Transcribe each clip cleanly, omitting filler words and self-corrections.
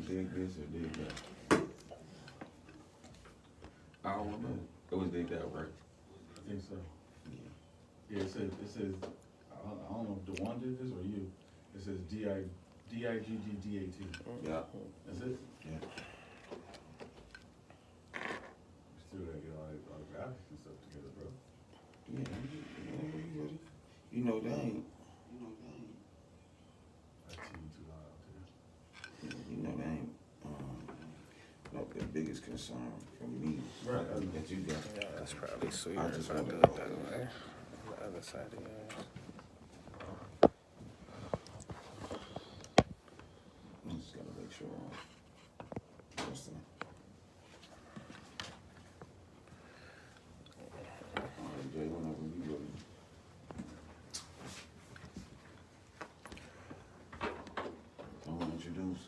dig this or dig that. I don't know. It was dig that, right? I think so. Yeah, it says, I don't know if DeJuan did this or you. It says D-I-G-G-D-A-T. Yeah. That's it? Yeah. Still gotta get all the graphics and stuff together, bro. Yeah, you know they ain't. That TV too loud out there. You know they ain't. Like the biggest concern for me. Right. That you got. Yeah, that's probably sweeter I just if I want do to it that way. The other side of yours. I just gotta make sure. Listen. Alright, Jay, whenever you ready. I'm gonna introduce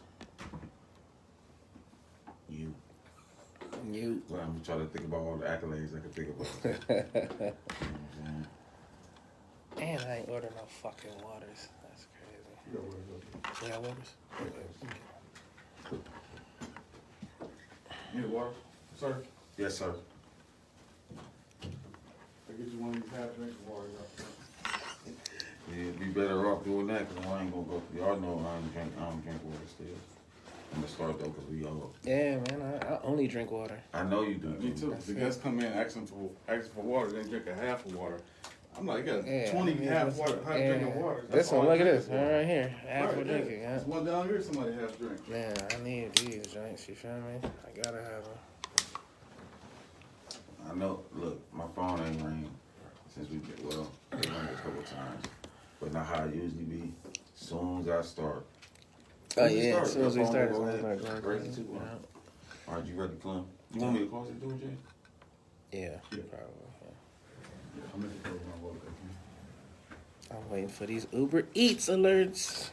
you. You. Well, I'm trying to think about all the accolades I can think about. You know what I'm saying? And I ain't ordered no fucking waters. That's crazy. You got words up You got waters? You need water? Sir, Yes, sir. I get you one of these half drinks of water. Yeah, be better off doing that because I ain't gonna go. Y'all know I don't drink water still. I'm gonna start though because we all. Yeah, man. I only drink water. I know you do. Me too. The guests come in asking for water, they drink a half of water. I'm like, you got Yeah, 20 I mean, half water, half drink of water. This one, all I look at drink this. is water. Right here. Half Right, for drinking, yeah. There's one down here, somebody half drink. Man, I need these drinks, you feel me? I gotta have them. I know. Look, my phone ain't ring since we get well. It rang a couple times, but not how it usually be. Soon as I start. Oh, Soon as we yeah. start, As soon as we your phone start, go it's ahead. like Crazy too. yeah. All right, you ready, Clem? You want me to close it, do it, Jay? Yeah, Yeah. probably. Yeah, I'm in the close my water. I'm waiting for these Uber Eats alerts.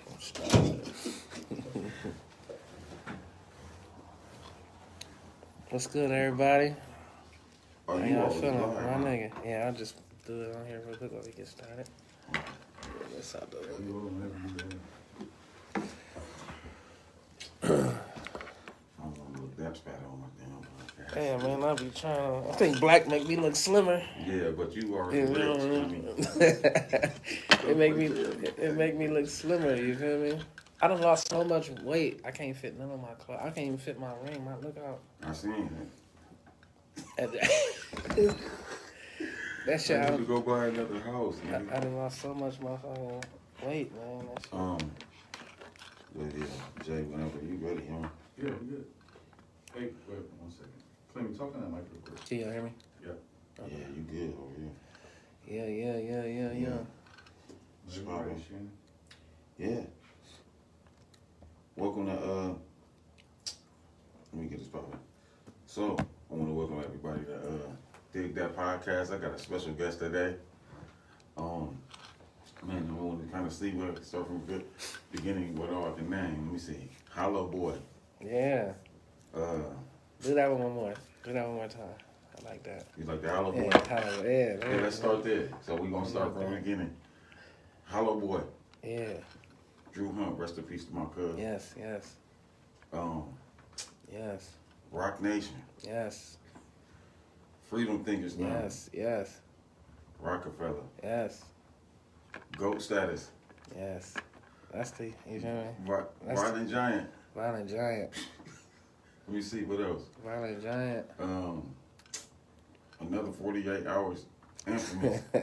What's good, everybody? Oh, How you y'all always feeling? live, My huh? nigga. Yeah, I'll just do it on here real quick while we get started. Yeah, that's how I do it. You will never do that. I'm gonna look that fat on my damn podcast. Yeah, man, I be trying to. I think black make me look slimmer. Yeah, but you already Yeah, rich. I man. mean, it make me look slimmer. You feel me? I done lost so much weight. I can't fit none of my clothes. I can't even fit my ring. My look out. I seen it. That shit. I I need to done, go buy another house. I Nigga. done lost so much motherfucking weight, man. That shit. But yeah, Jay, whenever you ready, huh? Yeah, we good. Hey, wait 1 second. Clemmye, talk on that mic real quick. Can y'all hear me? Yeah. Yeah, you good over here. Yeah. Chicago. Right, Shannon? Yeah. Welcome to let me get this poppin'. So I want to welcome everybody to Dig That Podcast. I got a special guest today. Man, I want to kind of see where I can start from the beginning, what all I can name. Let me see. Hollow Boy. Yeah. Do that one more. Do that one more time. I like that. You like the Hollow Boy? Yeah, Yeah, let's start there. So we're going to start from the beginning. Hollow Boy. Yeah. Drew Hunt, rest in peace to my cousin. Yes. Yes. Rock Nation. Yes. Freedom Thinkers Now. Yes. Rockefeller. Yes. GOAT status. Yes. That's the, you feel me? Violent Giant. Violent Giant. Let me see, what else? Violent Giant. Another 48 Hours. Infamous. You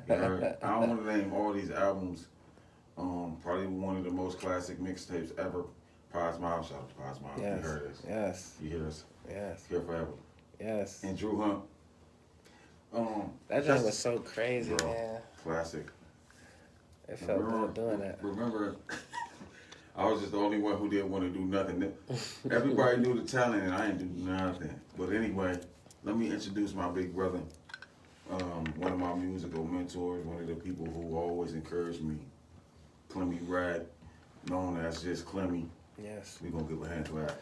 heard? I don't want to name all these albums. Probably one of the most classic mixtapes ever. Pie Smile. Shout out to Pie Smile. Yes. You heard us. Yes. You hear us. Yes. Here forever. Yes. And Drew Hunt. That joint was so crazy, bro, man. Classic. It felt good doing that. Remember, I was just the only one who didn't want to do nothing. Everybody knew the talent, and I didn't do nothing. But anyway, let me introduce my big brother, one of my musical mentors, one of the people who always encouraged me, Clemmye Rad, known as just Clemmye. Yes. We're going to give a hand clap.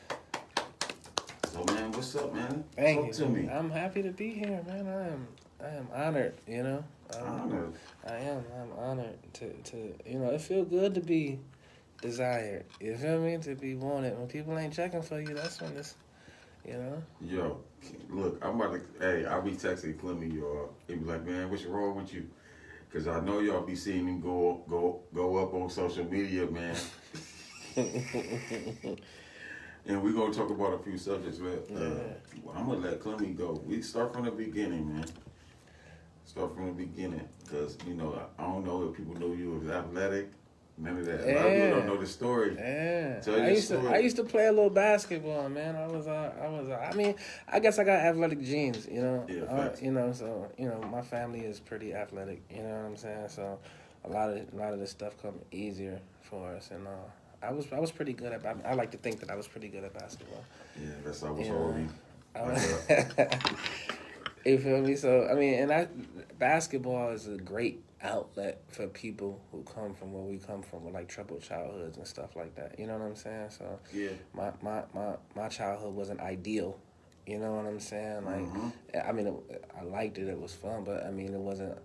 So, man, what's up, man? Thank Talk you. to me. I'm happy to be here, man. I am honored, you know. Honored. I'm honored to it feel good to be desired. You feel me? To be wanted. When people ain't checking for you, that's when it's, you know. Yo, look, I'm about to. Hey, I'll be texting Clemmye, y'all. He be like, man, what's wrong with you? Cause I know y'all be seeing him go up on social media, man. And we're gonna talk about a few subjects, man. I'm gonna let Clemmye go. We start from the beginning, man. Start from the beginning, cause you know I don't know if people know you as athletic. None of that. A lot of people don't know the story. Yeah. Tell your story. I used to play a little basketball, man. I mean, I guess I got athletic genes, you know. Yeah, you know, so you know, my family is pretty athletic. You know what I'm saying? So a lot of this stuff come easier for us, and I was pretty good at. I like to think that I was pretty good at basketball. Yeah, that's how I was already. You feel me? So I mean, basketball is a great outlet for people who come from where we come from, with like troubled childhoods and stuff like that. You know what I'm saying? So yeah, my childhood wasn't ideal. You know what I'm saying? Like, I mean, I liked it. It was fun, but I mean, it wasn't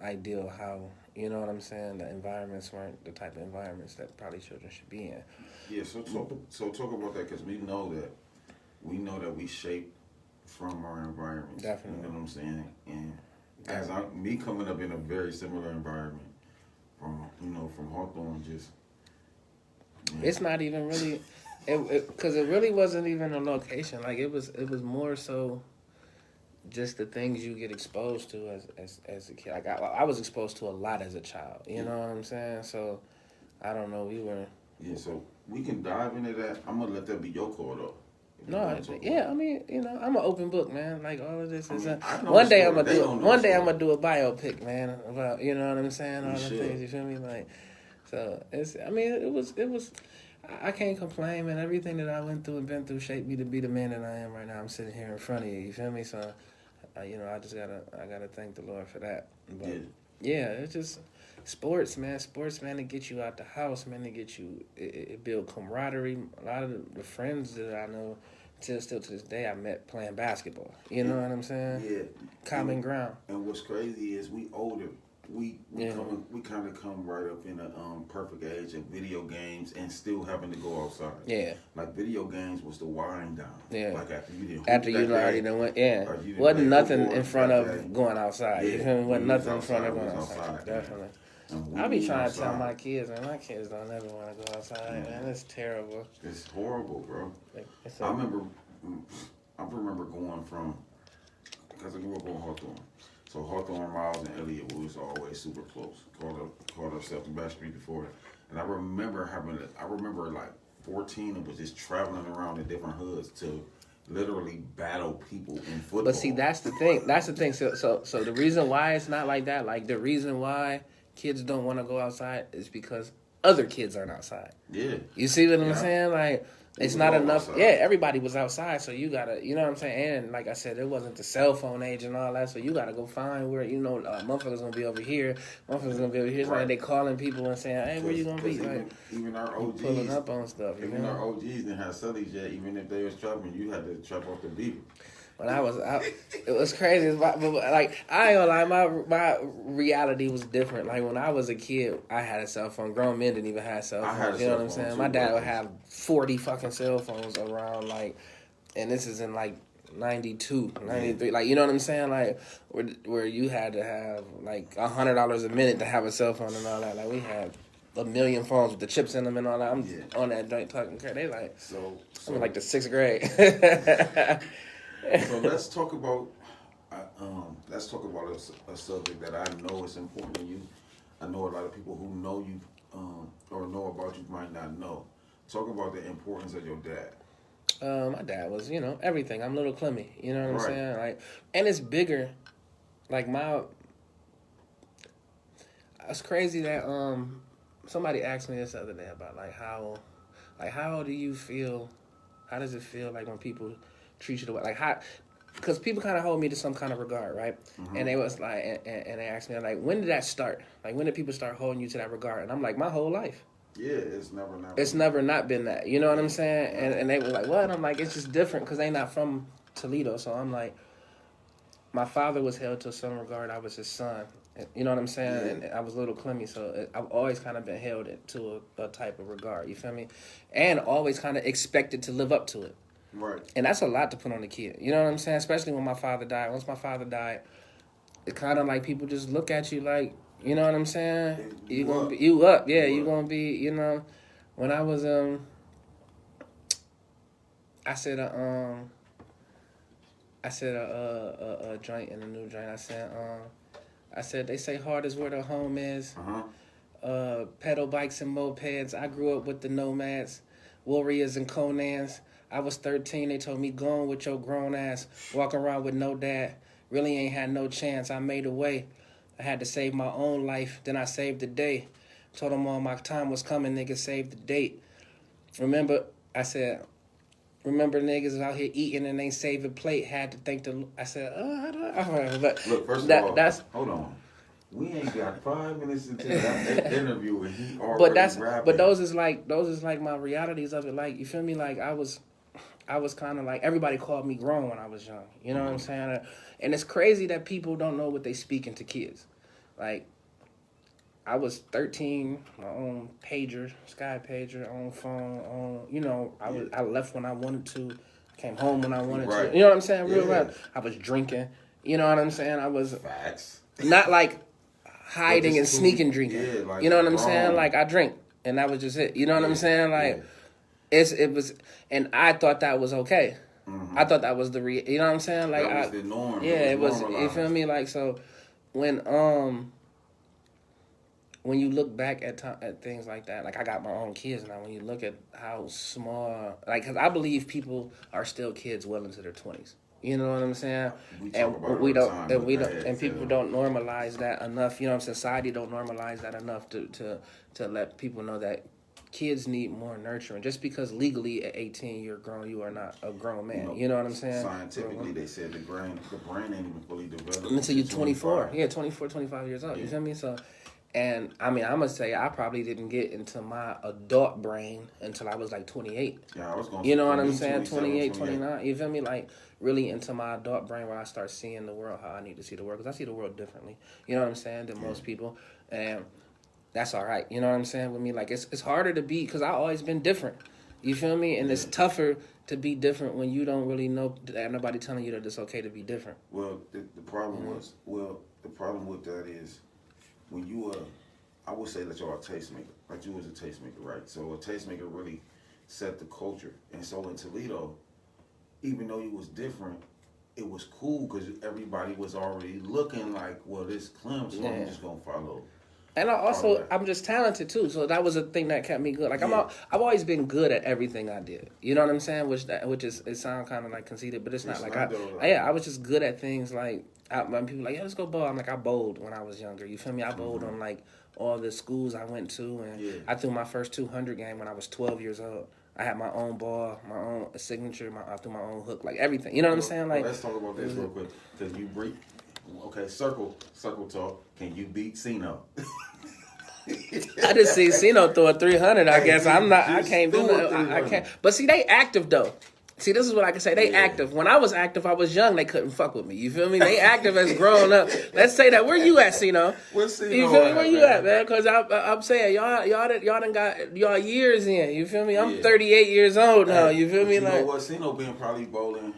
ideal. How, you know what I'm saying? The environments weren't the type of environments that probably children should be in. Yeah. So talk about that, because we know that we shape from our environments. Definitely. You know what I'm saying? And as me coming up in a very similar environment, from Hawthorne, just it's not even really, because it really wasn't even a location. Like it was more so just the things you get exposed to as a kid. Like I was exposed to a lot as a child. You know what I'm saying? So I don't know. We were. Yeah. So we can dive into that. I'm gonna let that be your call though. No, yeah, I mean, you know, I'm an open book, man. Like all of this is one day I'm gonna do a biopic, man, about, you know what I'm saying, all the things. You feel me? Like, so it's. I mean, it was. I can't complain, man. Everything that I went through and been through shaped me to be the man that I am right now. I'm sitting here in front of you. You feel me? So, you know, I gotta thank the Lord for that. But yeah, it's just. Sports, man, to get you out the house, man, to get you, it build camaraderie. A lot of the friends that I know, still to this day, I met playing basketball. You know what I'm saying? Yeah. Common ground. And what's crazy is we older. We kind of come right up in a perfect age of video games and still having to go outside. Yeah. Like video games was the wind down. Yeah. Like after you didn't. After you already done went, yeah. Wasn't nothing in front of going outside. Yeah. You feel me? Wasn't nothing in front of going going outside. Definitely. I be trying to tell my kids, man. My kids don't ever want to go outside, man. It's terrible. It's horrible, bro. I remember going from, because I grew up on Hawthorne. So Hawthorne, Miles, and Elliott was always super close. Called ourselves the Back Street before it. And I remember like 14 and was just traveling around in different hoods to literally battle people in football. But see, that's the thing. So the reason why it's not like that, like the reason why kids don't want to go outside is because other kids aren't outside. Yeah. You see what I'm saying? Like, it's not enough. Outside. Yeah, everybody was outside, so you gotta, you know what I'm saying? And like I said, it wasn't the cell phone age and all that, so you gotta go find where, you know, motherfuckers gonna be over here, motherfuckers gonna be over here. It's like they calling people and saying, hey, where you gonna be? Like, even our OGs. Pulling up on stuff. Even our OGs didn't have cellies yet. Even if they was trapping, you had to trap off the beaver. When I was out, it was crazy. But like, I ain't gonna lie, my reality was different. Like, when I was a kid, I had a cell phone. Grown men didn't even have cell phones. You know what I'm saying? My dad would have 40 fucking cell phones around, like, and this is in, like, 92, 93. Like, you know what I'm saying? Like, where you had to have, like, $100 a minute to have a cell phone and all that. Like, we had a million phones with the chips in them and all that. I'm on that joint talking crap. They like, I'm in, like, the 6th grade. So let's talk about a subject that I know is important to you. I know a lot of people who know you or know about you might not know. Talk about the importance of your dad. My dad was, you know, everything. I'm little Clemmye, you know what I'm saying? Like, and it's bigger. Like it's crazy that somebody asked me this the other day about how do you feel? How does it feel like when people treat you the way, like, how, because people kind of hold me to some kind of regard, right? Mm-hmm. And they was like, and they asked me, like, when did that start? Like, when did people start holding you to that regard? And I'm like, my whole life. Yeah, it's never not been that. You know what I'm saying? And they were like, what? I'm like, it's just different because they not from Toledo. So I'm like, my father was held to some regard. I was his son. You know what I'm saying? Yeah. And I was little Clemmye, so I've always kind of been held to a type of regard. You feel me? And always kind of expected to live up to it. Right. And that's a lot to put on a kid. You know what I'm saying? Especially when my father died. Once my father died, it kind of like people just look at you like, you know what I'm saying? You up. Yeah, you gonna be, you know. When I was I said a joint in a new joint. I said they say hard is where the home is. Pedal bikes and mopeds. I grew up with the nomads, warriors and Conans. I was 13. They told me go on with your grown ass. Walk around with no dad. Really ain't had no chance. I made a way. I had to save my own life. Then I saved the day. Told them all my time was coming. Niggas saved the date. Remember niggas out here eating and ain't saving plate. Had to thank the. I said, but look, first of all, hold on. We ain't got 5 minutes into that interview and he already rapping. But those is like my realities of it. Like, you feel me? Like I was kind of like, everybody called me grown when I was young. You know what I'm saying? And it's crazy that people don't know what they speaking to kids. Like, I was 13, my own pager, Sky pager, own phone, you know, I left when I wanted to, came home when I wanted to. You know what I'm saying? Real rap. I was drinking. You know what I'm saying? I was facts. Not like hiding and sneaking drinking. Yeah, like, you know what I'm saying? Like, I drink, and that was just it. You know what I'm saying? Like, it was, and I thought that was okay. I thought that was you know what I'm saying? Like, that was the norm. Yeah, it was. You feel me? Like, so when you look back at things like that, like I got my own kids now. When you look at how small, like, because I believe people are still kids well into their 20s. You know what I'm saying? We don't, and people don't normalize that enough. You know what I'm saying? Society don't normalize that enough to let people know that kids need more nurturing. Just because legally at 18 you're grown, you are not a grown man. You know what I'm saying? Scientifically, they said the brain ain't even fully developed until you're 24. Yeah, 24, 25 years old. You feel me? So. And, I mean, I'm going to say I probably didn't get into my adult brain until I was, like, 28. Yeah, I was going to say, you know what I'm saying? 28, 29. You feel me? Like, really into my adult brain where I start seeing the world how I need to see the world. Because I see the world differently. You know what I'm saying? Than most people. And that's all right. You know what I'm saying? With me, like, it's harder to be, because I've always been different. You feel me? And it's tougher to be different when you don't really know, that nobody telling you that it's okay to be different. Well, the problem the problem with that is, when you I would say that you're a tastemaker. Like, you was a tastemaker, right? So a tastemaker really set the culture. And so in Toledo, even though you was different, it was cool because everybody was already looking like, well, this Clem, so I'm just gonna follow. And I'm just talented too, so that was a thing that kept me good. Like, I've always been good at everything I did. You know what I'm saying? Which is, it sounds kind of like conceited, but it's not like I was just good at things. Like, when people like, let's go bowl. I'm like, I bowled when I was younger. You feel me? I bowled on like all the schools I went to, and I threw my first 200 game when I was 12 years old. I had my own ball, my own signature, I threw my own hook, like everything. You know what I'm saying? Like, let's talk about this real quick. Cause you break. Okay, circle talk. Can you beat Cino? I just see Cino throw a 300. I guess I can't do nothing. I can't. But see, they active though. See, this is what I can say. They active. When I was active, I was young. They couldn't fuck with me. You feel me? They active as grown up. Let's say that. Where you at, Cino? Where's Cino? You feel me? Where you at, man? Because I'm saying y'all done got y'all years in. You feel me? I'm 38 years old now. You feel me? You like, know what? Cino been probably bowling.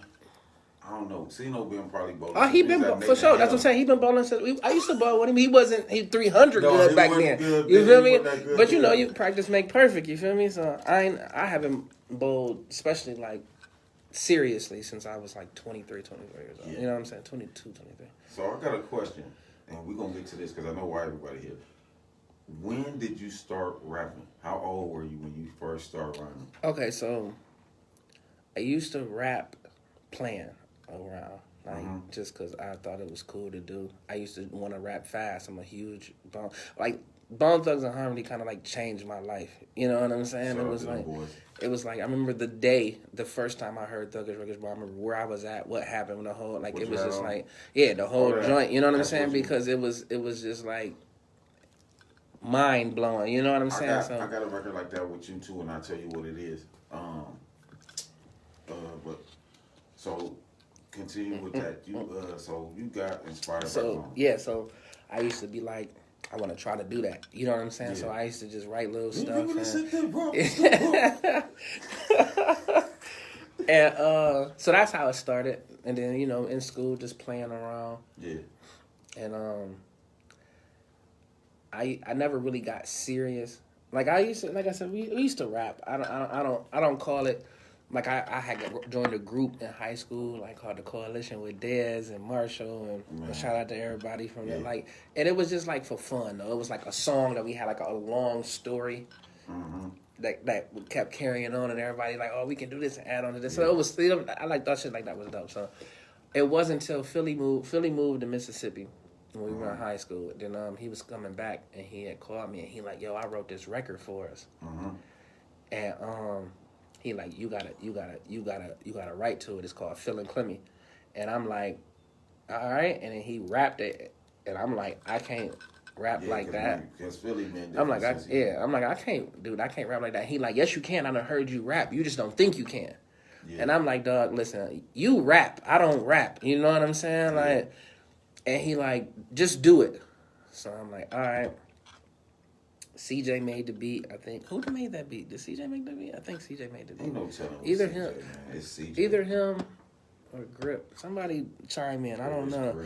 I don't know. Cino been probably bowling. Oh, he been for sure. That's what I'm saying. He been bowling since I used to bowl with him. He wasn't 300 good back then. You feel me? But you know, you practice make perfect. You feel me? So I haven't bowled, especially like seriously, since I was like 23, 24 years old. You know what I'm saying? 22, 23. So I got a question, and we're gonna get to this because I know why everybody here. When did you start rapping? How old were you when you first started rapping? Okay, so I used to rap playing around, like, just because I thought it was cool to do. I used to want to rap fast. I'm a huge Bone Thugs and Harmony kind of like changed my life. You know what I'm saying? It was like I remember the first time I heard Thuggish Ruggish Boy. I remember where I was at, what happened, the whole it was just like the whole joint. You know what I'm saying? Because it was just like mind blowing. You know what I'm saying? I got a record like that with you too, and I'll tell you what it is. But so continue with that. You so you got inspired by Bone. Yeah, so I used to be like, I want to try to do that. You know what I'm saying? Yeah. So I used to just write little You stuff. really sit there, bro. And so that's how it started. And then, you know, in school, just playing around. Yeah. And I never really got serious. Like I said, we used to rap. I don't call it. Like I had joined a group in high school, like called the Coalition with Dez and Marshall, and shout out to everybody from there. Like, and it was just like for fun though. It was like a song that we had like a long story that kept carrying on, and everybody like, oh, we can do this and add on to this. So it was. I like that shit. Like that was dope. So it wasn't until Philly moved to Mississippi when we were in high school. Then he was coming back, and he had called me, and he like, yo, I wrote this record for us, and he like, you gotta write to it. It's called Feeling Clemmye. And I'm like, all right. And then he rapped it. And I'm like, I can't rap like that. Because Philly, man. I'm like, I can't, dude, I can't rap like that. He like, yes, you can. I done heard you rap. You just don't think you can. Yeah. And I'm like, dog, listen, you rap. I don't rap. You know what I'm saying? Yeah. Like, and he like, just do it. So I'm like, all right. CJ made the beat, I think. Who made that beat? Did CJ make the beat? I think CJ made the beat. Ain't no telling. Either CJ, him, man. It's CJ. Either him or Grip. Somebody chime in. I don't know.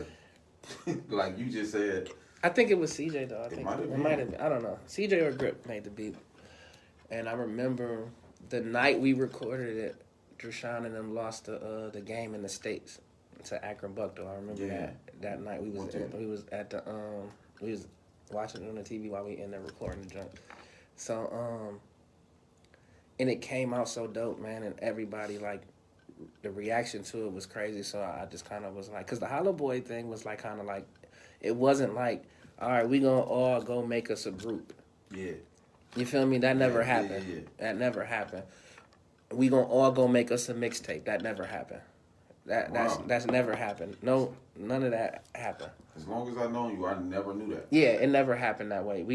Like you just said. I think it was CJ though. I think it might have been. I don't know. CJ or Grip made the beat. And I remember the night we recorded it, Drashawn and them lost the game in the States to Akron Buckto. I remember that night we was at the we was watching it on the TV while we in there recording the joint. So, and it came out so dope, man, and everybody, like, the reaction to it was crazy, so I just kind of was like, because the Hollow Boy thing was, like, kind of like, it wasn't like, all right, we gonna all go make us a group. Yeah. You feel me? That never happened. Yeah. That never happened. We gonna all go make us a mixtape. That never happened. That's never happened. No, none of that happened. As long as I know you, I never knew that. Yeah, it never happened that way.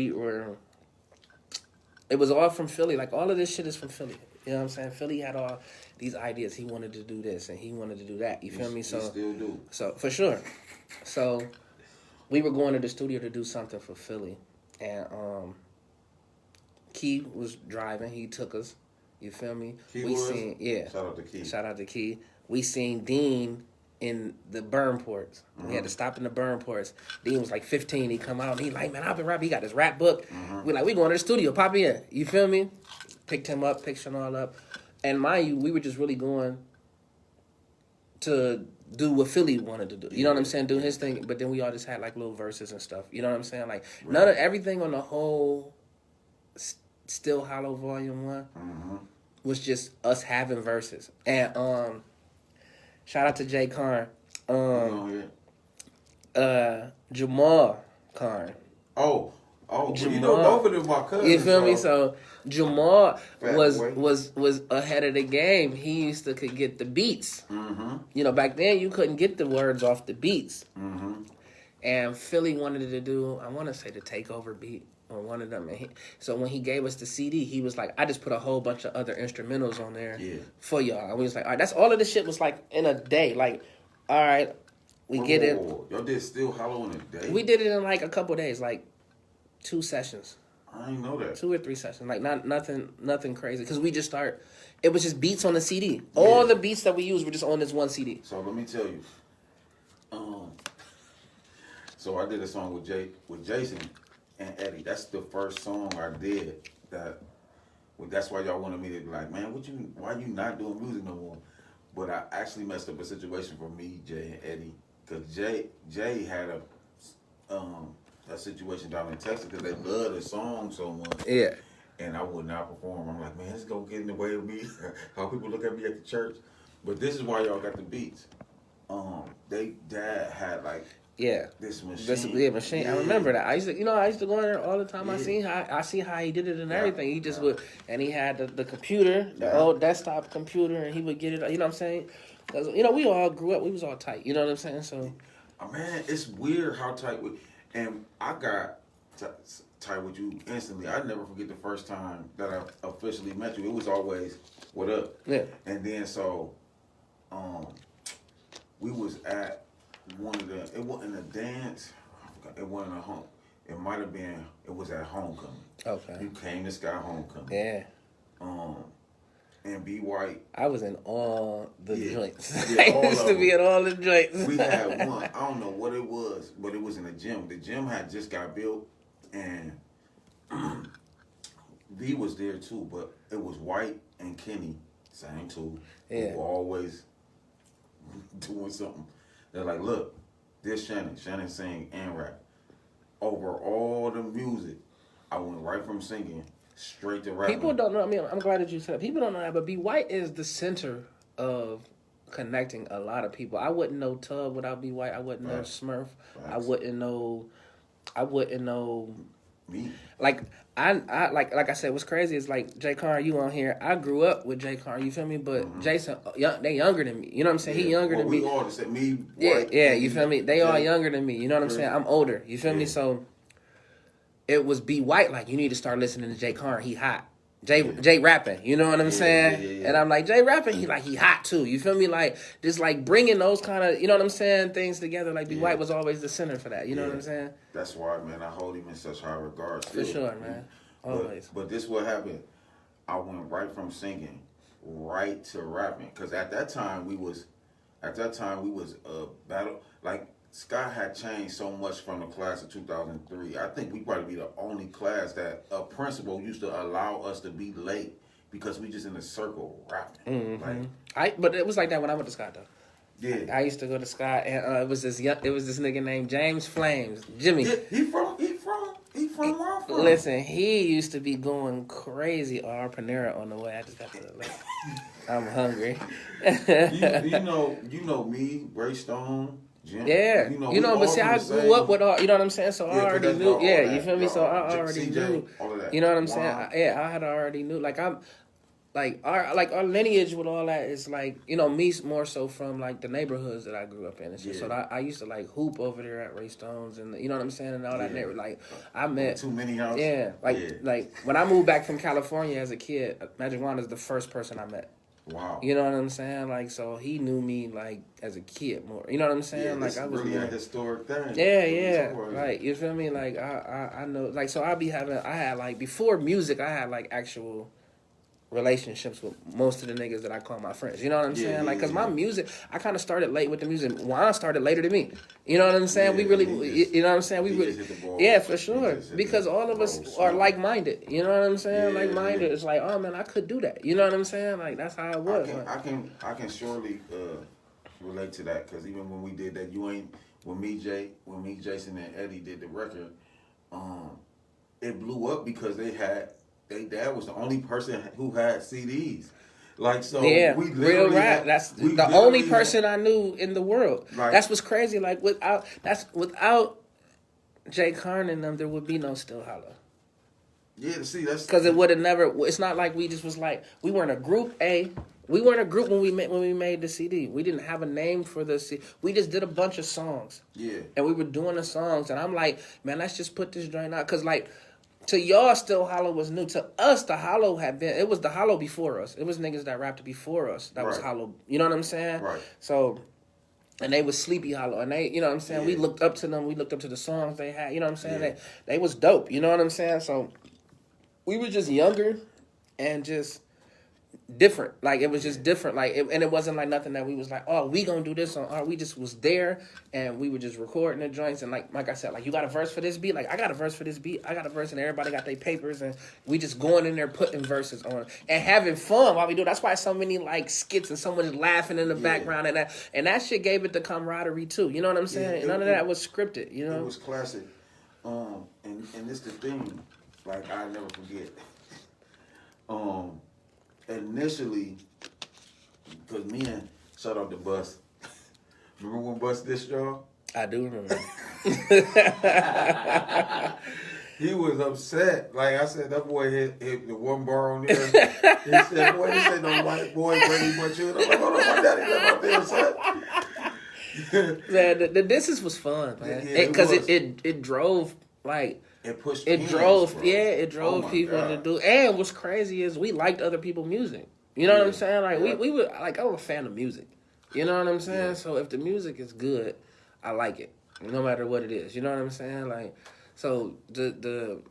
It was all from Philly. Like, all of this shit is from Philly. You know what I'm saying? Philly had all these ideas. He wanted to do this, and he wanted to do that. You feel me? So, he still do. So, for sure. So, we were going to the studio to do something for Philly. And Key was driving. He took us. You feel me? Shout out to Key. Shout out to Key. We seen Dean in the burn ports. We had to stop in the burn ports. Dean was like 15. He come out and he like, man, I've been rapping. He got this rap book. We like, we going to the studio. Pop in. You feel me? Picked him up, picked him all up. And mind you, we were just really going to do what Philly wanted to do. You know what I'm saying? Do his thing. But then we all just had like little verses and stuff. You know what I'm saying? Like none of everything on the whole Still Hollow Volume 1 was just us having verses. And shout out to Jay Karn. Jamal Karn. Oh, Jamal, you know both of them my cousins. You feel me? So Jamal was ahead of the game. He used to could get the beats. You know, back then you couldn't get the words off the beats. And Philly wanted to do, I want to say, the Takeover beat on one of them. And so when he gave us the CD, he was like, I just put a whole bunch of other instrumentals on there for y'all. And we was like, all right, that's all of this shit was like in a day. Like, all right, we get it. Y'all did Still Hollow in a day? We did it in like a couple days, like 2 sessions. I didn't know that. 2 or 3 sessions. Like nothing crazy. Because we just it was just beats on the CD. All the beats that we used were just on this one CD. So let me tell you. So I did a song with Jason and Eddie. That's the first song I did that's why y'all wanted me to be like, man, why you not doing music no more? But I actually messed up a situation for me, Jay and Eddie, because Jay had a situation down in Texas because they love the song so much. Yeah. And I would not perform. I'm like, man, it's gonna get in the way of me. How people look at me at the church. But this is why y'all got the beats. Dad had like this machine. Machine. I remember that. I used to go in there all the time. I seen how he did it and everything. He just would, and he had the computer, the old desktop computer, and he would get it. You know what I'm saying? Because we all grew up. We was all tight. You know what I'm saying? So, man, it's weird how tight and I got tight with you instantly. I never forget the first time that I officially met you. It was always, what up? Yeah. And then so, we was at it wasn't a dance. I It wasn't a home. It might have been. It was at homecoming. Okay. You came to Sky homecoming. Yeah. And B White. I was in all the joints. Yeah, I used to be at all the joints. We had one. I don't know what it was, but it was in the gym. The gym had just got built, and V was there too. But it was White and Kenny, same two. Yeah. Who were always doing something. They're like, look, this Shannon sing and rap. Over all the music, I went right from singing straight to rapping. People don't know. I mean, I'm glad that you said that. People don't know that, but B White is the center of connecting a lot of people. I wouldn't know Tub without B White. I wouldn't know Smurf. I wouldn't know. Me. Like I said, what's crazy is like Jay Carr, you on here. I grew up with Jay Carr, you feel me? But Jason, they younger than me. You know what I'm saying? He younger than me. We all the same. Me, White, yeah, you feel me? They all younger than me. You know what I'm saying? I'm older. You feel me? So it was B White. Like, you need to start listening to Jay Carr. He hot. Jay rapping, you know what I'm saying? Yeah. And I'm like, Jay rapping, he hot too. You feel me? Like, just like bringing those kind of, you know what I'm saying, things together. Like, B White was always the center for that. You know what I'm saying? That's why, man, I hold him in such high regard. For sure, man. Always. But this what happened. I went right from singing right to rapping, because at that time we was battle, like, Sky had changed so much from the class of 2003. I think we probably be the only class that a principal used to allow us to be late because we just in a circle rapping. But it was like that when I went to Sky though. Yeah, I used to go to Sky, and it was this nigga named James Flames, Jimmy. Yeah, he from where I'm from. Listen, he used to be going crazy. Our Panera on the way. I just got to I'm hungry. you know me, Ray Stone. Jim, yeah, but see, I grew up with all, you know what I'm saying? So I already knew. Yeah, you feel me? So I already knew. All of that. You know what I'm saying? I had already knew. Like, I'm, like our lineage with all that is like, me more so from like the neighborhoods that I grew up in and shit. So I used to like hoop over there at Ray Stone's and you know what I'm saying, and all that. Like, I met too many houses. Yeah, like when I moved back from California as a kid, Magic Wand is the first person I met. Wow. You know what I'm saying? Like, so he knew me like as a kid more. You know what I'm saying? Yeah, like, I was really more, a historic thing. Yeah. Like, you feel me? Like, I know. Like, so I had like before music, I had like actual relationships with most of the niggas that I call my friends. You know what I'm saying? Like, cause my music, I kind of started late with the music. Juan started later than me. You know what I'm saying? We really, you know what I'm saying? We really, yeah, for sure. Because all of us are like-minded. You know what I'm saying? Like-minded. It's like, oh man, I could do that. You know what I'm saying? Like, that's how it was. I can surely relate to that, because even when we did that, when me, Jason, and Eddie did the record, it blew up because their dad was the only person who had CDs. Like, so we real rap. That's the only person I knew in the world. Like, that's what's crazy. Like, without Jay Carn and them, there would be no Still Hollow. Yeah, see, that's because it would have never. It's not like we just was like, we weren't a group. We weren't a group when we made the CD. We didn't have a name for the CD. We just did a bunch of songs. Yeah, and we were doing the songs, and I'm like, man, let's just put this joint out, because like, to y'all, Still Hollow was new. To us, the Hollow it was the Hollow before us. It was niggas that rapped before us. That was Hollow. You know what I'm saying? Right. So, and they was Sleepy Hollow. And they, you know what I'm saying? Yeah. We looked up to them. We looked up to the songs they had. You know what I'm saying? Yeah. They was dope. You know what I'm saying? So, we were just younger and just different. Like, it was just different. Like, and it wasn't like nothing that we was like, oh, we gonna do this on. Or we just was there and we were just recording the joints. And like I said, like, you got a verse for this beat? Like, I got a verse for this beat. I got a verse, and everybody got their papers, and we just going in there putting verses on and having fun while we do it. That's why so many like skits and someone is laughing in the background, and that shit gave it the camaraderie too. You know what I'm saying? None of that was scripted. You know, it was classic. And this the thing, like, I never forget. Initially, because me and shout out to Bus. Remember when Bus dissed y'all? I do remember. He was upset. Like I said, that boy hit the one bar on there. He said, boy, this ain't no white boy Brady but you. And I'm like, hold on, my daddy left out there, son. Man, the disses was fun, man. Because it drove, like, it pushed. It drove people to do. And what's crazy is we liked other people's music. You know what I'm saying? Like, we were like, I'm a fan of music. You know what I'm saying? Yeah. So if the music is good, I like it. no matter what it is. You know what I'm saying? Like, so the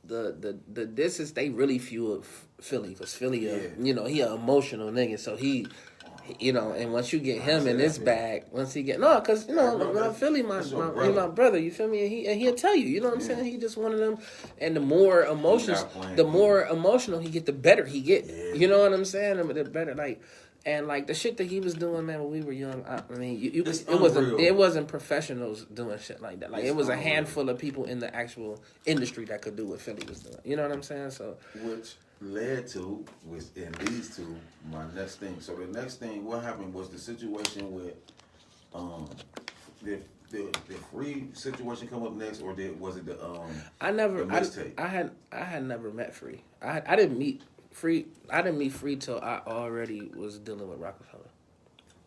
this is they really fuel Philly because Philly, you know, he an emotional nigga, so he. You know, and once you get him in this bag, once he get because you know, Philly, my brother. You feel me? And he'll tell you. You know what I'm saying? He just one of them. And the more emotional he get, the better he get. Yeah. You know what I'm saying? The better, like, and like the shit that he was doing, man, when we were young. I mean, it wasn't professionals doing shit like that. Like it was a handful of people in the actual industry that could do what Philly was doing. You know what I'm saying? So which led to, which and leads to my next thing. So the next thing, what happened was the situation with, the Free situation come up next, or was it the I had never met Free. I didn't meet Free. I didn't meet Free till I already was dealing with Rockefeller.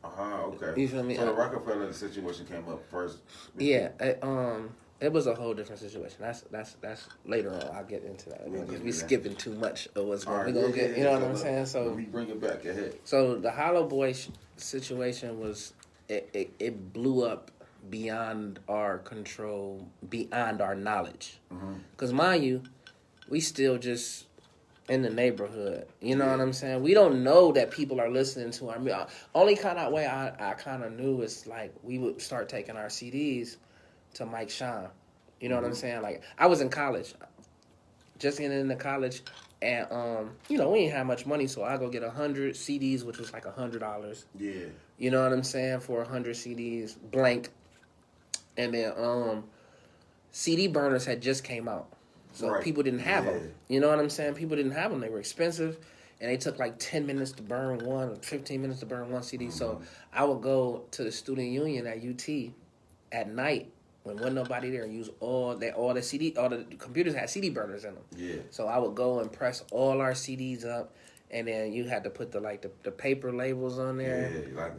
Okay. You feel me? So the Rockefeller situation came up first. Yeah. It was a whole different situation. That's later on. I'll get into that because we skipping too much of what's going. We gonna get. You know what I'm saying? So let me bring it back ahead. So the Hollow Boy situation was it blew up beyond our control, beyond our knowledge. Because mind you, we still just in the neighborhood. You know what I'm saying? We don't know that people are listening to our music. Only kind of way I kind of knew is like we would start taking our CDs to Mike Sean. You know what I'm saying? Like I was in college, just getting into college, and you know, we didn't have much money, so I go get 100 CDs, which was like $100. Yeah. You know what I'm saying? For 100 CDs, blank. And then CD burners had just came out. So people didn't have them. You know what I'm saying? People didn't have them. They were expensive. And they took like 10 minutes to burn one, or 15 minutes to burn one CD. So I would go to the student union at UT at night when wasn't nobody there and use all the computers had CD burners in them. Yeah. So I would go and press all our CDs up, and then you had to put the paper labels on there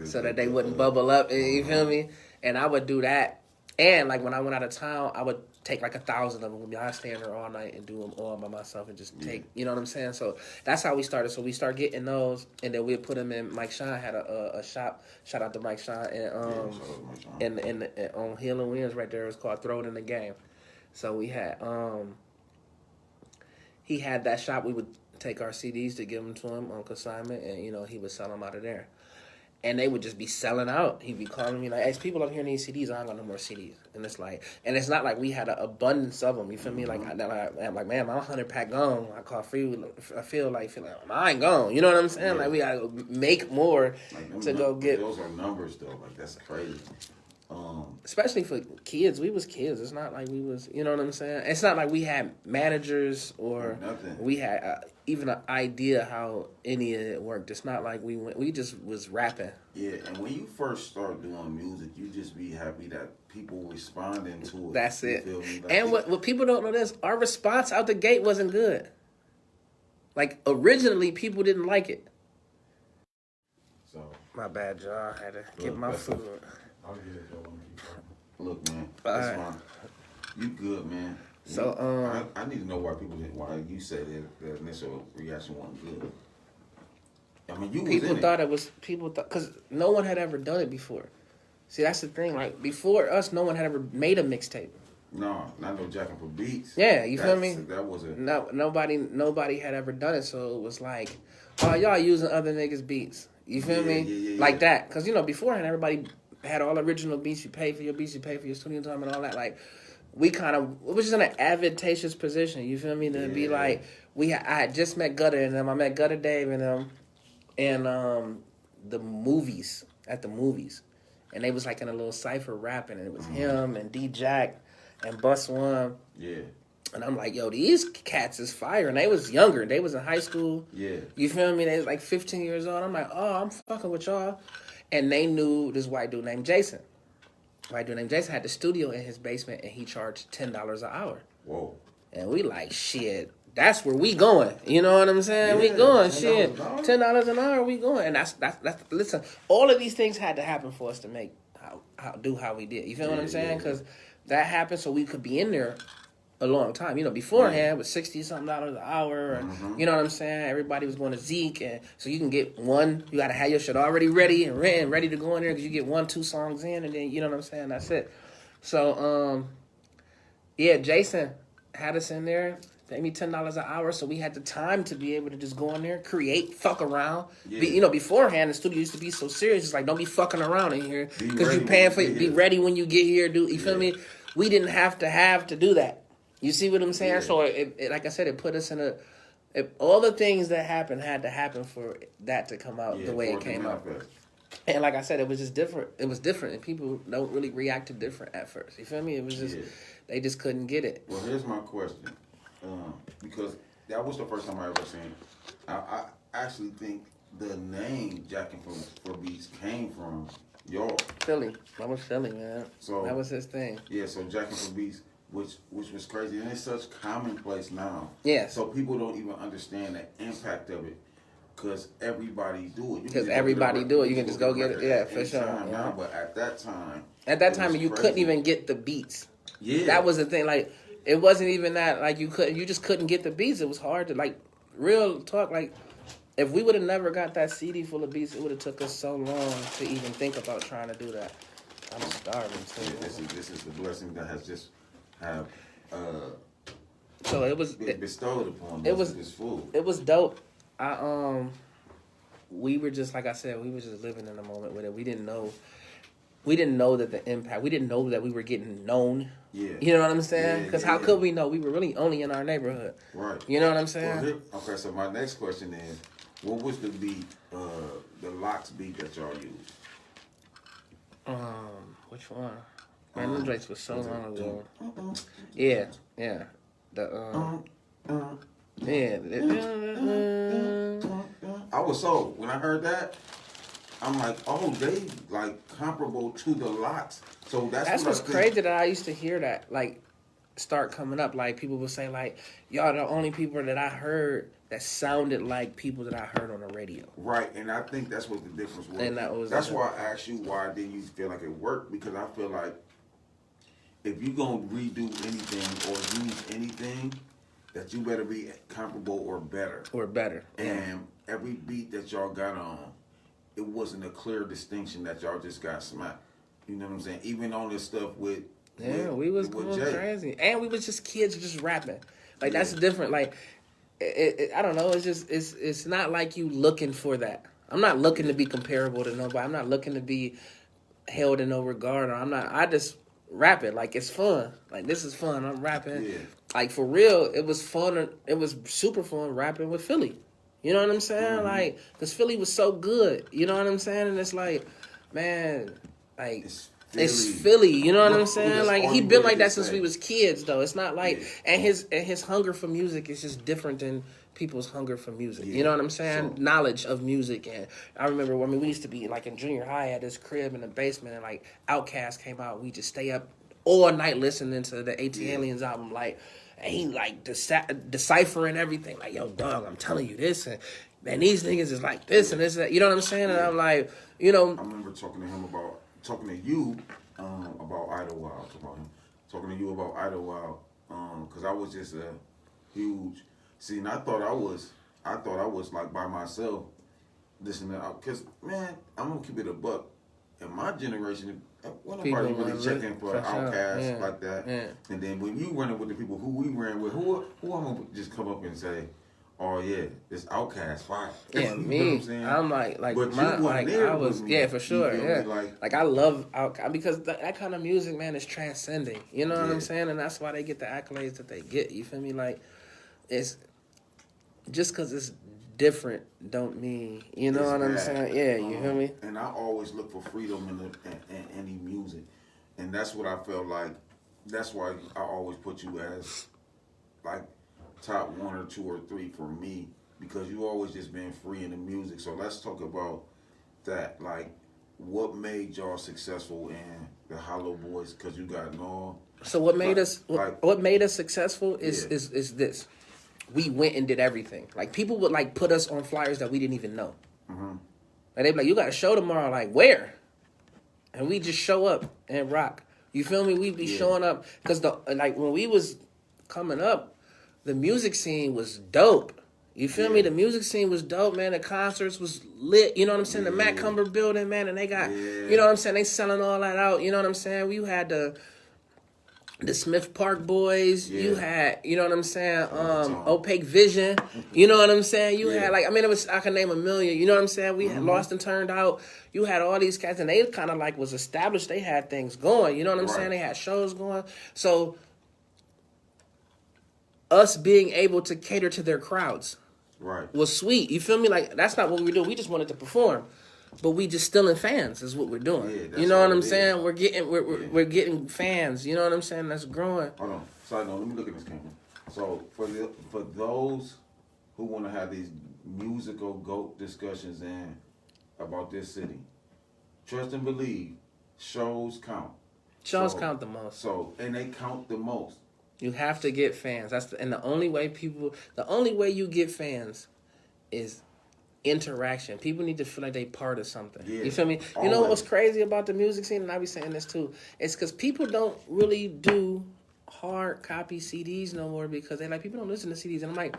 so that they wouldn't bubble up. You feel me? And I would do that. And like when I went out of town, I would take like 1,000 of them. I'd stand there all night and do them all by myself and just take, you know what I'm saying? So that's how we started. So we started getting those, and then we'd put them in. Mike Sean had a shop. Shout out to Mike Sean. And on Hill and Williams right there, it was called Throw It in the Game. So we had, he had that shop. We would take our CDs to give them to him on consignment, and, you know, he would sell them out of there. And they would just be selling out. He'd be calling me like, "Hey, people up here need CDs. I ain't got no more CDs." And it's like, and it's not like we had an abundance of them. You feel me? Like, I'm like, man, my 100-pack gone. I call Free. I feel like I ain't gone. You know what I'm saying? Yeah. Like we gotta make more to go get. Those are numbers though. Like that's crazy. Especially for kids. We was kids. It's not like we was. You know what I'm saying? It's not like we had managers or nothing. We had even an idea how any of it worked. It's not like we just was rapping. Yeah, and when you first start doing music, you just be happy that people responding to it. That's it. Feel me? Like and what people don't know this, our response out the gate wasn't good. Like originally, people didn't like it. So my bad, y'all. I had to get my food. I'll get it, Joe. Look, man, that's fine. You good, man. So I need to know why you said the initial reaction wasn't good. I mean, people thought because no one had ever done it before. See, that's the thing. Like before us, no one had ever made a mixtape. No, not no jacking for beats. Yeah, you feel me? That was a nobody had ever done it. So it was like, oh, y'all using other niggas' beats. You feel me? Yeah. Like that, because you know beforehand everybody had all original beats. You pay for your beats, you pay for your studio time and all that. Like we kind of was just in an advantageous position. You feel me? To be like I had just met Gutter and them. I met Gutter Dave and them. And the movies, and they was like in a little cypher rapping, and it was him and D Jack and Bus One. Yeah. And I'm like, yo, these cats is fire, and they was younger, they was in high school. Yeah. You feel me? They was like 15 years old. I'm like, oh, I'm fucking with y'all, and they knew this white dude named Jason. White dude named Jason had the studio in his basement, and he charged $10 an hour. Whoa. And we like shit. That's where we going. You know what I'm saying? Yeah, we going. $10 Shit. an hour? $10 an hour, we going. And that's listen, all of these things had to happen for us to make how we did. You feel what I'm saying? Because that happened so we could be in there a long time. You know, beforehand with $60-something an hour, and you know what I'm saying? Everybody was going to Zeke, and so you can get one. You got to have your shit already ready and ready to go in there because you get 1-2 songs in, and then you know what I'm saying. That's it. So, yeah, Jason had us in there, paid me $10 an hour, so we had the time to be able to just go in there, create, fuck around. Yeah. Beforehand, the studio used to be so serious. It's like, don't be fucking around in here because Be you paying for ready it. Be ready when you get here. You feel me? We didn't have to do that. You see what I'm saying? Yeah. So, like I said, it put us in all the things that happened had to happen for that to come out the way it came out. And like I said, it was just different. It was different, and people don't really react to different at first. You feel me? It was just they just couldn't get it. Well, here's my question, because that was the first time I ever seen. I actually think the name Jacking for Beats came from y'all. Philly, that was Philly, man. So that was his thing. Yeah, so Jacking for Beats, which was crazy, and it's such commonplace now. Yeah. So people don't even understand the impact of it. Because everybody do it. Because everybody do it. You can just go get it. Yeah, for sure. Now, but at that time, you couldn't even get the beats. Yeah. That was the thing. Like, it wasn't even that, like, you just couldn't get the beats. It was hard to, like, real talk, like, if we would have never got that CD full of beats, it would have took us so long to even think about trying to do that. I'm starving, too. Yeah, this is the blessing that has just so it was been bestowed upon this food. It was dope. We were just, like I said, we were just living in the moment with it. We didn't know that the impact. We didn't know that we were getting known. Yeah. You know what I'm saying? Because how yeah. could we know? We were really only in our neighborhood. Right. You know what I'm saying? Well, okay, so my next question is, what was the beat, the Locks beat that y'all used? Which one? Man, them Drakes was so long ago. Yeah. I was so when I heard that, I'm like, oh, they like comparable to the Locks. So that's what's crazy that I used to hear that like start coming up. Like people would say like, y'all the only people that I heard that sounded like people that I heard on the radio. Right, and I think that's what the difference was. And that's why I asked you why didn't you feel like it worked, because I feel like if you gonna redo anything or use anything, that you better be comparable or better. Or better. And every beat that y'all got on, it wasn't a clear distinction that y'all just got smacked. You know what I'm saying? Even on this stuff with we was going crazy. And we was just kids just rapping. Like that's different. Like I don't know, it's just it's not like you looking for that. I'm not looking to be comparable to nobody. I'm not looking to be held in no regard. I just rap it. Like it's fun. Like this is fun. I'm rapping. Yeah. Like for real, it was fun. It was super fun rapping with Philly. You know what I'm saying? Mm-hmm. Like, because Philly was so good. You know what I'm saying? And it's like, man, like, it's Philly. You know what I'm saying? Like, he been like that since we was kids, though. It's not like, and his hunger for music is just different than people's hunger for music. You know what I'm saying? So, knowledge of music. And I remember when we used to be, like, in junior high at this crib in the basement, and, like, Outkast came out. We just stay up all night listening to the AT Aliens album, like, and he like deciphering everything. Like, yo, dog, I'm telling you this, and man, these niggas is like this and this and that. You know what I'm saying? And I'm like, you know. I remember talking to you about Idlewild. Talking to you about Idlewild, because I was just a huge. See, and I thought I was like by myself listening to. Because man, I'm gonna keep it a buck. In my generation, nobody really checking for Outkast like that. Yeah. And then when you running with the people who we ran with, who I'm gonna just come up and say, oh yeah, it's Outkast, fine. Yeah, you me. Know what I'm saying? I'm like but my, like I was, me. For sure, yeah. Like I love Outkast because that kind of music, man, is transcending. You know what I'm saying? And that's why they get the accolades that they get. You feel me? Like it's just because it's different don't mean you know what I'm saying. Yeah, you feel me? And I always look for freedom in any music, and that's what I felt like. That's why I always put you as like top 1 or 2 or 3 for me, because you always just been free in the music. So let's talk about that. Like, what made y'all successful in the Hollow Boys? Because you got all. So what made us successful is this. We went and did everything. Like, people would, like, put us on flyers that we didn't even know. Mm-hmm. Like, they'd be like, you got a show tomorrow. Like, where? And we just show up and rock. You feel me? We be showing up. Because, when we was coming up, the music scene was dope. You feel me? The music scene was dope, man. The concerts was lit. You know what I'm saying? The Matt Cumber building, man. And they got, you know what I'm saying? They selling all that out. You know what I'm saying? We had to... the Smith Park Boys. Yeah. You had, you know what I'm saying? Tom. Opaque Vision. You know what I'm saying? You Yeah. had like, I mean, I can name a million. You know what I'm saying? We had Lost and Turned Out. You had all these cats, and they kind of like was established. They had things going. You know what I'm Right. saying? They had shows going. So us being able to cater to their crowds Right. was sweet. You feel me? Like that's not what we do. We just wanted to perform. But we just stealing fans is what we're doing. Yeah, that's you know all what I'm it is. saying? We're getting fans. You know what I'm saying? That's growing. Hold on. Side note, let me look at this camera. So for those who want to have these musical GOAT discussions about this city, trust and believe, shows count. Shows So- count the most. So and they count the most. You have to get fans. And the only way you get fans is interaction. People need to feel like they part of something. Yeah, You feel me? You know always. what's crazy about the music scene, and I be saying this too, it's because people don't really do hard copy CDs no more because they like, people don't listen to CDs. And I'm like,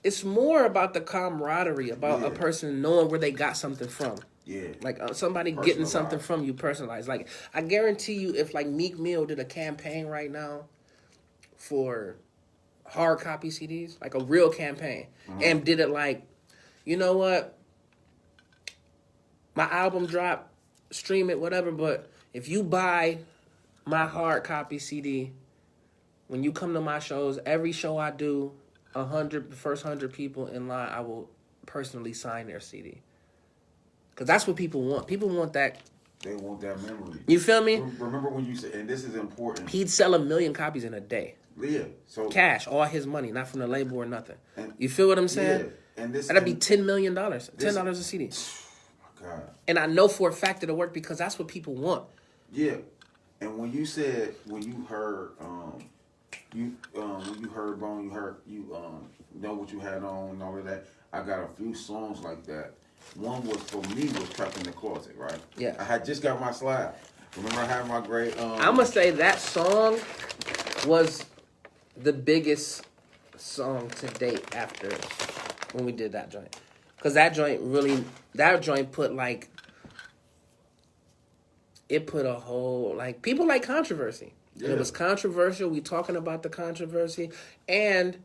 it's more about the camaraderie, about Yeah. a person knowing where they got something from. Yeah. Like somebody getting something Personalized. from you personalized. Like I guarantee you, if like Meek Mill did a campaign right now for hard copy CDs, like a real campaign, and did it like, you know what, my album dropped, stream it, whatever, but if you buy my hard copy CD, when you come to my shows, every show I do, the first 100 people in line, I will personally sign their CD. Because that's what people want. People want that. They want that memory. You feel me? Remember when you said, and this is important. He'd sell 1 million copies in a day. Yeah. So Cash, all his money, not from the label or nothing. And- You feel what I'm saying? Yeah. And this That'd be $10 million. $10 a CD. My God. And I know for a fact it'll work because that's what people want. Yeah. And when you heard Bone, you know what you had on and all of that. I got a few songs like that. One was for me was Trapped in the Closet, right? Yeah. I had just got my slab. Remember I had my great I'm gonna say that song was the biggest song to date after when we did that joint, because that joint put like, it put a whole, like, people like controversy. Yeah. It was controversial. We talking about the controversy, and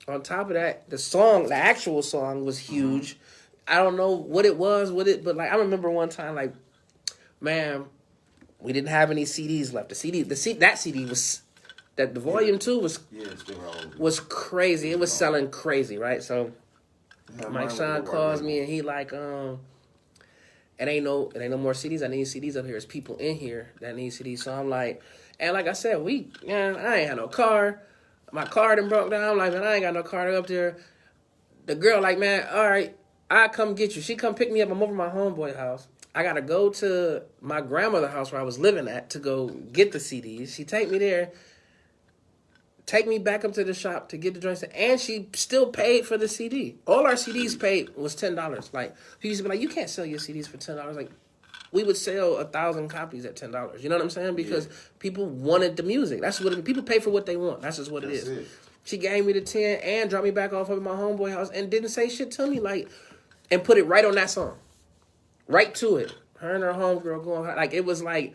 on top of that, the actual song was huge. I don't know what it was with it, but like I remember one time, like, man, we didn't have any CDs left. That CD was, that the volume 2 was it's still how was crazy. It was selling crazy, right? So Yeah, Mike mine was Sean the calls white me and he like, it ain't no more CDs. I need CDs up here. There's people in here that need CDs. So I'm like, and like I said, I ain't had no car. My car done broke down. I'm like, man, I ain't got no car up there. The girl like, man, all right, I come get you. She come pick me up. I'm over my homeboy house. I gotta go to my grandmother's house where I was living at to go get the CDs. She take me there, take me back up to the shop to get the joints, and she still paid for the CD. All our CDs paid was $10. Like, people used to be like, you can't sell your CDs for $10. Like, we would sell 1,000 copies at $10. You know what I'm saying? Because people wanted the music. That's what people pay for what they want. That's just what That's it is. it. She gave me the 10 and dropped me back off at my homeboy house and didn't say shit to me, like, and put it right on that song. Right to it. Her and her homegirl going hard. Like, it was like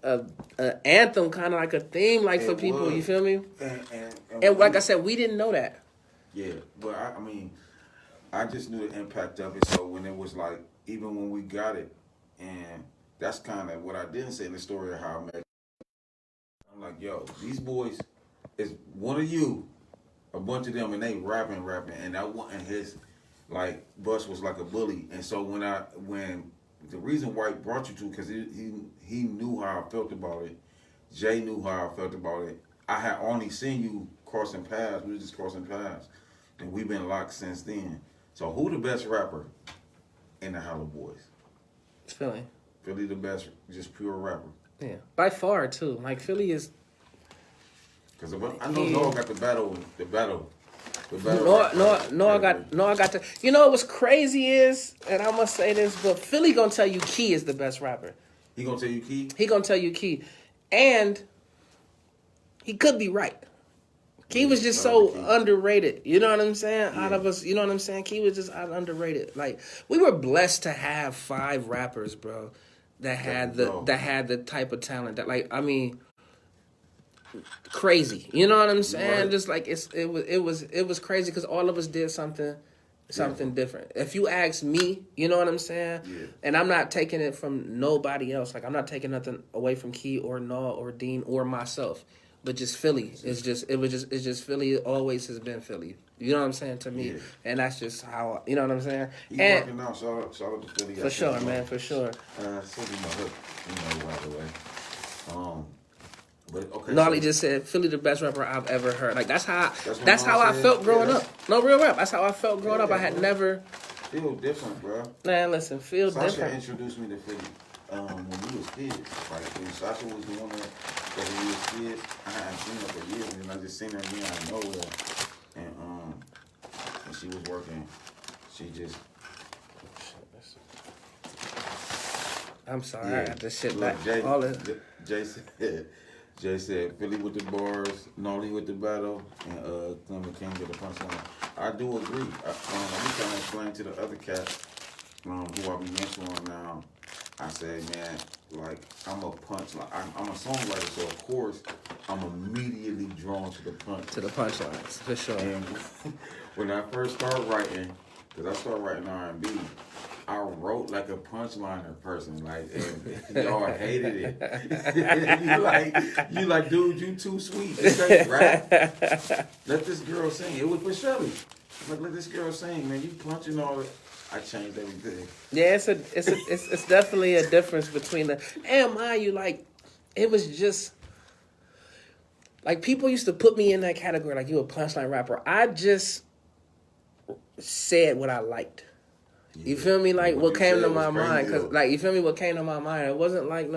a anthem, kind of like a theme, like, for It people. was. You feel me? And Like I said, we didn't know that. Yeah, but I mean, I just knew the impact of it. So when it was like, even when we got it, and that's kind of what I didn't say in the story of how I met. I'm like, yo, these boys is one of you, a bunch of them, and they rapping, and that one, and his like bus was like a bully. And so when the reason White brought you to, because he knew how I felt about it. Jay knew how I felt about it. I had only seen you crossing paths. We were just crossing paths, and we've been locked since then. So who the best rapper in the Hollow Boys? It's Philly. Philly the best, just pure rapper. Yeah. By far, too. Like, Philly is... Because I know Noah got the battle. No, I got to... You know what's crazy is, and I must say this, but Philly gonna tell you Key is the best rapper. He gonna tell you Key? He gonna tell you Key. And he could be right. Key was just so underrated. You know what I'm saying? Yeah. Out of us, you know what I'm saying? Key was just underrated. Like, we were blessed to have 5 rappers, bro, that had the type of talent that, like, I mean, crazy. You know what I'm saying? Right. Just like it was crazy because all of us did something different. If you ask me, you know what I'm saying? Yeah. And I'm not taking it from nobody else. Like I'm not taking nothing away from Key or Naw or Dean or myself. But just Philly. It's just Philly always has been Philly. You know what I'm saying to me? Yeah. And that's just how you know what I'm saying? He And working out. Shout out to Philly. for sure, man, for sure. Send him my hook, by the way. But okay. Nolly just said Philly the best rapper I've ever heard. Like that's how That's what I Nas felt said. growing Yeah, up. No real rap. That's how I felt growing up. I had bro. never Feel different, bro. man, listen, feel Sasha different. introduced me to Philly when we was kids. Like when Sasha was the one that when we was kids, I hadn't seen her for years, and I just seen her again out of nowhere. And when she was working, she just I'm sorry, I got this shit Look, back. Jay, All it. Jay said Philly with the bars, Nolly with the battle, and Clemmye King with the punchline. I do agree. I'm trying to explain to the other cats who I be mentoring now. I say, man, like I'm a punchline. I'm a songwriter, so of course I'm immediately drawn to the punch. To the punchlines, for sure. And when I first started writing, because I started writing R&B, I wrote like a punchliner person, like, and y'all hated it. you like, dude, you too sweet. This ain't rap. Let this girl sing. It was for Shelly. Like, let this girl sing, man. You punching all it. I changed everything. Yeah, it's definitely a difference between the and mind you, like it was just like people used to put me in that category, like you a punchline rapper. I just said what I liked. You feel me? Like what came to my mind, cause like you feel me? What came to my mind? It wasn't like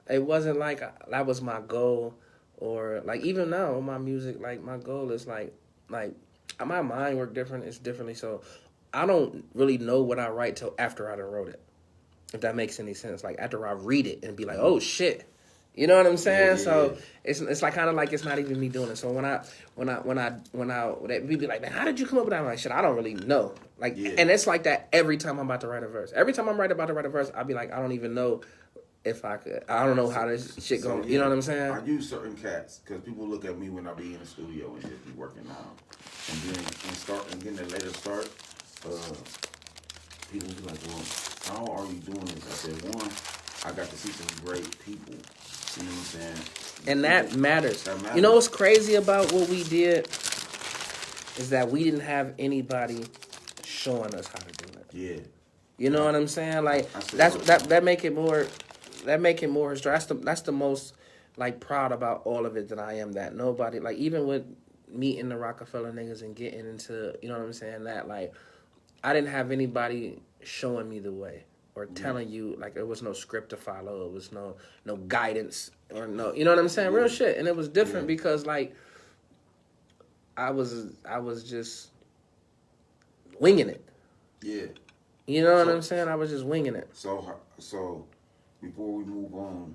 it wasn't like that was my goal, or like even now my music, like my goal is like my mind work different. It's differently, so I don't really know what I write till after I done wrote it. If that makes any sense, like after I read it and be like, oh shit. You know what I'm saying? Yeah. So it's like kind of like it's not even me doing it. So when we be like, man, how did you come up with that? I'm like, shit, I don't really know. Like, and it's like that every time I'm about to write a verse. Every time I'm about to write a verse, I'll be like, I don't even know if I could. I don't know how this shit going. You know what I'm saying? I use certain cats because people look at me when I be in the studio and just be working out, and then and getting a later start. People be like, well, how are you doing this? I said, one, I got to see some great people. You know what I'm saying? And that matters. You know what's crazy about what we did is that we didn't have anybody showing us how to do it. Yeah. You know what I'm saying? Like that make it more that's the most like proud about all of it that I am, that nobody, like even with meeting the Rockefeller niggas and getting into, you know what I'm saying, that like I didn't have anybody showing me the way or telling you, like there was no script to follow, it was no guidance or no, you know what I'm saying, real shit. And it was different because like I was just winging it. Yeah. You know what I'm saying? I was just winging it. So before we move on,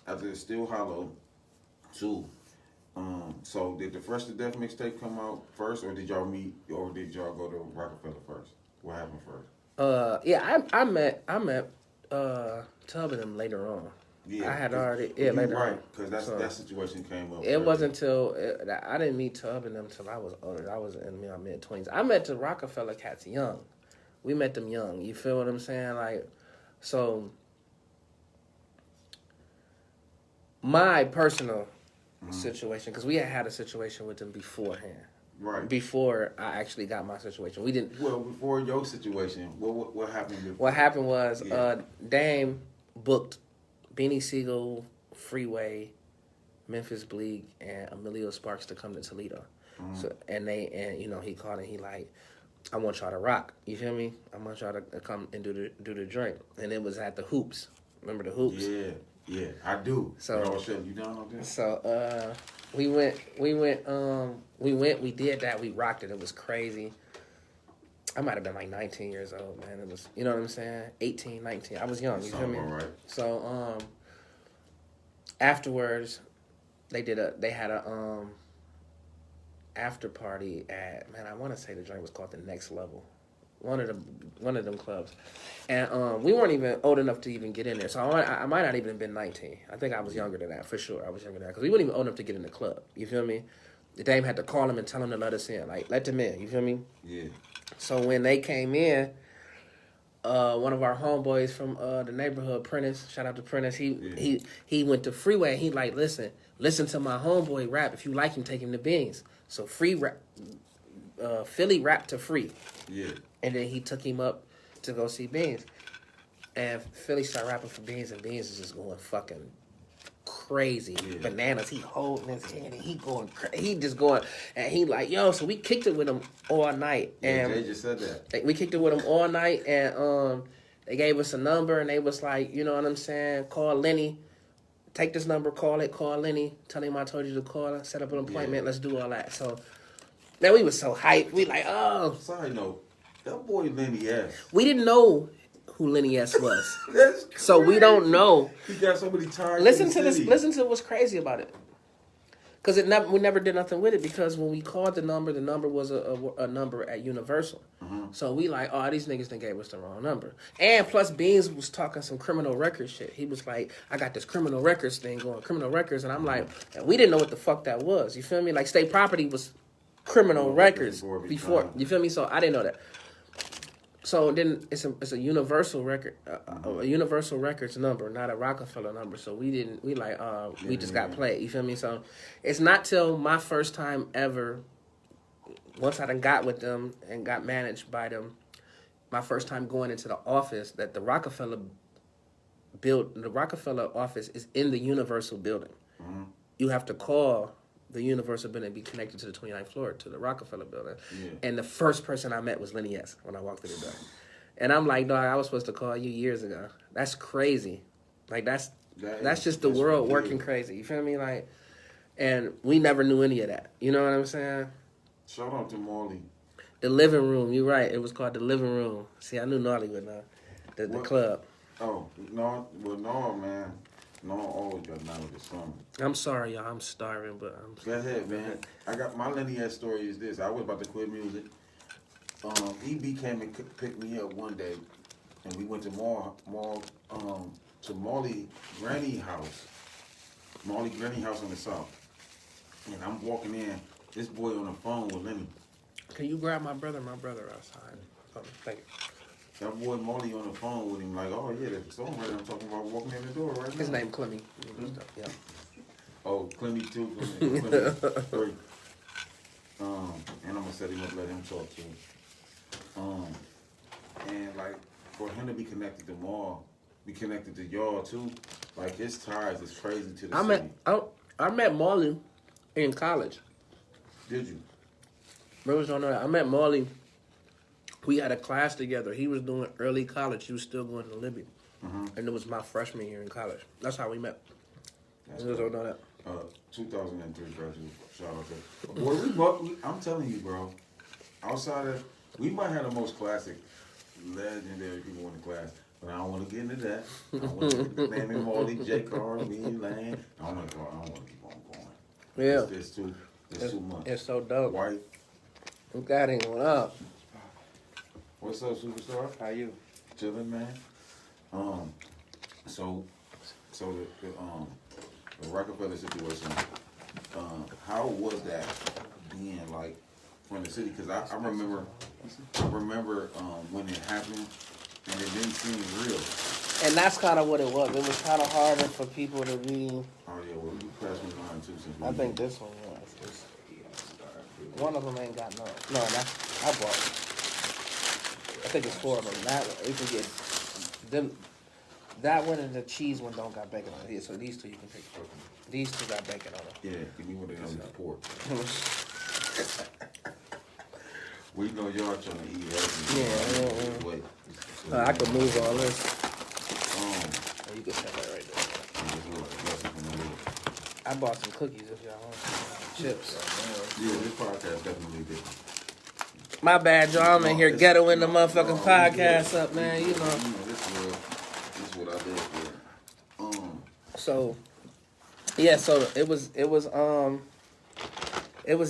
after it's Still Hollow 2, so did the Fresh to Death mixtape come out first, or did y'all meet, or did y'all go to Rockefeller first? What happened first? Yeah, I met Tub and them later on. Yeah, I had already you're later right, on. because that situation came up. It wasn't until I didn't meet Tub and them until I was older. I was in my mid-20s. I met the Rockefeller cats young. We met them young. You feel what I'm saying? Like, so my personal situation, because we had a situation with them beforehand. Right. Before I actually got my situation, we didn't. Well, before your situation, what happened? Before? What happened was Dame booked Beanie Siegel, Freeway, Memphis Bleak, and Emilio Sparks to come to Toledo. So and he called and he like, I want y'all to rock. You feel me? I want y'all to come and do the drink. And it was at the Hoops. Remember the Hoops? Yeah, I do. So I'll shut you down on that. So we did that. We rocked it. It was crazy. I might have been like 19 years old, man. It was, you know what I'm saying? 18, 19. I was young, you feel me? Right. So afterwards they had a after party at, man, I want to say the joint was called The Next Level. one of them clubs, and we weren't even old enough to even get in there. So I might not even have been 19. I think I was younger than that for sure. I was younger than that because we weren't even old enough to get in the club. You feel me? The dame had to call him and tell him to let us in, like let them in. You feel me? Yeah. So when they came in, one of our homeboys from the neighborhood, Prentice, shout out to Prentice, he went to Freeway and he like, listen to my homeboy rap. If you like him, take him to Beans. So Philly rap to Free. Yeah. And then he took him up to go see Beans. And Philly started rapping for Beans, and Beans is just going fucking crazy. Yeah. Bananas. He holding his head and he going crazy. He just going, and he like, yo, so we kicked it with him all night. And Jay just said that. we kicked it with him all night, and they gave us a number, and they was like, you know what I'm saying, call Lenny. Take this number, call Lenny. Tell him I told you to call her, set up an appointment, let's do all that. So, man, we was so hyped. We like, oh. Side note, that boy Lenny S. We didn't know who Lenny S was. That's crazy. So we don't know. He got so many tires. Listen to this. Listen to what's crazy about it. Because we never did nothing with it, because when we called the number was a number at Universal. Mm-hmm. So we like, oh, these niggas done gave us the wrong number. And plus Beans was talking some criminal records shit. He was like, I got this criminal records thing going, criminal records. And I'm like, and we didn't know what the fuck that was. You feel me? Like State Property was criminal records before. You feel me? So I didn't know that. So then it's a Universal record, a Universal Records number, not a Rockefeller number. So we just got played. You feel me? So it's not till my first time ever, once I done got with them and got managed by them, my first time going into the office, that the Rockefeller office is in the Universal building. Mm-hmm. You have to call the Universal building, be connected to the 29th floor, to the Rockefeller building. Yeah. And the first person I met was Lenny S. when I walked through the door. And I'm like, dog, I was supposed to call you years ago. That's crazy. Like, that's just the world working crazy. You feel me? Like, and we never knew any of that. You know what I'm saying? Shout out to Marley. The Living Room. You're right. It was called The Living Room. See, I knew Gnarly would know. The club. Oh, no, man. No, always got down with the summer. I'm sorry, y'all. I'm starving, but Go ahead, man. I got my Lenny S story is this. I was about to quit music. EB came and picked me up one day, and we went to Marley Granny house. Marley Granny house on the south. And I'm walking in. This boy on the phone with Lenny. Can you grab my brother? My brother outside. Oh, thank you. That boy Marley on the phone with him, like, oh yeah, the songwriter I'm talking about walking in the door right now. His name Clemmye. Yeah. Oh, Clemmye too. Clemmye 3. And I'm gonna set him up, let him talk to him. And like for him to be connected to Maul, be connected to y'all too, like his ties is crazy to the city. I met Marley in college. Did you? Brothers don't know that. I met Marley. We had a class together. He was doing early college. He was still going to Libby. Mm-hmm. And it was my freshman year in college. That's how we met. Brothers don't know that. 2003 graduate. Shout out to. Boy, I'm telling you, bro. Outside of, we might have the most classic, legendary people in the class. But I don't want to get into that. I want to get the name in Marley, J. Carl, me, Lane. I don't want to keep on going. Yeah. It's too much. It's so dope. White. Who got him? What up? What's up, superstar? How you? Chilling, man. So the Rockefeller situation. How was that being like from the city? Because I remember when it happened, and it didn't seem real. And that's kind of what it was. It was kind of harder for people to be. Oh yeah, well you passed me mine too. I think this one was. One of them ain't got no. No, I bought. I think it's 4 of them. That one, you can get them. That one and the cheese one don't got bacon on it. Yeah, so these two you can take. These two got bacon on them. Yeah, give me one of them pork. We know y'all trying to eat everything. Yeah. I could move all this. You can set that right there. I bought some cookies if y'all want some chips. Yeah, this podcast definitely did. My bad, y'all. I'm in here ghettoing the motherfucking podcast up, man. You know. This is what I did for. So, yeah. So it was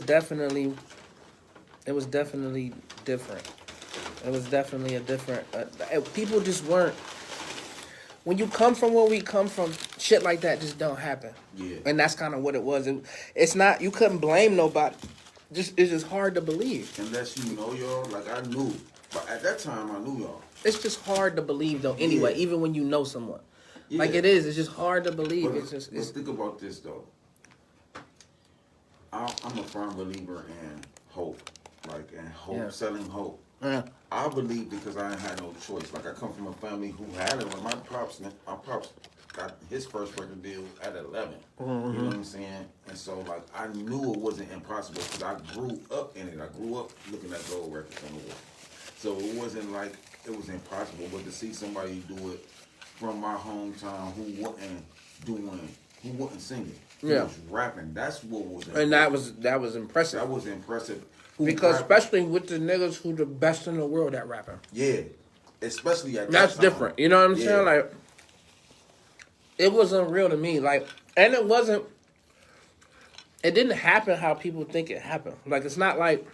definitely different. It was definitely a different. People just weren't. When you come from where we come from, shit like that just don't happen. Yeah. And that's kind of what it was. It's not. You couldn't blame nobody. It's just hard to believe. Unless you know y'all, like I knew, but at that time I knew y'all. It's just hard to believe though. Anyway, Yeah. even when you know someone, Yeah. like it is. It's just hard to believe. But It's just. let's think about this though. I'm a firm believer in hope, like and hope, Yeah. selling hope. Yeah. I believe because I ain't had no choice. Like I come from a family who had it. When my pops got his first record deal at 11. You know what I'm saying? And so like I knew it wasn't impossible because I grew up in it. I grew up looking at gold records on the wall. So it wasn't like it was impossible. But to see somebody do it from my hometown who wasn't singing, who Yeah. was rapping, that's what was impressive. And that was impressive. That was impressive. Who Because rapping. especially with the niggas who the best in the world at rapping. Yeah. Especially at that That's time. different. You know what I'm Yeah. saying? Like, it was unreal to me. Like, and it didn't happen how people think it happened. Like, it's not like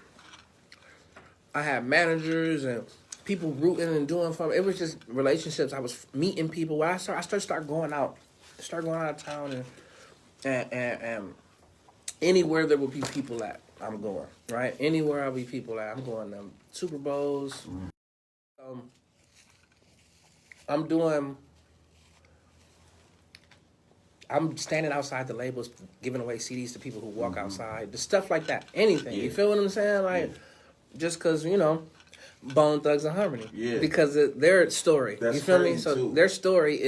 I had managers and people rooting and doing for me. It was just relationships. I was meeting people. When I started going out of town and anywhere there would be people at, I'm going, right? Anywhere I'll be people at, I'm going to Super Bowls. I'm standing outside the labels, giving away CDs to people who walk outside. The stuff like that. Anything. Yeah. You feel what I'm saying? Like, just because, Bone Thugs and Harmony. Yeah. Because their story. That's you feel me? crazy, So too. their story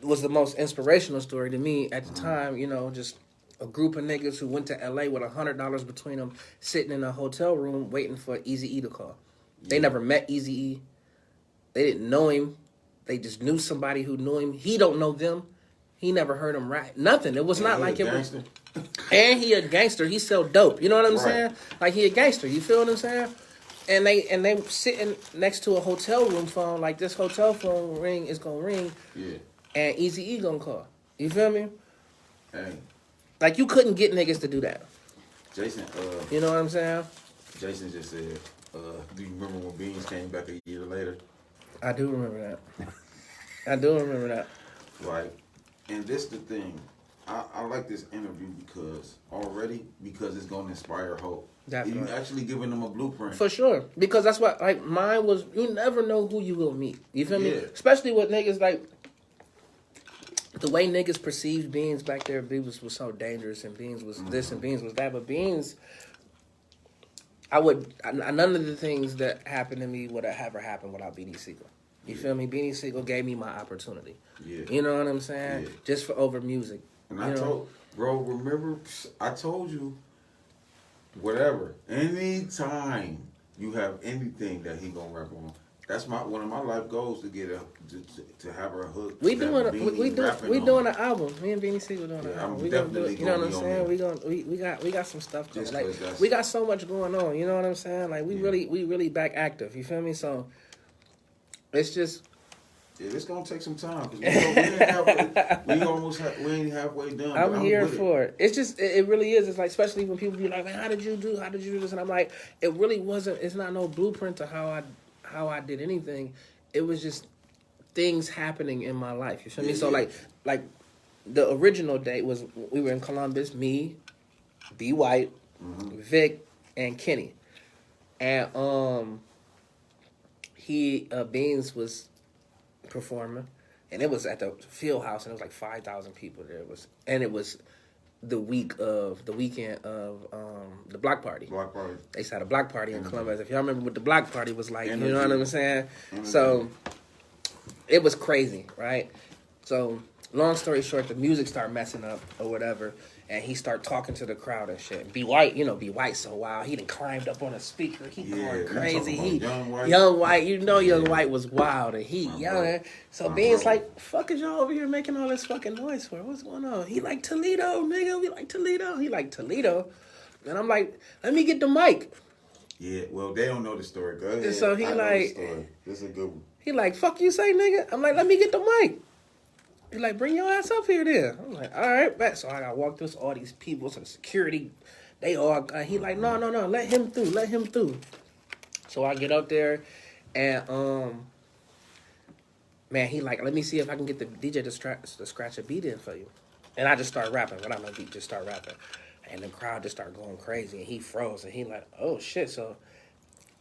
was the most inspirational story to me at the time. Just a group of niggas who went to LA with $100 between them, sitting in a hotel room waiting for Eazy-E to call. They never met Eazy-E. They didn't know him. They just knew somebody who knew him. He don't know them. He never heard him rap. Nothing. It was not like it was. And he a gangster. He sell dope. You know what I'm saying? Like he a gangster. You feel what I'm saying? And they sitting next to a hotel room phone. Like this hotel phone ring is gonna ring. Yeah. And Eazy-E gonna call. You feel me? Hey, Like you couldn't get niggas to do that. Jason, You know what I'm saying? Jason just said, do you remember when Beans came back a year later? I do remember that. I do remember that. Right. And this the thing. I like this interview because it's going to inspire hope. Definitely. You actually giving them a blueprint. For sure. Because that's what, like, mine was, you never know who you will meet. You feel me? Yeah. Especially with niggas, like, the way niggas perceived Beans back there, Beans was so dangerous, and Beans was this, and Beans was that. But Beans, none of the things that happened to me would have ever happened without Beanie Siegel. You feel me? Beanie Siegel gave me my opportunity. Yeah. You know what I'm saying? Yeah. Just for over music. And remember, I told you, whatever, anytime you have anything that he gonna rap on, that's one of my life goals to get to have her hook. We doing an album. Me and Beanie Siegel doing an Yeah, album. I'm We gonna do definitely it. You know what I'm gonna be saying? We got some stuff going. Just Like 'cause that's- we got so much going on. You know what I'm saying? Like we really back active. You feel me? So it's just. Yeah, it's gonna take some time because we ain't halfway done. I'm here with for it. It's just it really is. It's like, especially when people be like, man, how did you do this? And I'm like, it really wasn't. It's not no blueprint to how I did anything. It was just things happening in my life. You feel me? So like the original date was we were in Columbus. Me, B White, Vic, and Kenny, and Beans was performing, and it was at the field house, and it was like 5,000 people there. It was the weekend of the block party. Block party. They used to have a block party in Columbus. If y'all remember what the block party was like, you know what I'm saying? Energy. So it was crazy, right? So long story short, the music started messing up or whatever, and he started talking to the crowd and shit. B White, B White so wild. He done climbed up on a speaker. He going crazy. Young White. Young White, Young White was wild, and he yelling. So Beans like, fuck is y'all over here making all this fucking noise for? What's going on? He like, Toledo, nigga. We like Toledo. He like, Toledo. And I'm like, let me get the mic. Yeah, well, they don't know the story. Go ahead. And so he I know like- the story. This is a good one. He like, fuck you say, nigga? I'm like, let me get the mic. He like, bring your ass up here then. I'm like, all right, bet. So I got walked through all these people, some security. They all, he like, no, let him through. So I get up there, and man, he like, let me see if I can get the DJ to scratch a beat in for you. And I just start rapping. Without no beat, just start rapping. And the crowd just start going crazy. And he froze. And he like, oh, shit. So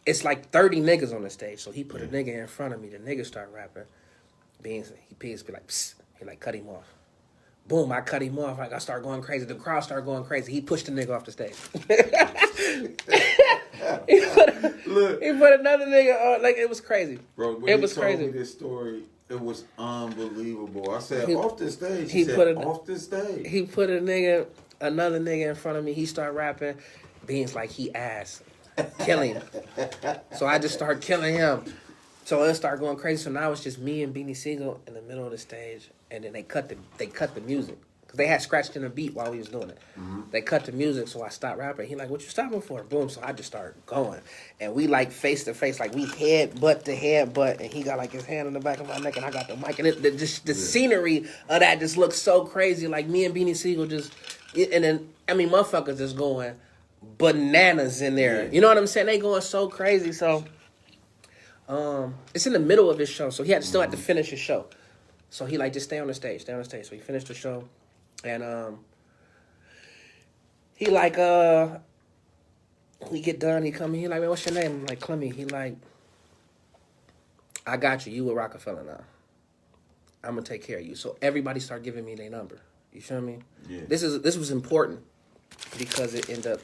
it's like 30 niggas on the stage. So he put a nigga in front of me. The nigga start rapping. He be like, psst. He like, cut him off. Boom, I cut him off. Like, I start going crazy. The crowd start going crazy. He pushed the nigga off the stage. he put another nigga on. Like, it was crazy. Bro, when it was crazy. Me this story, it was unbelievable. I said, off the stage. He said, off the stage. He put another nigga in front of me. He started rapping. Beans like he ass. Kill him. So I just started killing him. So it started going crazy. So now it's just me and Beanie Siegel in the middle of the stage. And then they cut the music. Because they had scratched in a beat while we was doing it. Mm-hmm. They cut the music, so I stopped rapping. He like, what you stopping for? Boom. So I just started going. And we like face to face, like we headbutt to headbutt. And he got like his hand on the back of my neck and I got the mic. And the scenery of that just looks so crazy. Like me and Beanie Siegel just, and then, I mean, motherfuckers just going bananas in there. Yeah. You know what I'm saying? They going so crazy. So it's in the middle of his show. So he still had to finish his show. So he like, just stay on the stage. So he finished the show. And he like, we get done, he come in, he like, man, what's your name? I'm like, Clemmye. He like, I got you. You a Rockefeller now. I'm gonna take care of you. So everybody start giving me their number. You feel me? Yeah. This was important because it ended up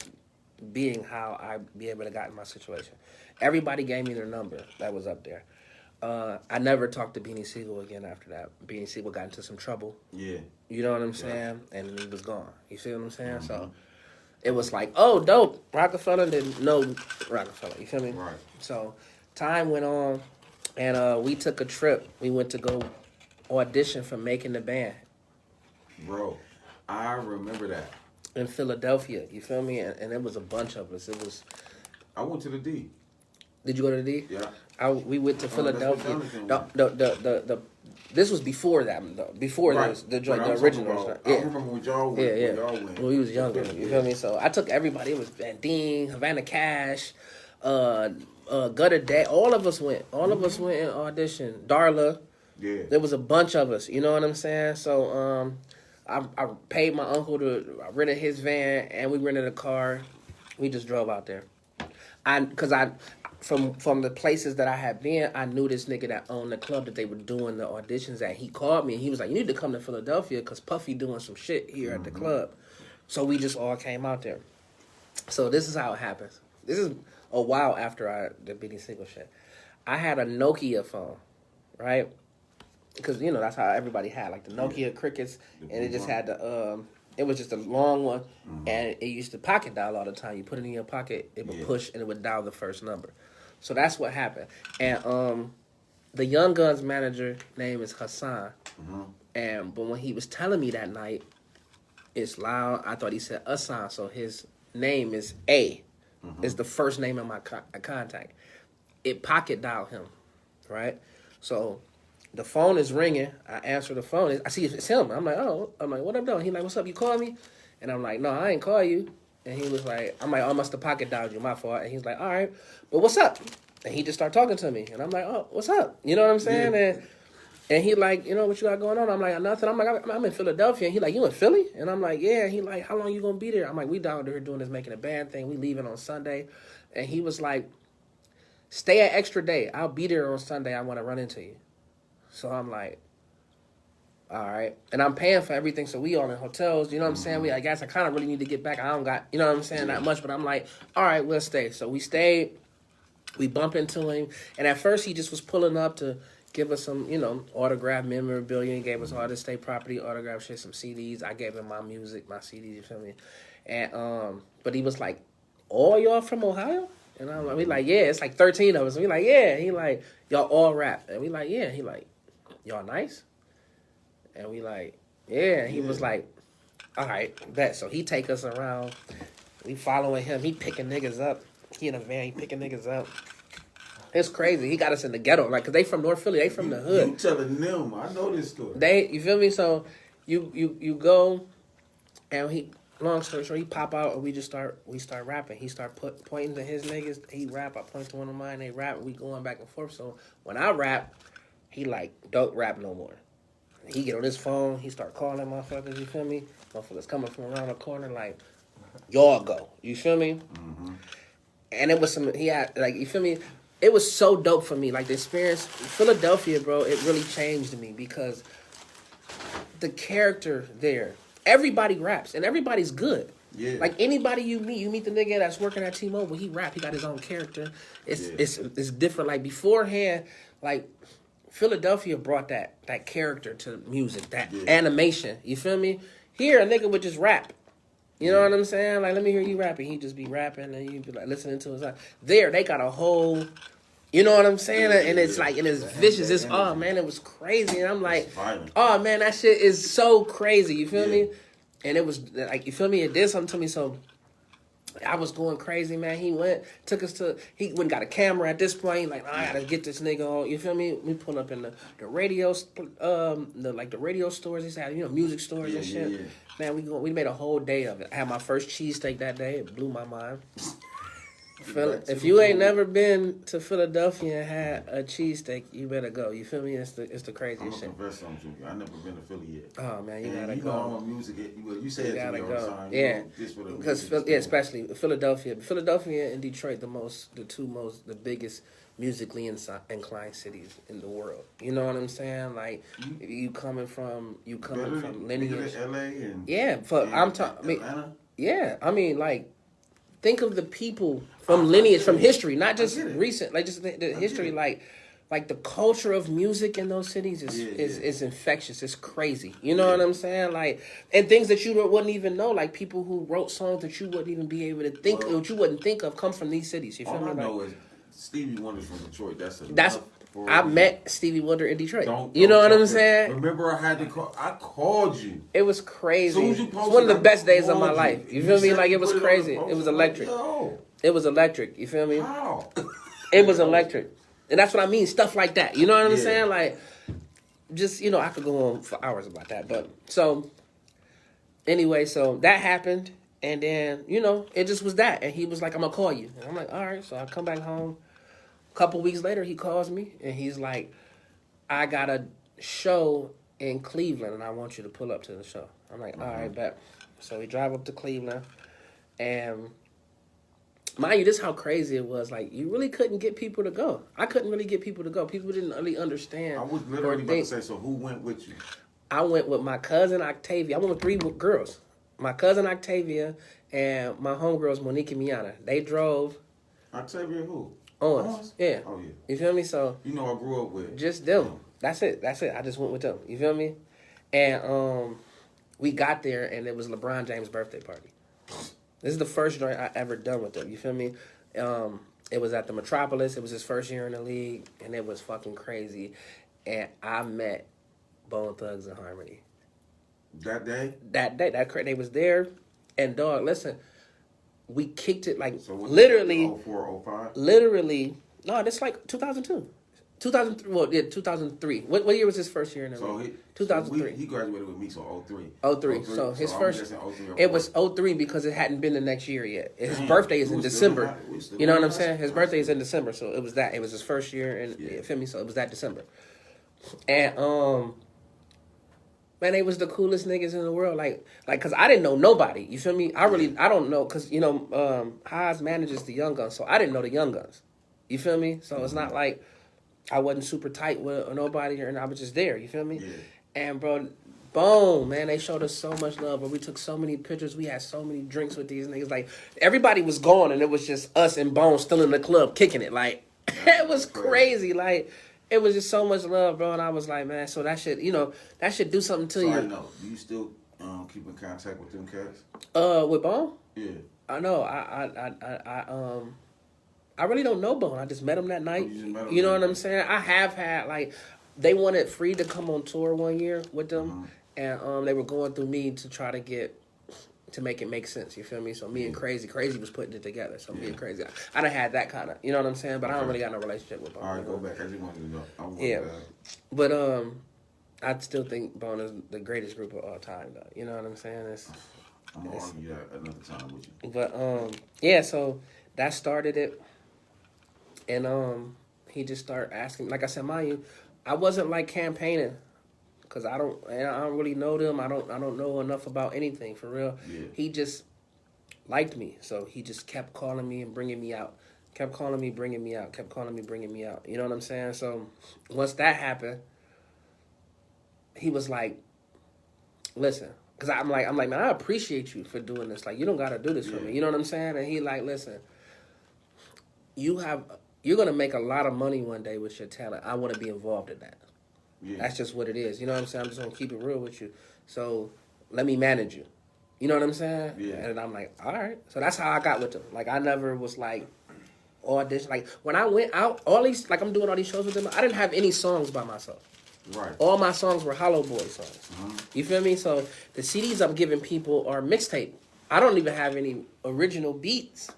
being how I be able to get in my situation. Everybody gave me their number that was up there. I never talked to Beanie Siegel again after that. Beanie Siegel got into some trouble. Yeah. You know what I'm saying? And he was gone. You see what I'm saying? Mm-hmm. So it was like, oh, dope. Rockefeller didn't know Rockefeller. You feel me? Right. So time went on, and we took a trip. We went to go audition for Making the Band. Bro, I remember that. In Philadelphia. You feel me? And it was a bunch of us. I went to the D. Did you go to the D? Yeah. We went to Philadelphia. This was before that, though. Before the original. I remember when y'all went. Yeah. When y'all went. When we was younger, you feel me? So I took everybody. It was Van Dean, Havana Cash, Gutter Day. All of us went. All of us went and auditioned. Darla. Yeah. There was a bunch of us. You know what I'm saying? So I paid my uncle to rent his van, and we rented a car. We just drove out there. From the places that I had been, I knew this nigga that owned the club that they were doing the auditions at. He called me and he was like, you need to come to Philadelphia because Puffy doing some shit here at the club. So we just all came out there. So this is how it happens. This is a while after the Beanie Siegel shit. I had a Nokia phone, right? Because, you know, that's how everybody had, like the Nokia Crickets, and it just had the... It was just a long one, and it used to pocket dial all the time. You put it in your pocket, it would push, and it would dial the first number. So that's what happened. And the Young Guns manager name is Hassan. But when he was telling me that night, it's loud. I thought he said Hassan, so his name is A. It's the first name in my contact. It pocket dialed him, right? So... the phone is ringing. I answer the phone. I see it's him. I'm like, what up, though? He like, what's up? You call me? And I'm like, no, I ain't call you. And he was like, I'm like, I must have pocket dialed you. My fault. And he's like, all right, but what's up? And he just started talking to me. And I'm like, oh, what's up? You know what I'm saying? Yeah. And he like, you know what you got going on? I'm like, nothing. I'm like, I'm in Philadelphia. And he like, you in Philly? And I'm like, yeah. And he like, how long you gonna be there? I'm like, we down there doing this Making a Band thing. We leaving on Sunday. And he was like, stay an extra day. I'll be there on Sunday. I want to run into you. So I'm like, all right. And I'm paying for everything, so we all in hotels. You know what I'm saying? I guess I kind of really need to get back. I don't got, you know what I'm saying, that much. But I'm like, all right, we'll stay. So we stayed. We bump into him. And at first, he just was pulling up to give us some, you know, autograph memorabilia. He gave us all this state property, autograph shit, some CDs. I gave him my music, my CDs, you feel me? And but he was like, all y'all from Ohio? And I'm like, we like, yeah, it's like 13 of us. And we like, yeah. He like, y'all all rap. And we like, yeah. He like, y'all nice? And we like, yeah. He was like, all right, bet. So he take us around. We following him. He picking niggas up. He in a van. He picking niggas up. It's crazy. He got us in the ghetto. Like, because they from North Philly. They from the hood. You telling them. I know this story. You feel me? So you go, and long story short, he pop out and we start rapping. He start pointing to his niggas. He rap. I point to one of mine. They rap. We going back and forth. So when I rap, he like don't rap no more. He get on his phone. He start calling motherfuckers. You feel me? Motherfuckers coming from around the corner like, y'all go. You feel me? Mm-hmm. And it was some. He had like you feel me. It was so dope for me. Like the experience, Philadelphia, bro. It really changed me because the character there. Everybody raps and everybody's good. Yeah. Like anybody you meet the nigga that's working at T-Mobile, he rap. He got his own character. It's different. Like beforehand, like Philadelphia brought that character to music, that animation. You feel me? Here a nigga would just rap. You know what I'm saying? Like let me hear you rapping. He just be rapping and you be like listening to his. There they got a whole. You know what I'm saying? And it's like, and it's vicious. It's, oh, man, it was crazy. And I'm like, oh, man, that shit is so crazy. You feel me? And it was, like, you feel me? It did something to me. So I was going crazy, man. He took us to, he went and got a camera at this point. Like, I got to get this nigga on. You feel me? We pull up in the radio, the radio stores. He said, music stores and shit. Man, we made a whole day of it. I had my first cheesesteak that day. It blew my mind. If you ain't never been to Philadelphia and had a cheesesteak, you better go. You feel me? It's the craziest shit. I'm gonna confess something to you. I never been to Philly yet. Oh man, you gotta go. go. I'm on music. You say it to me all the time. Yeah, because especially Philadelphia and Detroit, the biggest musically inclined cities in the world. You know what I'm saying? Like you coming from lineage. LA and I'm talking. Atlanta. Yeah, I mean like. Think of the people from lineage, from history, not just recent, like just the history, like the culture of music in those cities is infectious. It's crazy. You know what I'm saying? Like, and things that you wouldn't even know, like people who wrote songs that you wouldn't even be able to think, what you wouldn't think of, come from these cities. You feel me? All I know is Stevie Wonder's from Detroit. I met Stevie Wonder in Detroit. You know what I'm saying? Remember, I called you. It was crazy. It's one of the best days of my life. You feel me? Like it was crazy. It was electric. It was electric. You feel me? How? It was electric, and that's what I mean. Stuff like that. You know what I'm saying? Like, just I could go on for hours about that. But so, anyway, so that happened, and then it just was that, and he was like, "I'm gonna call you," and I'm like, "All right." So I come back home. Couple weeks later, he calls me and he's like, I got a show in Cleveland and I want you to pull up to the show. I'm like, all right, bet. So we drive up to Cleveland and mind you, this is how crazy it was. Like, you really couldn't get people to go. I couldn't really get people to go. People didn't really understand. I was literally about to say, so who went with you? I went with my cousin Octavia. I went with 3 girls. My cousin Octavia and my homegirls Monique and Miana. They drove. Octavia who? Owens. Yeah. Oh, yeah. You feel me? So I grew up with. Just them. That's it. I just went with them. You feel me? And we got there, and it was LeBron James' birthday party. This is the first joint I ever done with them. You feel me? It was at the Metropolis. It was his first year in the league, and it was fucking crazy. And I met Bone Thugs and Harmony. That day? They was there, and dog, listen. We kicked it like literally. 04, 05? Literally, no, that's like 2002. 2003. Well, yeah, 2003. What year was his first year in the league? 2003. He graduated with me, so 03. 03. So his first. It was 03 because it hadn't been the next year yet. His birthday is in December. You know what I'm saying? His birthday is in December, so it was that. It was his first year, and you feel me? So it was that December. And man, they was the coolest niggas in the world. Like, cause I didn't know nobody. You feel me? I don't know, cause Haas manages the Young Guns, so I didn't know the Young Guns. You feel me? So it's not like I wasn't super tight with nobody, and I was just there. You feel me? Yeah. And bro, boom, man, they showed us so much love. But we took so many pictures. We had so many drinks with these niggas. Like everybody was gone, and it was just us and Bone still in the club kicking it. Like it was crazy. Like. It was just so much love, bro, and I was like, man, so that should do something to you. I know. Do you still keep in contact with them cats? With Bone? Yeah. I know. I really don't know Bone. I just met him that night. You know what I'm saying? I have had they wanted Free to come on tour one year with them, and they were going through me to try to make it make sense, you feel me? So me and Crazy was putting it together. So me and Crazy, I done had that kind of, you know what I'm saying? But I don't really got no relationship with Bone. All right, go back. I just wanted to know. Yeah, but I still think Bone is the greatest group of all time, though. You know what I'm saying? I'm gonna argue that another time with you. But yeah, so that started it, and he just started asking. Like I said, mind you, I wasn't like campaigning, cause I don't really know them. I don't know enough about anything for real. Yeah. He just liked me, so he just kept calling me and bringing me out. Kept calling me, bringing me out. Kept calling me, bringing me out. You know what I'm saying? So once that happened, he was like, "Listen," because I'm like, man, I appreciate you for doing this. Like, you don't gotta do this for me. You know what I'm saying? And he like, "Listen, you're gonna make a lot of money one day with your talent. I want to be involved in that. Yeah. That's just what it is. You know what I'm saying? I'm just gonna keep it real with you. So let me manage you. You know what I'm saying? Yeah. And I'm like, all right. So that's how I got with him. Like, I never was like audition. Like, when I went out, all these, like, I'm doing all these shows with them, I didn't have any songs by myself. Right. All my songs were Hollow Boy songs. You feel me? So the CDs I'm giving people are mixtape. I don't even have any original beats.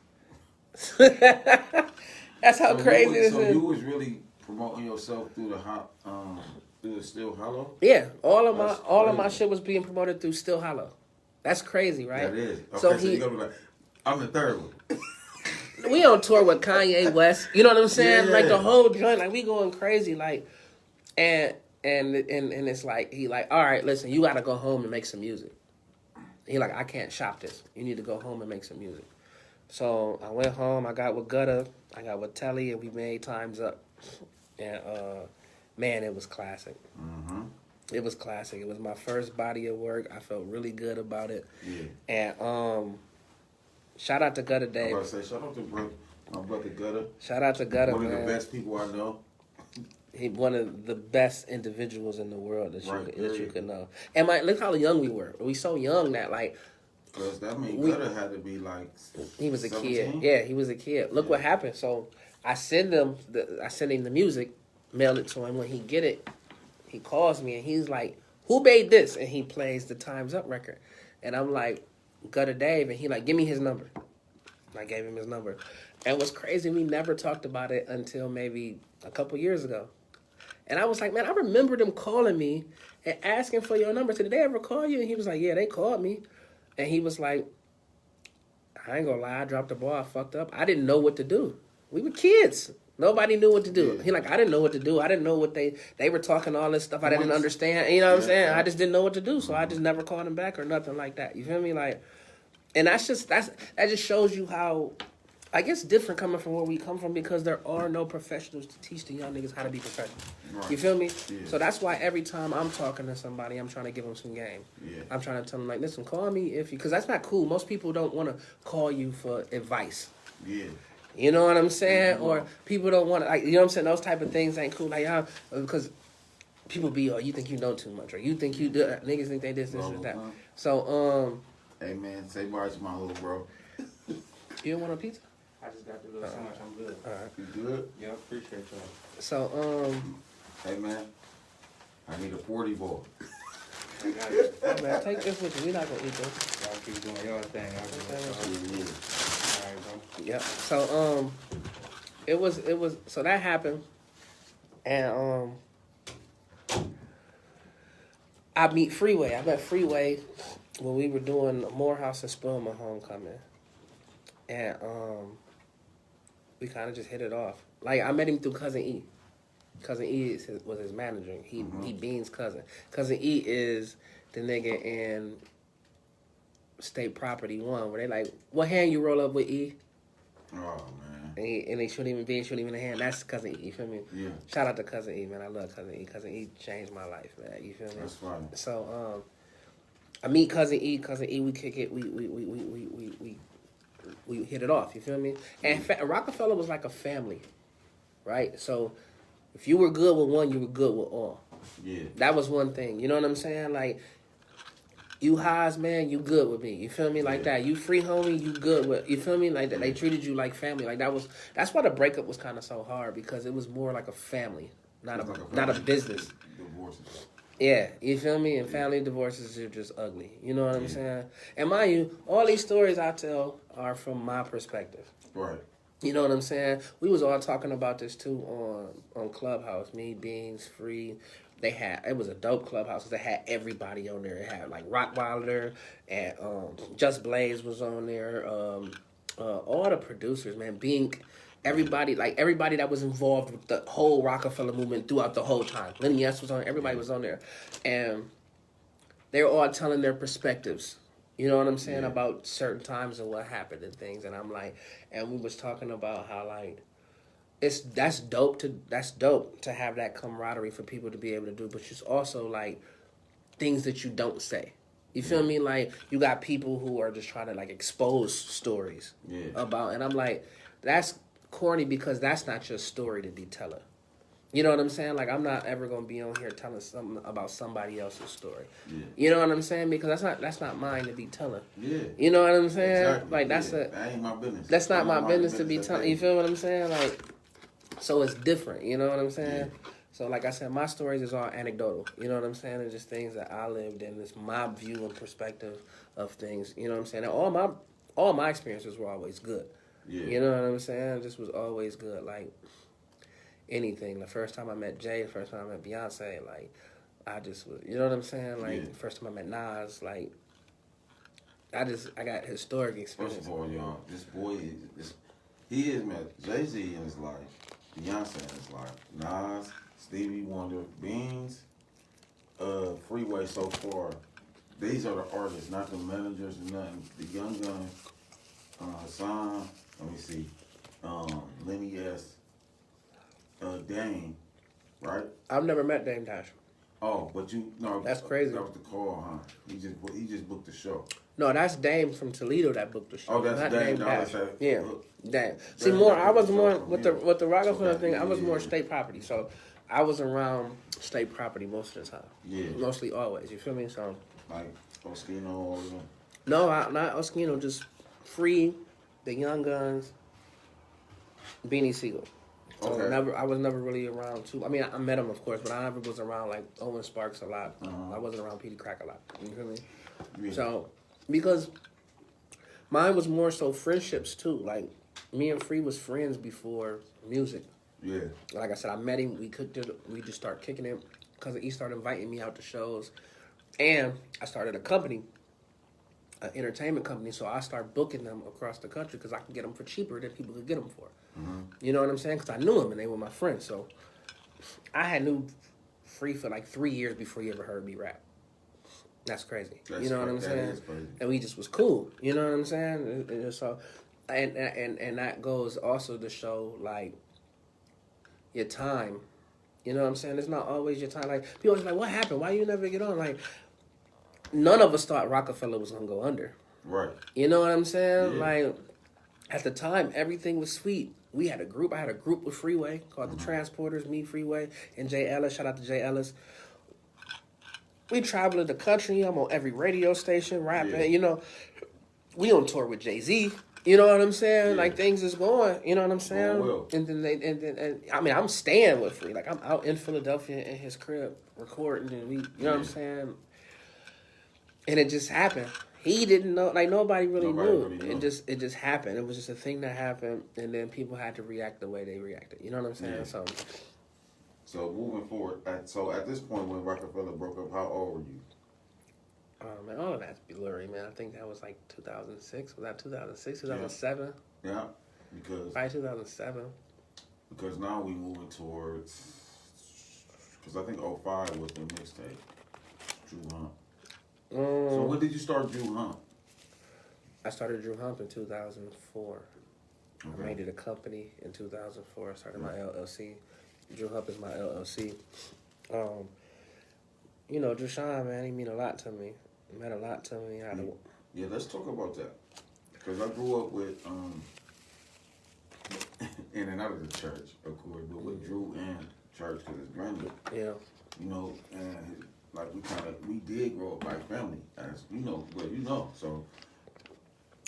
That's how crazy this is. So you was really promoting yourself through the Still Hollow? Yeah, all of That's my shit was being promoted through Still Hollow. That's crazy, right? That is. Okay, So you gotta be like, I'm the third one. We on tour with Kanye West. You know what I'm saying? Yeah. Like the whole joint, like we going crazy, like, and it's like he like, all right, listen, you gotta go home and make some music. He like, I can't shop this. You need to go home and make some music. So I went home. I got with Gutter. I got with Telly, and we made Times Up. And man, it was classic. Mm-hmm. It was classic. It was my first body of work. I felt really good about it. Yeah. And shout out to Gutter Dave. I was about to say, shout out to my brother Gutter. Shout out to Gutter, One man. of the best people I know. He one of the best individuals in the world that Right, you could know. And look how young we were. We so young that like Because that means Gutter had to be like he was a 17? kid. Yeah, he was a kid. Look what happened. So I send him the music, mail it to him. When he get it, he calls me and he's like, "Who made this?" And he plays the Time's Up record. And I'm like, Gutter Dave, and he like, "Give me his number." And I gave him his number. And what's crazy, we never talked about it until maybe a couple years ago. And I was like, man, I remember them calling me and asking for your number. Did they ever call you? And he was like, yeah, they called me. And he was like, I ain't gonna lie, I dropped the ball, I fucked up. I didn't know what to do. We were kids. Nobody knew what to do. Yeah. He like, I didn't know what to do. I didn't know what they were talking all this stuff I didn't understand. You know what I'm saying? I just didn't know what to do. So I just never called him back or nothing like that. You feel me? Like, and that just shows you how, I guess, different coming from where we come from, because there are no professionals to teach the young niggas how to be professional. Right. You feel me? Yeah. So that's why every time I'm talking to somebody, I'm trying to give them some game. Yeah. I'm trying to tell them, like, listen, call me if you, because that's not cool. Most people don't want to call you for advice. Yeah. You know what I'm saying? Yeah. Or people don't want to, like, you know what I'm saying? Those type of things ain't cool. Like, because people be, oh, you think you know too much, or you think you do, niggas think they this, or that. So, hey man, say bye to my little bro. you don't want a pizza? I just got the little sandwich. I'm good. All right. You good? Yeah, I appreciate y'all. So, Hey man, I need a 40 ball. I got it. oh, man, take this with you. We're not gonna eat this. Y'all keep doing your thing. I'll do it. All right, bro. Yeah. So it was so that happened, and I met Freeway when we were doing Morehouse and Spelman homecoming, and we kind of just hit it off. Like, I met him through Cousin E. Cousin E was his manager. He Bean's cousin. Cousin E is the nigga in State Property 1, where they like, what hand you roll up with E? Oh man. And they shouldn't even be, shouldn't even a hand. That's Cousin E, you feel me? Yeah. Shout out to Cousin E, man. I love Cousin E. Cousin E changed my life, man. You feel me? That's fine. So, I meet Cousin E. Cousin E, we kick it. We hit it off. You feel me? And Rockefeller was like a family, right? So, if you were good with one, you were good with all. Yeah. That was one thing. You know what I'm saying? Like, you highs, man, you good with me. You feel me? Like that. You free homie, you good with. You feel me? Like that. They treated you like family. Like that's why the breakup was kind of so hard, because it was more like a family, not a business. Divorces. Yeah, you feel me? And family divorces are just ugly. You know what I'm saying? And mind you, all these stories I tell are from my perspective. Right. You know what I'm saying? We was all talking about this too on Clubhouse. Me, Beans, Free, it was a dope clubhouse. They had everybody on there. It had like Rockwilder and Just Blaze was on there. All the producers, man, Bink, everybody that was involved with the whole Rockefeller movement throughout the whole time. Lenny S was on. Everybody was on there, and they were all telling their perspectives. You know what I'm saying about certain times and what happened and things. And I'm like, and we was talking about how like. That's dope to have that camaraderie for people to be able to do, but it's also like things that you don't say. You feel me? Like you got people who are just trying to like expose stories about, and I'm like, that's corny because that's not your story to be telling. You know what I'm saying? Like I'm not ever gonna be on here telling something about somebody else's story. Yeah. You know what I'm saying? Because that's not mine to be telling. Yeah. You know what I'm saying? Exactly. Like that ain't my business. That's not my business to be telling. You feel what I'm saying? Like. So it's different, you know what I'm saying? Yeah. So like I said, my stories is all anecdotal, you know what I'm saying? It's just things that I lived in. It's my view and perspective of things, you know what I'm saying? And all my experiences were always good. Yeah. You know what I'm saying? This was always good. Like anything. The first time I met Jay, the first time I met Beyonce, like I just was, you know what I'm saying? Like the first time I met Nas, like I got historic experience. First of all, y'all, this boy he has met Jay-Z in his life. Beyonce in his life, Nas, Stevie Wonder, Beans, Freeway so far. These are the artists, not the managers or nothing. The Young Gun, Hassan, let me see, Lenny S, Dame, right? I've never met Dame Dash. Oh, but that's crazy. That was the call, huh? He just booked the show. No, that's Dame from Toledo that booked the show. Oh, that's Dame. Yeah, Dame. See, I was more with the Rockefeller thing. I was more state property, so I was around state property most of the time. Yeah, mostly always. You feel me? So like Oskino, all of them. No, not Oskino. Just Free, the Young Guns, Beanie Siegel. So I was never really around too. I mean, I met him of course, but I never was around like Owen Sparks a lot. I wasn't around Petey Crack a lot. You feel me? Yeah. So. Because mine was more so friendships too. Like me and Free was friends before music. Yeah. Like I said, I met him. We just started kicking it because he started inviting me out to shows, and I started a company, an entertainment company. So I started booking them across the country because I could get them for cheaper than people could get them for. Mm-hmm. You know what I'm saying? Because I knew them and they were my friends. So I knew Free for like 3 years before he ever heard me rap. That's crazy. You know what I'm saying? And we just was cool. You know what I'm saying? And so, and that goes also to show like your time. You know what I'm saying? It's not always your time. Like people always like, what happened? Why you never get on? Like none of us thought Rockefeller was gonna go under. Right. You know what I'm saying? Yeah. Like at the time, everything was sweet. We had a group. I had a group with Freeway called the Transporters. Me, Freeway, and Jay Ellis. Shout out to Jay Ellis. We traveling the country. I'm on every radio station rapping. Yeah. You know, we on tour with Jay-Z. You know what I'm saying? Yeah. Like things is going. You know what I'm saying? Well. And then I mean, I'm staying with Free. Like I'm out in Philadelphia in his crib recording, and you know what I'm saying? And it just happened. He didn't know. Like nobody really knew. It just happened. It was just a thing that happened, and then people had to react the way they reacted. You know what I'm saying? Yeah. So moving forward, at this point when Rockefeller broke up, how old were you? Oh man, all of that's blurry, man. I think that was like 2006. Was that 2006, 2007? Yeah, because... Probably 2007. Because now we moving towards... Because I think 05 was the mixtape. Drew Hump. So when did you start Drew Hump? I started Drew Hump in 2004. Okay. I made it a company in 2004. I started my LLC. Drew Hump is my LLC. You know, Drushan, man, he mean a lot to me. He meant a lot to me. Yeah, let's talk about that. Because I grew up with, in and out of the church, of course, but with Drew and church because it's Brandon. Yeah. You know, and like we did grow up like family, as you know, So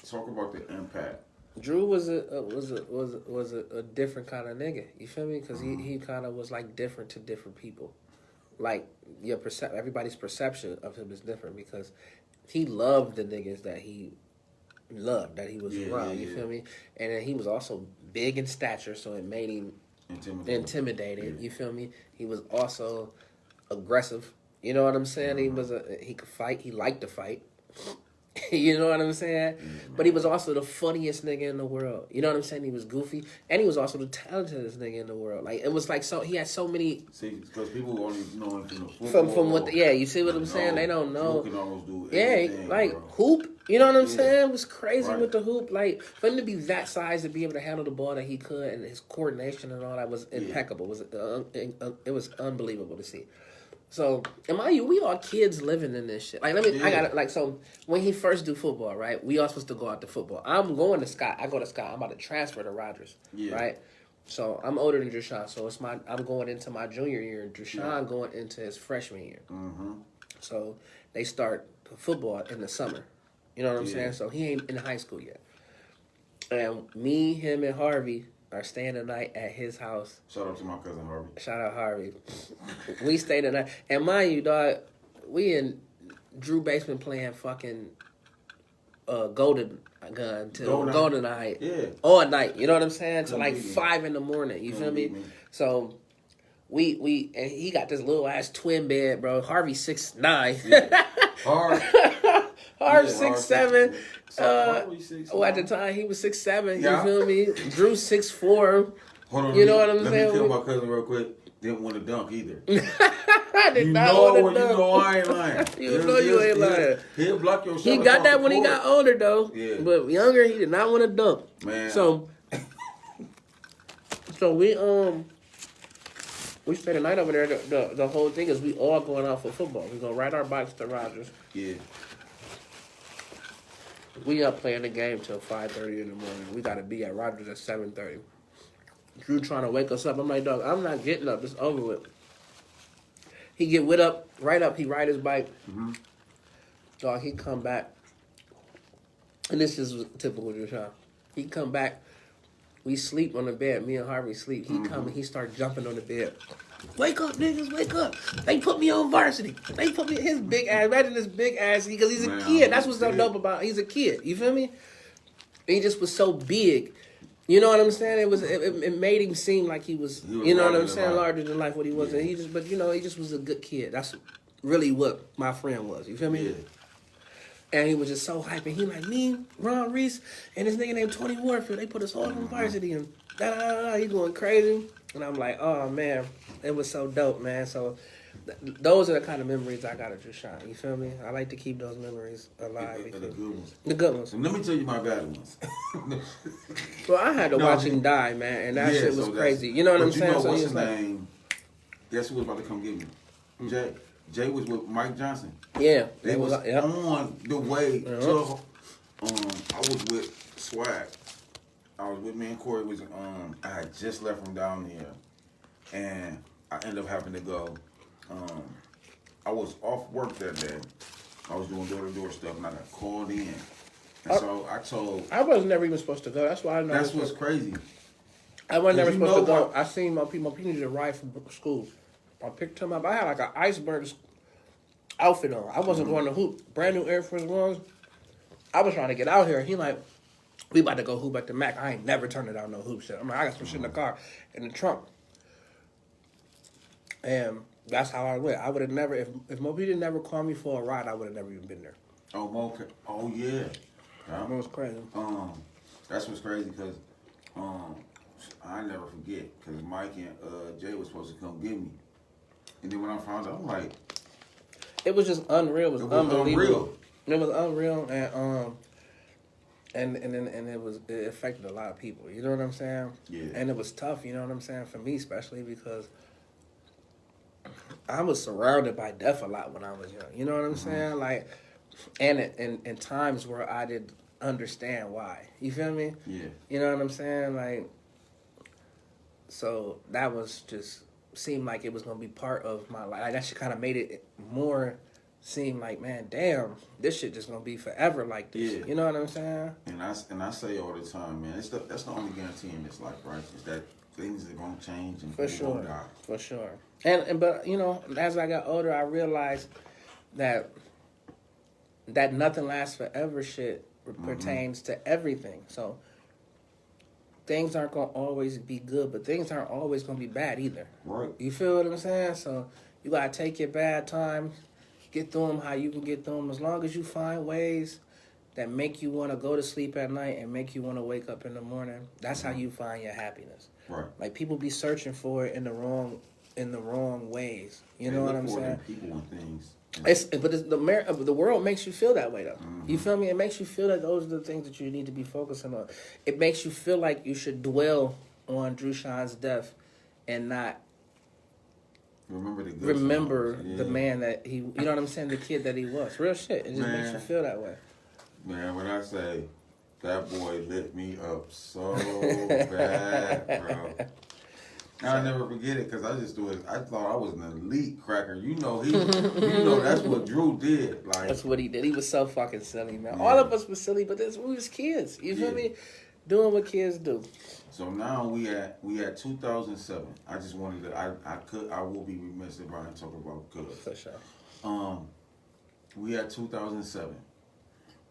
talk about the impact. Drew was a different kind of nigga. You feel me? Because he kind of was like different to different people. Like everybody's perception of him is different because he loved the niggas that he loved, that he was around. You feel me? And then he was also big in stature, so it made him intimidated. You feel me? He was also aggressive. You know what I'm saying? He could fight. He liked to fight. You know what I'm saying? But he was also the funniest nigga in the world. You know what I'm saying? He was goofy, and he was also the talentedest nigga in the world. Like it was like so he had so many. See, because people only know him from the football. From what? You see what I'm saying? They don't know. Can almost do anything, like bro. Hoop. You know what I'm saying? It was crazy Right. with the hoop. Like for him to be that size to be able to handle the ball that he could, and his coordination and all that was impeccable. It was unbelievable to see. So, and mind you, we all kids living in this shit. Like, I got it. Like, so when he first do football, right? We all supposed to go out to football. I'm going to Scott. I go to Scott. I'm about to transfer to Rogers, right? So I'm older than Drashawn. So I'm going into my junior year, and Drashawn going into his freshman year. Mm-hmm. So they start football in the summer. You know what I'm saying? So he ain't in high school yet. And me, him, and Harvey are staying the night at his house. Shout out to my cousin Harvey. Shout out Harvey. We stayed the night. And mind you, dog, we in Drew basement playing fucking Golden Gun till Golden Night. Yeah. All night. You know what I'm saying? Till like beat me. 5 in the morning. You feel me? So we and he got this little ass twin bed, bro. Harvey 6'9". Yeah. Hard. Harvey Yeah, 6'7". Harvey 6'9". At the time he was 6'7". Yeah. You feel me? Drew 6'4". Hold on. You know what I'm saying? Let me kill my cousin real quick. Didn't want to dunk either. I did You not know, want to you dunk. know I ain't lying. You know you ain't lying. He'll block your shot. He got that across when the he court. got older though. Yeah. But younger, he did not want to dunk. Man. So we spent the night over there. The whole thing is we all going out for football. We gonna ride our bikes to Rogers. Yeah. We up playing the game till 5:30 in the morning. We gotta be at Rogers at 7:30. Drew trying to wake us up. I'm like, dog, I'm not getting up. It's over with. He get right up. He ride his bike. Mm-hmm. Dog, he come back. And this is typical Drashawn. He come back. We sleep on the bed. Me and Harvey sleep. He come and he start jumping on the bed. Wake up, niggas, wake up. They put me on varsity. They put me his big ass. Imagine this big ass, because he's a kid. That's what's so dope about he's a kid. You feel me? He just was so big. You know what I'm saying? It made him seem like he was you know what I'm saying, larger than life what he was. Yeah. And he just was a good kid. That's really what my friend was. You feel me? Yeah. And he was just so hype. And he like, me, Ron Reese, and this nigga named Tony Warfield, they put us all on varsity and da-da-da-da. He going crazy. And I'm like, oh, man, it was so dope, man. So those are the kind of memories I got at Drashawn. You feel me? I like to keep those memories alive. The good ones. The good ones. And let me tell you my bad ones. Well, I had to watch him die, man, and that shit was crazy. You know what I'm saying? Know, so what's he his was name? Guess who was about to come get me? Jay. Jay was with Mike Johnson. Yeah. They was on the way to. I was with Swag. I was with me and Corey. I had just left from down here, and I ended up having to go. I was off work that day. I was doing door-to-door stuff, and I got called in. And so I told. I was never even supposed to go. That's why I know. That's what's crazy. I was never supposed to go. What? I seen my people need to ride from school. I picked him up. I had like an iceberg outfit on. I wasn't going to hoop. Brand new Air Force Ones. I was trying to get out here. He like, we about to go hoop at the Mac. I ain't never turned it down no hoop shit. I'm like, I got some shit in the car, in the trunk. And that's how I went. I would have never, if Moby didn't never call me for a ride, I would have never even been there. Oh, Mo. Oh, yeah. It was crazy. That's what's crazy because I never forget because Mike and Jay was supposed to come get me, and then when I found out, I'm like, it was just unreal. It was unbelievable. Unreal. It was unreal, and it affected a lot of people. You know what I'm saying? Yeah. And it was tough. You know what I'm saying? For me, especially because I was surrounded by death a lot when I was young. You know what I'm saying? Like, and in times where I didn't understand why. You feel me? Yeah. You know what I'm saying? Like, so that was just seemed like it was gonna be part of my life. Like, that shit kind of made it more seem like, man, damn, this shit just gonna be forever like this. Yeah. You know what I'm saying? And I say all the time, man, that's the only guarantee in this life, right? Is that things are gonna change and For people sure. gonna die. For sure. And but you know, as I got older, I realized that nothing lasts forever shit pertains to everything. So things aren't gonna always be good, but things aren't always gonna be bad either. Right. You feel what I'm saying? So You gotta take your bad times, get through them how you can get through them. As long as you find ways that make you want to go to sleep at night and make you want to wake up in the morning, that's how you find your happiness. Right. Like people be searching for it in the wrong ways. You know what I'm saying? People and things. The world makes you feel that way though. Mm-hmm. You feel me? It makes you feel that those are the things that you need to be focusing on. It makes you feel like you should dwell on Drew Shine's death and not remember the man that he. You know what I'm saying? The kid that he was. Real shit. It just makes you feel that way. Man, when I say that boy lit me up so bad, bro. I'll never forget it because I thought I was an elite cracker. You know that's what Drew did. Like that's what he did. He was so fucking silly, man. Yeah. All of us were silly, but we was kids. You feel me? Doing what kids do. So now we at 2007. I just wanted to. I will be remiss if I didn't talk about Cuz. For sure. We at 2007.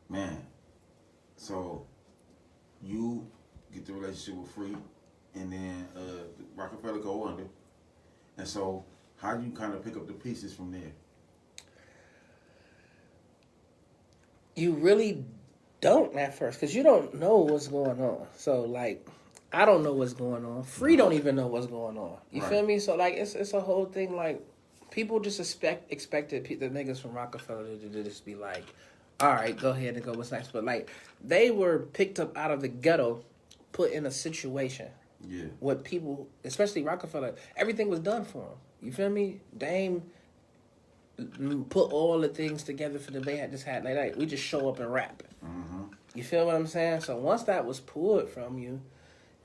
Man, so you get the relationship with Free, and then Rockefeller go under. And so how do you kind of pick up the pieces from there? You really don't at first because you don't know what's going on. So like, I don't know what's going on. Free don't even know what's going on. You feel me? So like, it's a whole thing. Like, people just expected the niggas from Rockefeller to just be like, all right, go ahead and go. What's next? But like, they were picked up out of the ghetto, put in a situation. Yeah. What people, especially Rockefeller, everything was done for them. You feel me? Dame put all the things together for them. They had like we just show up and rap. Mm-hmm. You feel what I'm saying? So once that was pulled from you,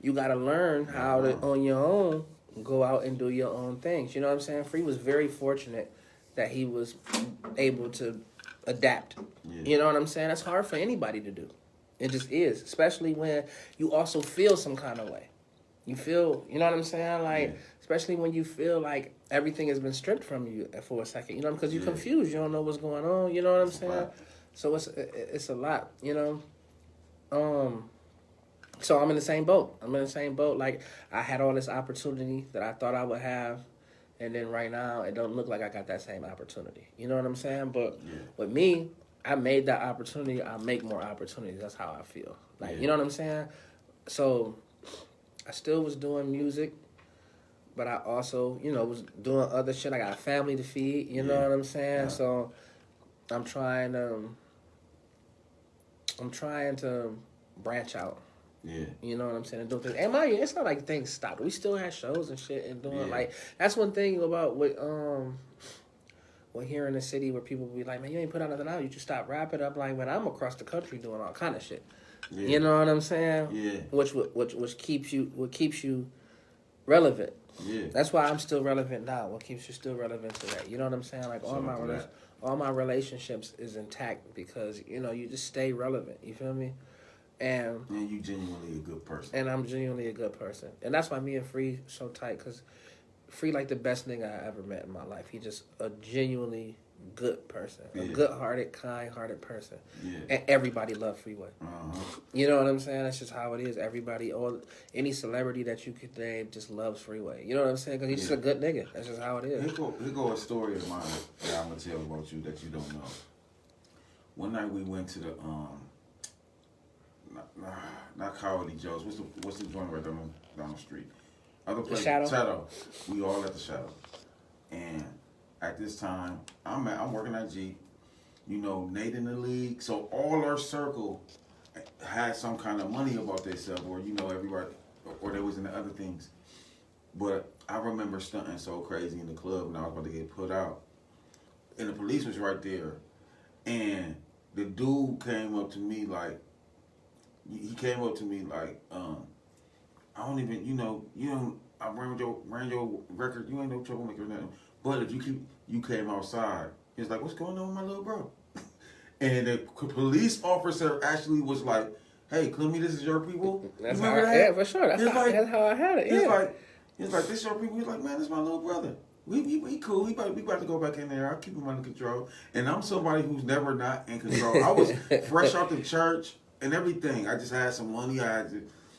you got to learn how to on your own go out and do your own things. You know what I'm saying? Free was very fortunate that he was able to adapt. Yeah. You know what I'm saying? That's hard for anybody to do. It just is, especially when you also feel some kind of way. You feel, you know what I'm saying? Like, especially when you feel like everything has been stripped from you for a second, you know, because you're confused. You don't know what's going on. You know what I'm saying? Right. So it's a lot, you know. So I'm in the same boat. Like, I had all this opportunity that I thought I would have, and then right now it don't look like I got that same opportunity. You know what I'm saying? But with me, I made that opportunity. I make more opportunities. That's how I feel. Like, you know what I'm saying? So I still was doing music, but I also, you know, was doing other shit. I got a family to feed. You know what I'm saying? Yeah. So I'm trying to branch out. Yeah. You know what I'm saying? And do things. And mind you, it's not like things stopped. We still had shows and shit and doing like, that's one thing about what here in the city where people be like, man, you ain't put out nothing out. You just stop rapping up. Like, when I'm across the country doing all kind of shit. Yeah. You know what I'm saying? Yeah. Which keeps you relevant. Yeah. That's why I'm still relevant now. What keeps you still relevant today? You know what I'm saying? Like, all my relationships is intact because, you know, you just stay relevant. You feel me? And you genuinely a good person. And I'm genuinely a good person. And that's why me and Free so tight, because Free like the best nigga I ever met in my life. He just a genuinely good person. A good-hearted, kind-hearted person. Yeah. And everybody love Freeway. Uh-huh. You know what I'm saying? That's just how it is. Everybody, any celebrity that you could name just loves Freeway. You know what I'm saying? Because he's just a good nigga. That's just how it is. Here go a story of mine that I'm going to tell about you that you don't know. One night we went to the, not Coyote Joe's. What's the joint right down the street? Other place. The Shadow. We all at the Shadow. And at this time, I'm working at Jeep. You know, Nate in the league. So all our circle had some kind of money about themselves, or you know, everybody, or they was in the other things. But I remember stunting so crazy in the club, and I was about to get put out, and the police was right there, and the dude came up to me like, I don't even, you don't. I ran your record. You ain't no troublemaker or nothing. But if you came outside, he was like, "What's going on with my little bro?" And the police officer actually was like, "Hey, Clemmye, this is your people." That's you how remember that? Yeah, for sure. That's how I had it. He was like, "This your people." He's like, "Man, this is my little brother. We cool. We about to go back in there. I'll keep him under control." And I'm somebody who's never not in control. I was fresh out the church and everything. I just had some money.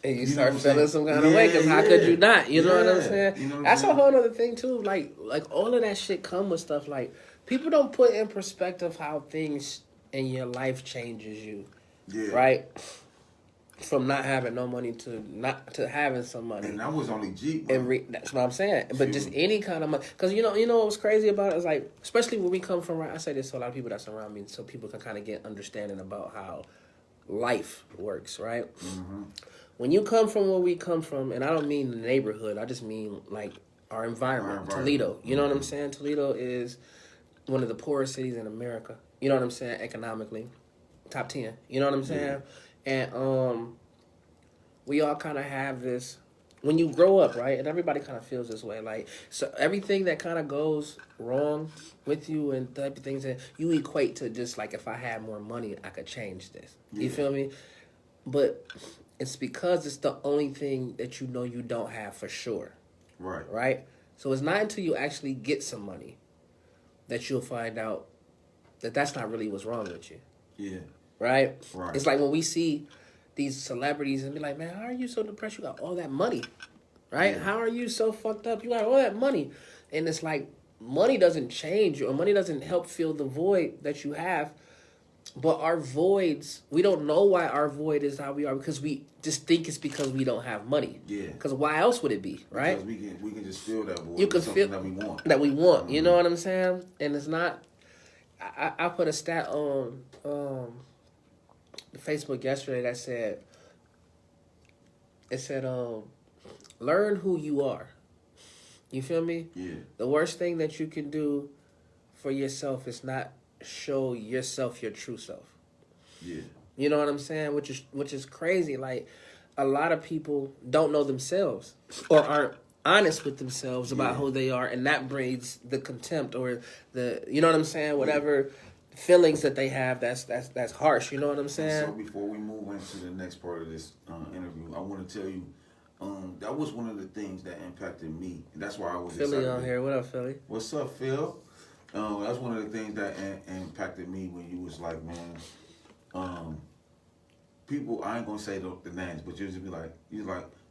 And you know start what I'm feeling saying? some kind of way, because how could you not? You know what I'm Yeah. saying? You know what I'm That's saying? a whole other thing too. Like all of that shit come with stuff. Like people don't put in perspective how things in your life changes you, Yeah. right? From not having no money to having some money. And that was only Jeep. Man. That's what I'm saying. But just any kind of money, because you know what's crazy about it is like, especially where we come from. Right? I say this to a lot of people that's around me, so people can kind of get understanding about how life works. Right? Mm-hmm. When you come from where we come from, and I don't mean the neighborhood, I just mean like our environment. Toledo. You know what I'm saying? Toledo is one of the poorest cities in America. You know what I'm saying? Economically, top 10. You know what I'm saying? And we all kind of have this when you grow up, right? And everybody kind of feels this way, like, so everything that kind of goes wrong with you and type of things that you equate to just like, if I had more money, I could change this. You feel me? But it's because it's the only thing that you know you don't have for sure. Right? So it's not until you actually get some money that you'll find out that that's not really what's wrong with you. Yeah. Right? It's like when we see these celebrities and be like, man, how are you so depressed? You got all that money. Right? How are you so fucked up? You got all that money. And it's like, money doesn't change you, or money doesn't help fill the void that you have. But our voids, we don't know why our void is how we are, because we just think it's because we don't have money. Yeah. Because why else would it be, right? Because we can just fill that void. You can feel that we want. Mm-hmm. You know what I'm saying? And it's not. I put a stat on Facebook yesterday that said, learn who you are. You feel me? Yeah. The worst thing that you can do for yourself is not show yourself your true self. Yeah. You know what I'm saying? Which is crazy. Like, a lot of people don't know themselves or aren't honest with themselves about who they are, and that breeds the contempt or the, you know what I'm saying? Whatever feelings that they have that's harsh. You know what I'm saying? So before we move into the next part of this interview, I want to tell you that was one of the things that impacted me. And that's why I was Philly on here. What up, Philly? What's up, Phil? That's one of the things that impacted me when you was like, man, people, I ain't gonna say the names, but you just be like,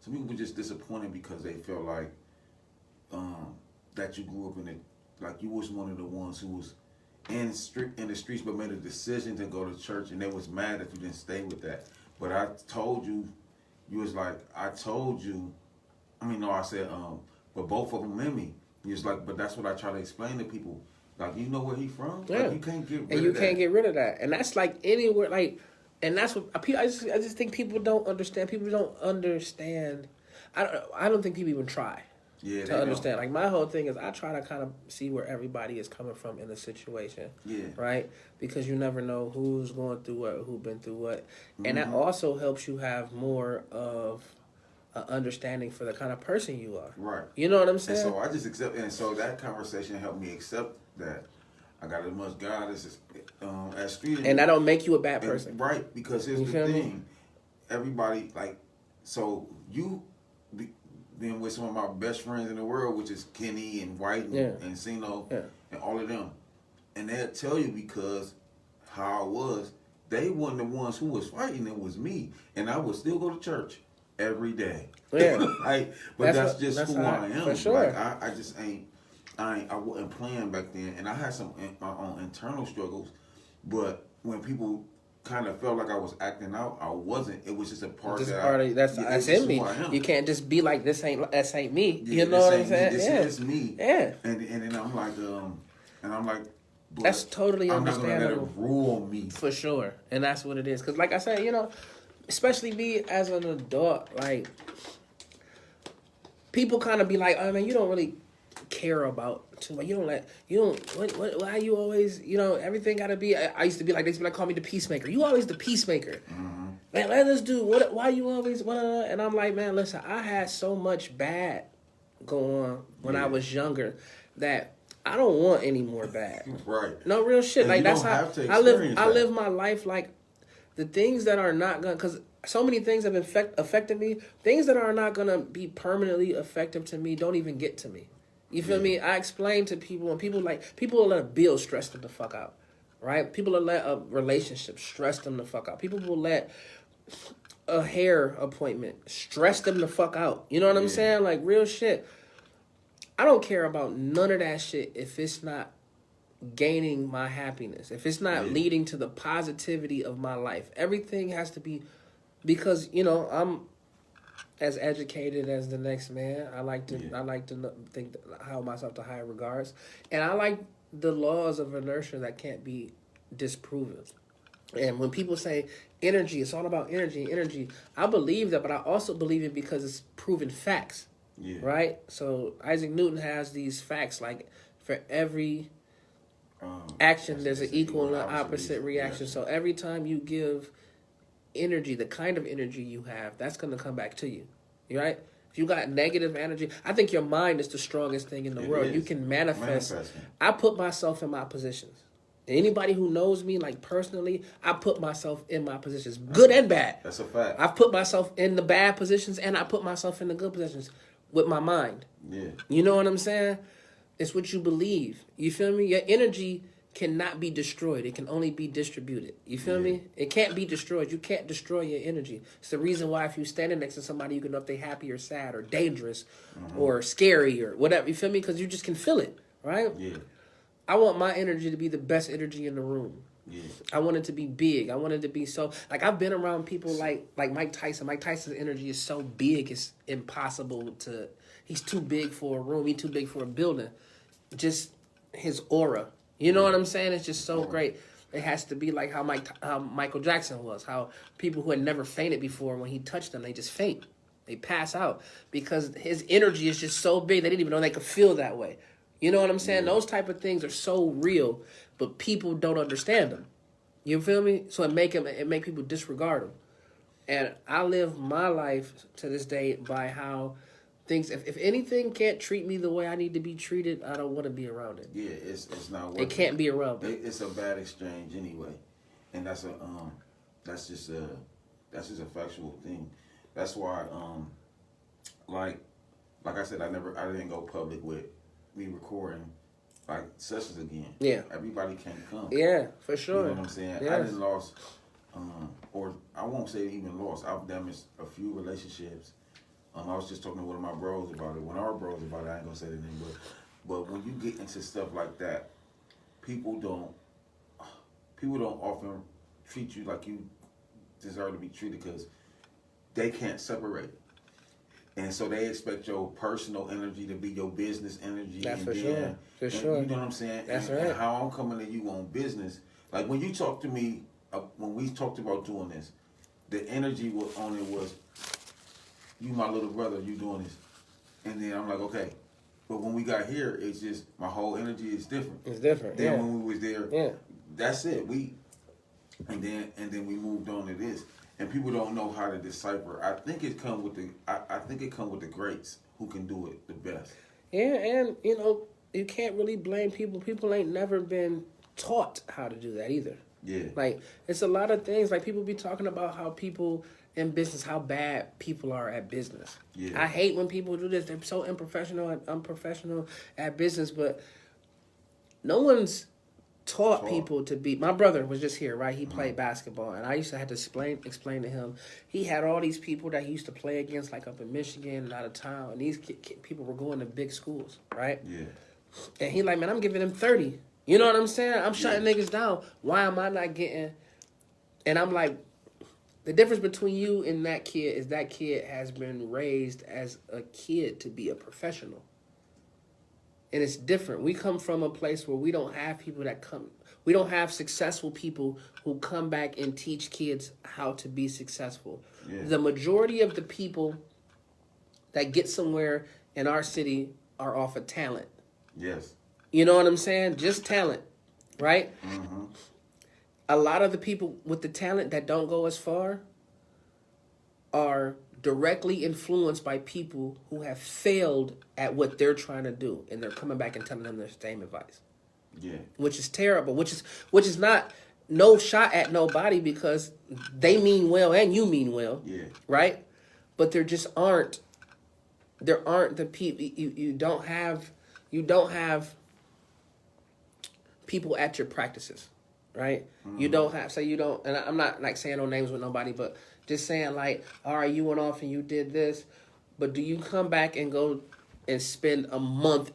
some people were just disappointed because they felt like that you grew up in it, like you was one of the ones who was in the streets but made a decision to go to church, and they was mad that you didn't stay with that. But I told you, I said, but both of them in me. You was like, but that's what I try to explain to people. Like, you know where he from? Yeah. Like, you can't get rid of that. And you can't get rid of that. And that's like anywhere, like, and that's what I just think people don't understand. People don't understand. I don't think people even try to understand. Like, my whole thing is I try to kind of see where everybody is coming from in a situation. Yeah. Right? Because you never know who's going through what, who been through what. Mm-hmm. And that also helps you have more of an understanding for the kind of person you are. Right. You know what I'm saying? And so I just accept, and so that conversation helped me accept that I got as much God as street. And that don't make you a bad person. Right, because here's the thing. Everybody, like, so you been with some of my best friends in the world, which is Kenny and White and Sino and all of them. And they'll tell you, because how I was, they weren't the ones who was fighting, it was me. And I would still go to church every day. Yeah. But that's just who I am. For sure. Like, I just I wasn't playing back then, and I had my own internal struggles. But when people kind of felt like I was acting out, I wasn't. It was just a part that's in me. You can't just be like, this ain't me. Yeah, you know what I'm saying? This is me. Yeah. And then I'm like, that's totally understandable. I'm not gonna let it rule me. For sure, and that's what it is. Because, like I said, especially me as an adult, like, people kind of be like, oh man, you don't really care about too much. Why you always, everything gotta be. I used to be like, they used to be like, call me the peacemaker. You always the peacemaker. Mm-hmm. Man, let us do why you always and I'm like, man, listen, I had so much bad going on when I was younger that I don't want any more bad. Right. No, real shit. And like, that's how I live my life. Like, the things that are not gonna, because so many things have affected me. Things that are not gonna be permanently effective to me don't even get to me. You feel me? I explain to people, and people will let a bill stress them the fuck out, right? People will let a relationship stress them the fuck out. People will let a hair appointment. Stress them the fuck out. You know what I'm saying? Like, real shit. I don't care about none of that shit if it's not gaining my happiness. If it's not leading to the positivity of my life. Everything has to be, because, you know, I'm as educated as the next man. I like to think, hold myself to higher regards. And I like the laws of inertia that can't be disproven. And when people say energy, it's all about energy, I believe that, but I also believe it because it's proven facts. Yeah. Right? So Isaac Newton has these facts, like for every action, there's an equal and opposite reaction. So every time you give energy, the kind of energy you have, that's going to come back to you. Right? If you got negative energy, I think your mind is the strongest thing in the world. You can manifest. I put myself in my positions. Anybody who knows me, like personally, I put myself in my positions, good and bad. That's a fact. I've put myself in the bad positions and I put myself in the good positions with my mind. Yeah. You know what I'm saying? It's what you believe. You feel me? Your energy cannot be destroyed. It can only be distributed. You feel me? It can't be destroyed. You can't destroy your energy. It's the reason why if you're standing next to somebody, you can know if they're happy or sad or dangerous or scary or whatever. You feel me? Because you just can feel it, right? Yeah. I want my energy to be the best energy in the room. Yeah. I want it to be big. I want it to be so... Like, I've been around people like Mike Tyson. Mike Tyson's energy is so big, it's impossible to... He's too big for a room. He's too big for a building. Just his aura. You know what I'm saying? It's just so great. It has to be like how Michael Jackson was. How people who had never fainted before, when he touched them, they just faint. They pass out. Because his energy is just so big, they didn't even know they could feel that way. You know what I'm saying? Those type of things are so real, but people don't understand them. You feel me? So it make people disregard them. And I live my life to this day by how things, if anything can't treat me the way I need to be treated, I don't want to be around it. Yeah, it's not worth it. It can't be around it. It's a bad exchange anyway. And that's just a factual thing. That's why like I said, I didn't go public with me recording like sessions again. Yeah. Everybody can't come. Yeah, for sure. You know what I'm saying? Yes. I didn't lost, or I won't say even lost. I've damaged a few relationships. I was just talking to one of my bros about it. One of our bros about it. I ain't gonna say the name, but when you get into stuff like that, people don't often treat you like you deserve to be treated because they can't separate it. And so they expect your personal energy to be your business energy. That's for sure. For sure. You know what I'm saying? That's and, right. And how I'm coming to you on business. Like when you talk to me, when we talked about doing this, the energy on it was, you my little brother, you doing this. And then I'm like, okay. But when we got here, it's just, my whole energy is different. It's different, Then when we was there, that's it. And then we moved on to this. And people don't know how to decipher. I think it come with the greats who can do it the best. Yeah, and you know, you can't really blame people. People ain't never been taught how to do that either. Yeah. Like, it's a lot of things. Like, people be talking about how people in business, how bad people are at business. Yeah. I hate when people do this. They're so unprofessional and unprofessional at business, but no one's taught people to be... My brother was just here, right? He played basketball, and I used to have to explain to him. He had all these people that he used to play against, like up in Michigan and out of town, and these people were going to big schools, right? Yeah. And he like, man, I'm giving them 30. You know what I'm saying? I'm shutting niggas down. Why am I not getting... And I'm like, the difference between you and that kid is that kid has been raised as a kid to be a professional. And it's different. We come from a place where we don't have people that come. We don't have successful people who come back and teach kids how to be successful. Yeah. The majority of the people that get somewhere in our city are off of talent. Yes. You know what I'm saying? Just talent, right? Mm-hmm. A lot of the people with the talent that don't go as far are directly influenced by people who have failed at what they're trying to do, and they're coming back and telling them the same advice. Yeah, which is terrible. Which is not no shot at nobody, because they mean well and you mean well. Yeah, right. But there just aren't. There aren't the people. You don't have people at your practices. Right? Mm-hmm. You don't have, say you don't, and I'm not like saying no names with nobody, but just saying like, all right, you went off and you did this, but do you come back and go and spend a month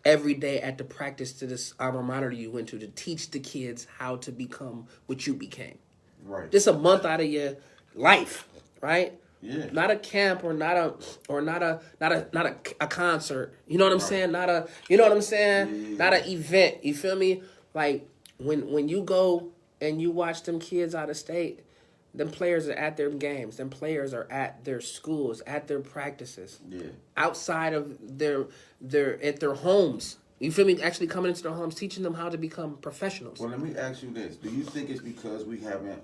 every day at the practice to this alma mater you went to teach the kids how to become what you became? Right. Just a month out of your life, right? Yeah. Not a camp or not a concert. You know what I'm saying? Not a, you know what I'm saying? Yeah. Not an event. You feel me? Like when you go and you watch them kids out of state, them players are at their games. Them players are at their schools, at their practices. Yeah. Outside of their at their homes. You feel me? Actually coming into their homes, teaching them how to become professionals. Well, let me ask you this: do you think it's because we haven't,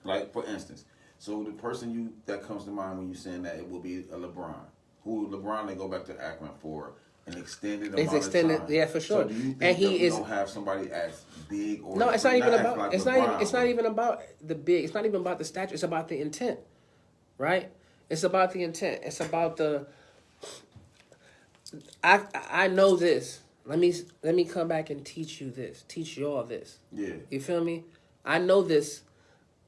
like, for instance, so the person that comes to mind when you're saying that, it will be a LeBron, who LeBron they go back to Akron for an extended amount of time. Yeah, for sure. So do you think And he that we is don't have somebody as big or no, it's not even as about. like It's LeBron, not even about the big. It's not even about the stature. It's about the intent, right? It's about the intent. It's about the. I know this. Let me come back and teach you this. Teach y'all this. Yeah. You feel me? I know this,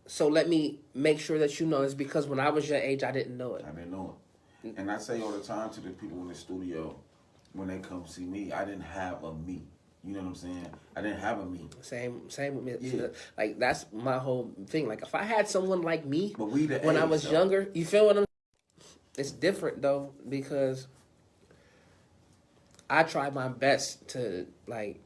so let me make sure that you know this, because when I was your age, I didn't know it. I didn't know it. And I say all the time to the people in the studio, when they come see me, I didn't have a me. You know what I'm saying? I didn't have a me. Same with me. Yeah. Like that's my whole thing. Like if I had someone like me But we the when I age, was though. younger, you feel what I'm? It's different though, because I try my best to, like,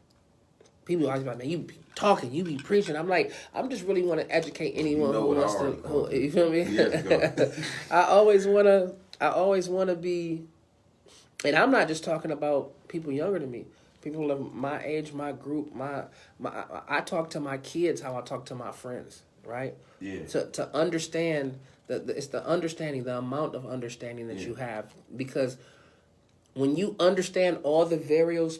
people always be like, man, you be talking, you be preaching. I'm like, I'm just really want to educate anyone You know who what I wants already to. called You feel me? Years ago. I always want to be, and I'm not just talking about people younger than me. People of my age, my group, I talk to my kids how I talk to my friends, right? Yeah. To understand it's the understanding, the amount of understanding that you have, because when you understand all the variables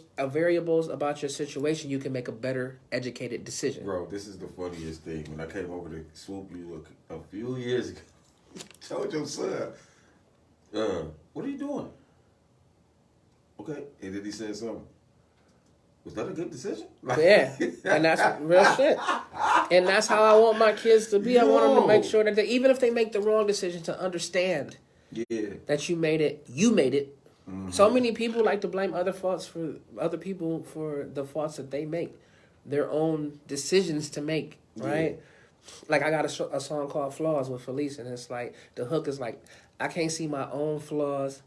about your situation, you can make a better educated decision. Bro, this is the funniest thing. When I came over to swoop you a few years ago, told your son, what are you doing? Okay. And then he said something. Was that a good decision? Yeah, and that's real shit. And that's how I want my kids to be. I want them to make sure that even if they make the wrong decision, to understand that you made it. Mm-hmm. So many people like to blame other people for the faults that they make, their own decisions to make, right? Yeah. Like I got a song called Flaws with Felice, and it's like, the hook is like, I can't see my own flaws,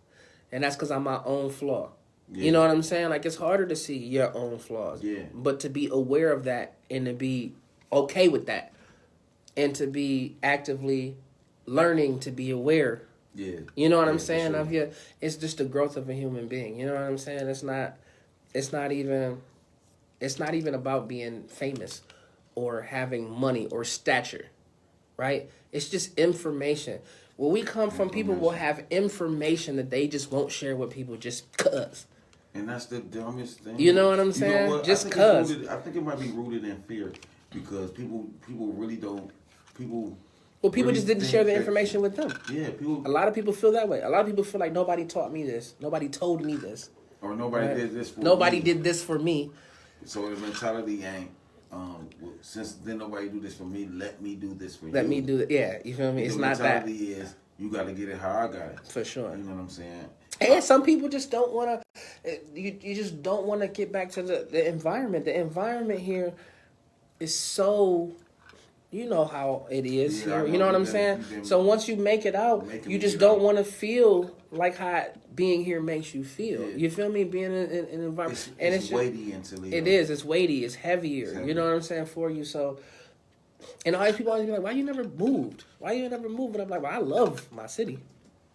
and that's because I'm my own flaw. Yeah. You know what I'm saying? Like, it's harder to see your own flaws. Yeah. But to be aware of that and to be okay with that and to be actively learning to be aware. Yeah. You know what I'm saying? Sure. Of your, it's just the growth of a human being. You know what I'm saying? It's not even about being famous or having money or stature, right? It's just information. Where we come from, people will have information that they just won't share with people just cuz. And that's the dumbest thing. You know what I'm saying? You know what? Just cuz. I think it might be rooted in fear, because people really don't. People really just didn't share the information with them. Yeah, a lot of people feel that way. A lot of people feel like nobody taught me this. Nobody told me this. Or nobody did this for me. Nobody did this for me. So the mentality ain't, since then nobody do this for me, let me do this for you. Let me do it. Yeah, you feel me? It's not that. The mentality is, you got to get it how I got it. For sure. You know what I'm saying? And some people just don't want to, you just don't want to get back to the environment. The environment here is so, you know how it is here. You know what I'm saying? So once you make it out, you just don't want to feel like how being here makes you feel. Yeah. You feel me? Being in an environment. It's weighty in Toledo. It is. It's weighty. It's heavier. You know what I'm saying? For you. So, and all these people always be like, why you never moved? Why you never moved? And I'm like, well, I love my city.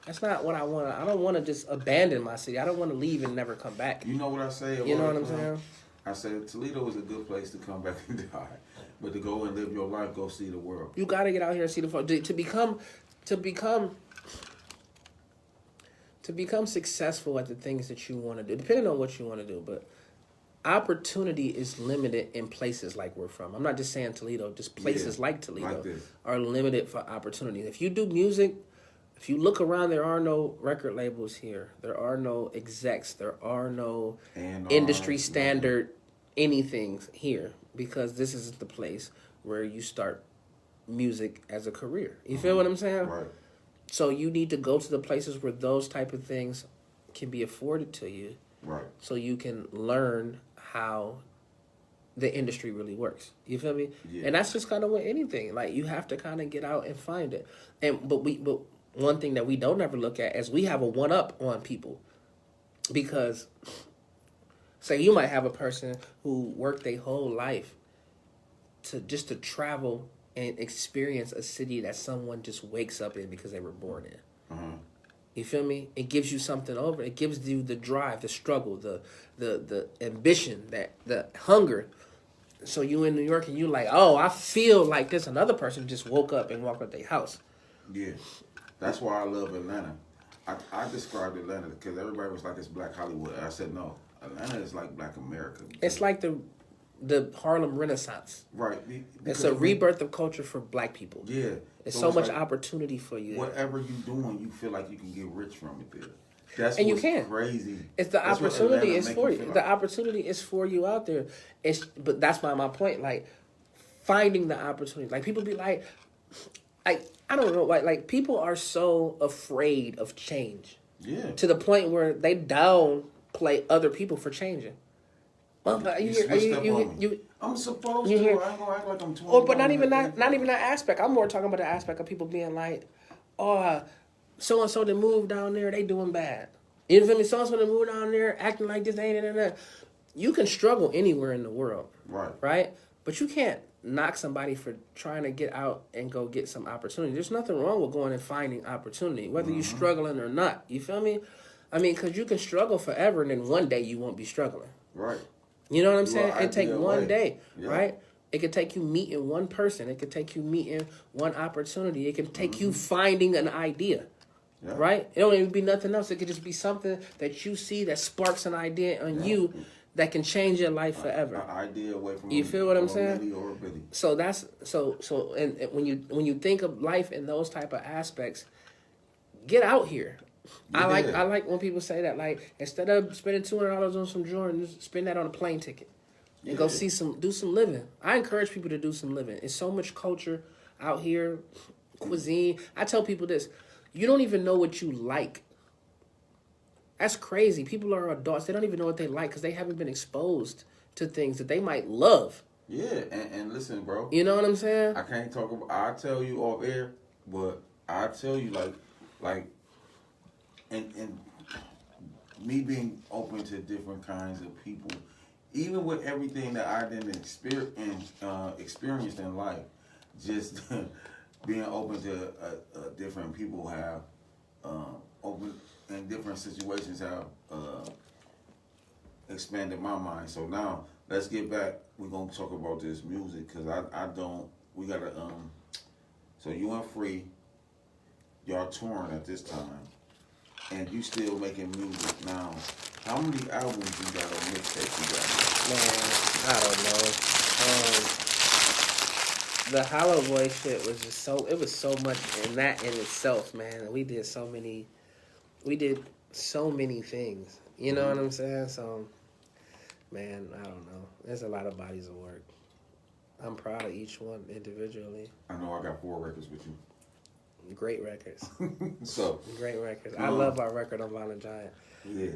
That's not what I want. I don't want to just abandon my city. I don't want to leave and never come back. You know what I say? You know what I'm saying? I say Toledo is a good place to come back and die, but to go and live your life, go see the world. You got to get out here and see the world. To become successful at the things that you want to do, depending on what you want to do, but opportunity is limited in places like we're from. I'm not just saying Toledo, just places like Toledo are limited for opportunity. If you do music, if you look around, there are no record labels here. There are no execs. There are no industry standard anything here, because this is the place where you start music as a career. You feel what I'm saying? Right. So you need to go to the places where those type of things can be afforded to you, Right. so you can learn how the industry really works. You feel me? Yeah. And that's just kind of with anything. Like, you have to kind of get out and find it. But one thing that we don't ever look at is we have a one up on people, because say you might have a person who worked their whole life to travel and experience a city that someone just wakes up in because they were born in. Uh-huh. You feel me? It gives you something over. It gives you the drive, the struggle, the ambition, the hunger. So you in New York and you like, oh, I feel like this. Another person just woke up and walked up their house. Yeah. That's why I love Atlanta. I described Atlanta because everybody was like, it's Black Hollywood. I said, no. Atlanta is like Black America. It's like the Harlem Renaissance. Right. It's a rebirth of culture for Black people. Yeah. There's so much like, opportunity for you. Whatever you doing, you feel like you can get rich from it there. That's And you what's can. crazy. It's the That's what opportunity Atlanta is make for you you. feel The like. opportunity is for you out there. But that's my point. Like, finding the opportunity. Like, people be like I don't know. Like people are so afraid of change. Yeah. To the point where they downplay other people for changing. Well, You switched up on me. I'm supposed to. I ain't gonna act like I'm 20. Or, but not even that aspect. I'm more talking about the aspect of people being like, oh, so and so that moved down there, they doing bad. You feel me? So and so that moved down there acting like this, ain't it? You can struggle anywhere in the world, Right. right? But you can't knock somebody for trying to get out and go get some opportunity. There's nothing wrong with going and finding opportunity, whether you're struggling or not. You feel me? I mean, because you can struggle forever, and then one day you won't be struggling. Right. You know what I'm saying? are It take ideal one way. day, Yeah. right? It could take you meeting one person. It could take you meeting one opportunity. It can take you finding an idea, Yeah. right? It don't even be nothing else. It could just be something that you see that sparks an idea on you that can change your life forever. An idea away from You feel what I'm saying? Millie or a Billy. So that's so and when you think of life in those type of aspects, get out here. I like when people say that, like, instead of spending $200 on some Jordans, spend that on a plane ticket and go do some living. I encourage people to do some living. It's so much culture out here, cuisine. I tell people this: you don't even know what you like. That's crazy. People are adults; they don't even know what they like because they haven't been exposed to things that they might love. Yeah, and listen, bro. You know what I'm saying? I can't talk about. I tell you off air, but I tell you like, and me being open to different kinds of people, even with everything that I didn't experienced in life, just being open to different people have open in different situations have expanded my mind. So now let's get back. We're gonna talk about this music because I don't. We gotta So you and Free, y'all touring at this time, and you still making music now. How many albums you got or mixtapes you got? Man, I don't know. The Hollow Boy shit was just it was so much in that in itself, man. We did so many things. You know what I'm saying? So, man, I don't know. There's a lot of bodies of work. I'm proud of each one individually. I know I got 4 records with you. Great records. So Great records. I love our record on Violent Giant. yeah.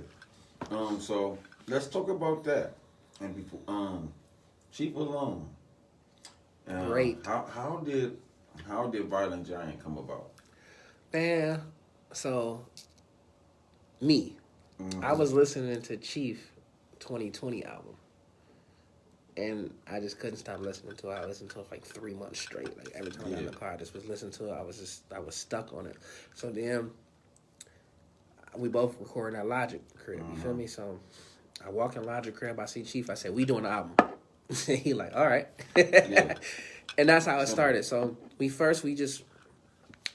So let's talk about that. And before Chief Alone. Great. How did Violent Giant come about? Man, so me. I was listening to Chief 2020 album. And I just couldn't stop listening to it. I listened to it for like 3 months straight. Like every time I got in the car, I just was listening to it. I was stuck on it. So then we both recording at Logic crib. You feel me? So I walk in Logic crib. I see Chief. I say, "We doing the album." He like, "All right." And that's how it started. So we just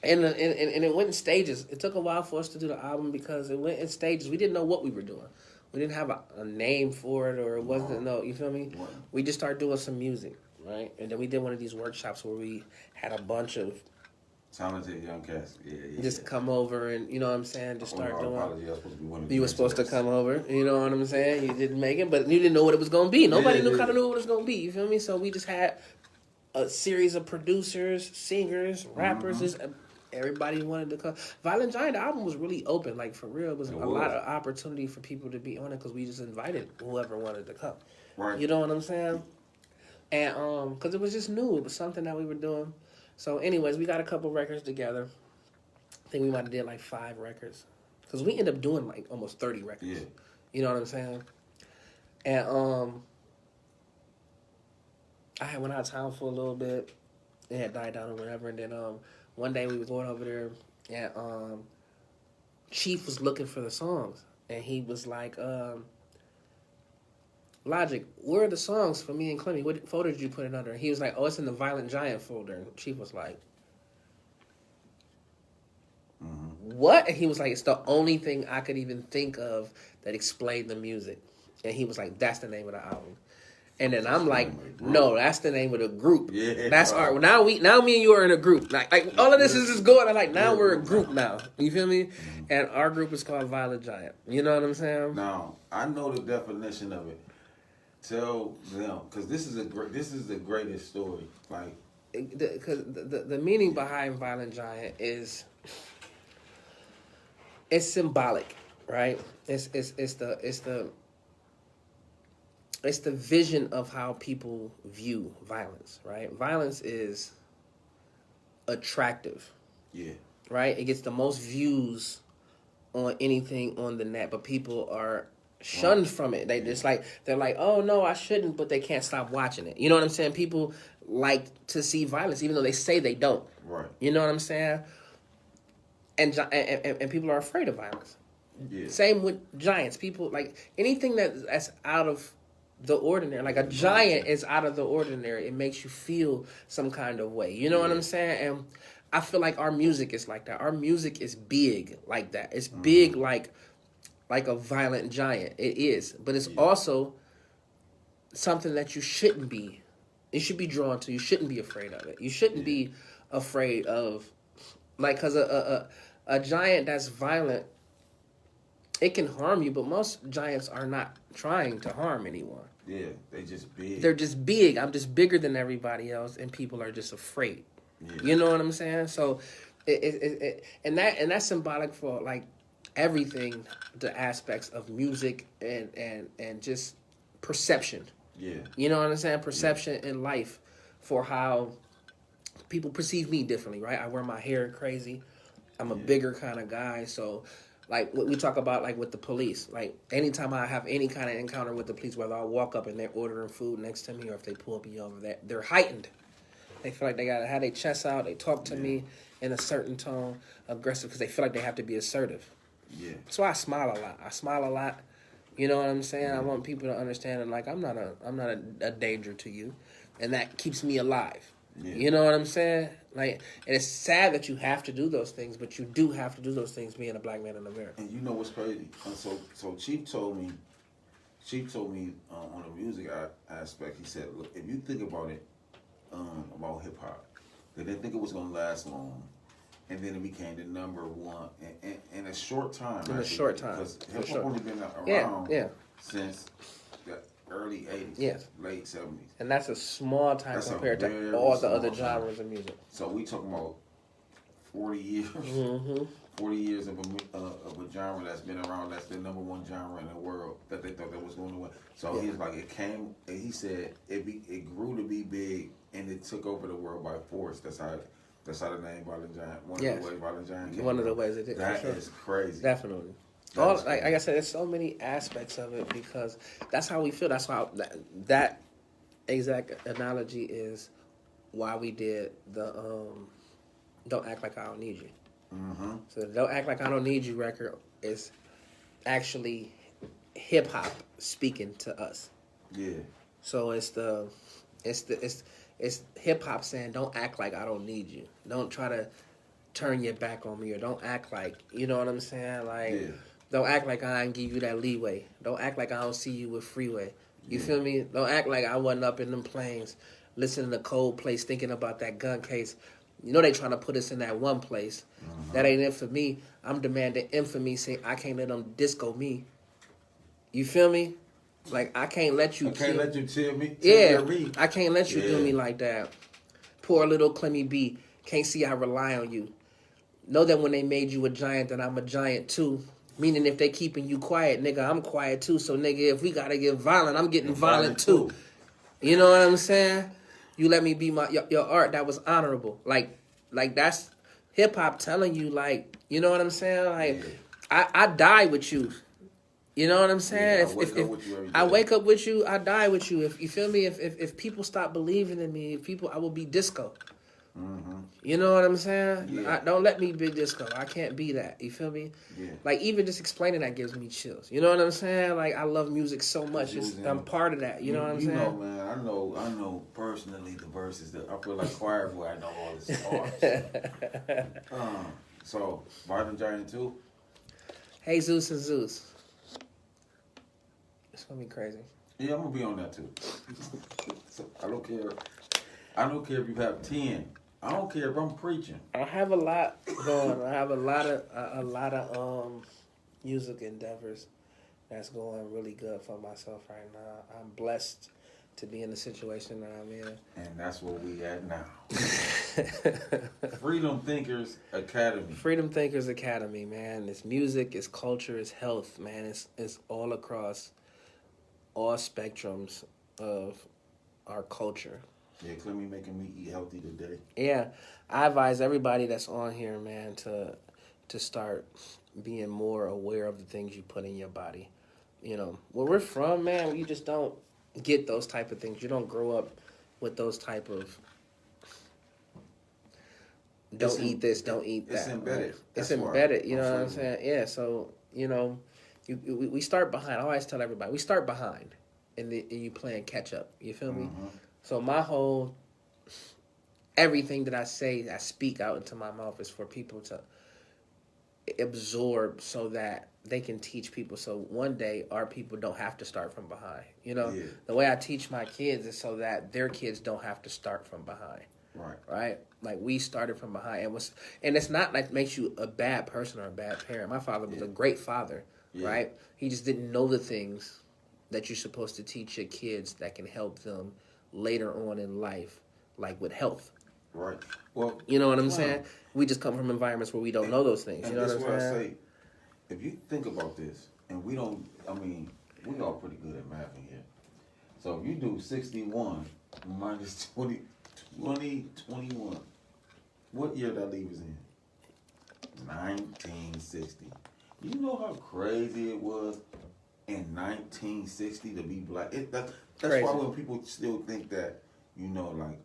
and it went in stages. It took a while for us to do the album because it went in stages. We didn't know what we were doing. We didn't have a name for it, or it wasn't, you feel me? We just started doing some music, right? And then we did one of these workshops where we had a bunch of talented young cats. Just come over and, you know what I'm saying, just start doing. You were supposed to come over, you know what I'm saying? You didn't make it, but you didn't know what it was going to be. Nobody knew what it was going to be, you feel me? So we just had a series of producers, singers, rappers. Everybody wanted to come. Violent Giant, the album was really open, like for real. It was a lot of opportunity for people to be on it because we just invited whoever wanted to come. Right. You know what I'm saying? And because it was just new, it was something that we were doing. So, anyways, we got a couple records together. I think we might have did like 5 records because we ended up doing like almost 30 records. Yeah. You know what I'm saying? And I had went out of town for a little bit. It had died down or whatever, and then one day we was going over there, and Chief was looking for the songs, and he was like, Logic, where are the songs for me and Clemmye? What folder did you put it under? And he was like, oh, it's in the Violent Giant folder. And Chief was like, what? And he was like, it's the only thing I could even think of that explained the music. And he was like, that's the name of the album. And then I'm like, no, that's the name of the group. Yeah, that's our now me and you are in a group. Like all of this is just going. I'm like, now we're a group now. You feel me? And our group is called Violent Giant. You know what I'm saying? Now I know the definition of it. Tell them because this is the greatest story. Like, because the meaning behind Violent Giant is it's symbolic, right? It's the vision of how people view violence, right? Violence is attractive. Yeah. Right? It gets the most views on anything on the net, but people are shunned from it. They just they're like, oh no, I shouldn't, but they can't stop watching it. You know what I'm saying? People like to see violence, even though they say they don't. Right. You know what I'm saying? And people are afraid of violence. Yeah. Same with giants. People like anything that's out of the ordinary. Like a giant is out of the ordinary. It makes you feel some kind of way. You know what I'm saying? And I feel like our music is like that. Our music is big like that. It's big like a violent giant. It is. But it's also something that you shouldn't be. You should be drawn to. You shouldn't be afraid of it. You shouldn't be afraid of, like, because a giant that's violent, it can harm you, but most giants are not trying to harm anyone. Yeah, they just big. They're just big. I'm just bigger than everybody else, and people are just afraid. Yeah. You know what I'm saying? So, and that's symbolic for like everything, the aspects of music and just perception. Yeah. You know what I'm saying? Perception in life for how people perceive me differently, right? I wear my hair crazy. I'm a bigger kind of guy, so. Like what we talk about, like with the police. Like anytime I have any kind of encounter with the police, whether I walk up and they're ordering food next to me, or if they pull me over, they're heightened. They feel like they gotta have their chest out. They talk to me in a certain tone, aggressive, because they feel like they have to be assertive. Yeah. That's why I smile a lot. I smile a lot. You know what I'm saying? I want people to understand that, like, I'm not a danger to you, and that keeps me alive. Yeah. You know what I'm saying? Like, and it's sad that you have to do those things, but you do have to do those things being a black man in America. And you know what's crazy? So Chief told me on the music aspect, he said, look, if you think about it, about hip hop, they didn't think it was gonna last long, and then it became the number one in a short time. In a short time, because hip hop only been around since the early 80s, late 70s. And that's a small time compared to all the other genres of music. So we talking about 40 years. 40 years of a genre that's been around, that's the number one genre in the world that they thought that was going away. So he was like, he said it grew to be big and it took over the world by force. That's how the name Violent Giant, one of the ways Violent Giant came One of the ways it did. That is crazy. Definitely. Like I said, there's so many aspects of it because that's how we feel. That's why that exact analogy is why we did the Don't Act Like I Don't Need You. Mm-hmm. So the Don't Act Like I Don't Need You record is actually hip hop speaking to us. Yeah. So it's hip hop saying, don't act like I don't need you. Don't try to turn your back on me, or don't act like, you know what I'm saying? Like, don't act like I ain't give you that leeway. Don't act like I don't see you with Freeway. You feel me? Don't act like I wasn't up in them planes listening to Coldplay, thinking about that gun case. You know they trying to put us in that one place. That ain't it for me. I'm demanding infamy, saying I can't let them disco me. You feel me? Like, I can't let you let you tell me. Yeah, I can't let you do me like that. Poor little Clemmye B. Can't see I rely on you. Know that when they made you a giant, that I'm a giant too. Meaning if they keeping you quiet, nigga, I'm quiet too. So nigga, if we gotta get violent, I'm getting violent too. You know what I'm saying? You let me be your art that was honorable. Like that's hip hop telling you, like, you know what I'm saying? Like, I die with you. You know what I'm saying? Yeah, I wake up with you, I die with you. If you feel me, if people stop believing in me, I will be disco. Mm-hmm. You know what I'm saying? Yeah. Don't let me be disco. I can't be that. You feel me? Yeah. Like, even just explaining that gives me chills. You know what I'm saying? Like, I love music so much. I'm part of that. You know what I'm saying? You know, man, I know personally the verses that I feel like choir boy. I know all this parts. So, Martin Giant too. Hey, Zeus and Zeus. It's gonna be crazy. Yeah, I'm gonna be on that too. So I don't care. I don't care if you have 10. I don't care if I'm preaching. I have a lot going. I have a lot of music endeavors that's going really good for myself right now. I'm blessed to be in the situation that I'm in. And that's where we at now. Freedom Thinkers Academy. Freedom Thinkers Academy, man. It's music, it's culture, it's health, man. It's all across all spectrums of our culture. Yeah, Clemmye making me eat healthy today. Yeah, I advise everybody that's on here, man, to start being more aware of the things you put in your body. You know, where we're from, man, you just don't get those type of things. You don't grow up with those type of don't eat this, don't eat that. It's embedded. Right? It's embedded. You know what I'm saying? Yeah. So you know, we start behind. I always tell everybody we start behind, and you playing catch up. You feel me? Mm-hmm. So my whole everything that I say, I speak out into my mouth is for people to absorb so that they can teach people. So one day our people don't have to start from behind. You know, The way I teach my kids is so that their kids don't have to start from behind. Right. Like we started from behind, and it's not like makes you a bad person or a bad parent. My father was a great father. Right. He just didn't know the things that you're supposed to teach your kids that can help them later on in life, like with health. Right. Well, you know what I'm saying? We just come from environments where we don't know those things. And you know that's what I'm saying? I say. If you think about this, and we don't, I mean, we all pretty good at math in here. So if you do 61 minus 21, what year that leave us in? 1960. You know how crazy it was in 1960 to be black? That's crazy. why when people still think that, you know, like,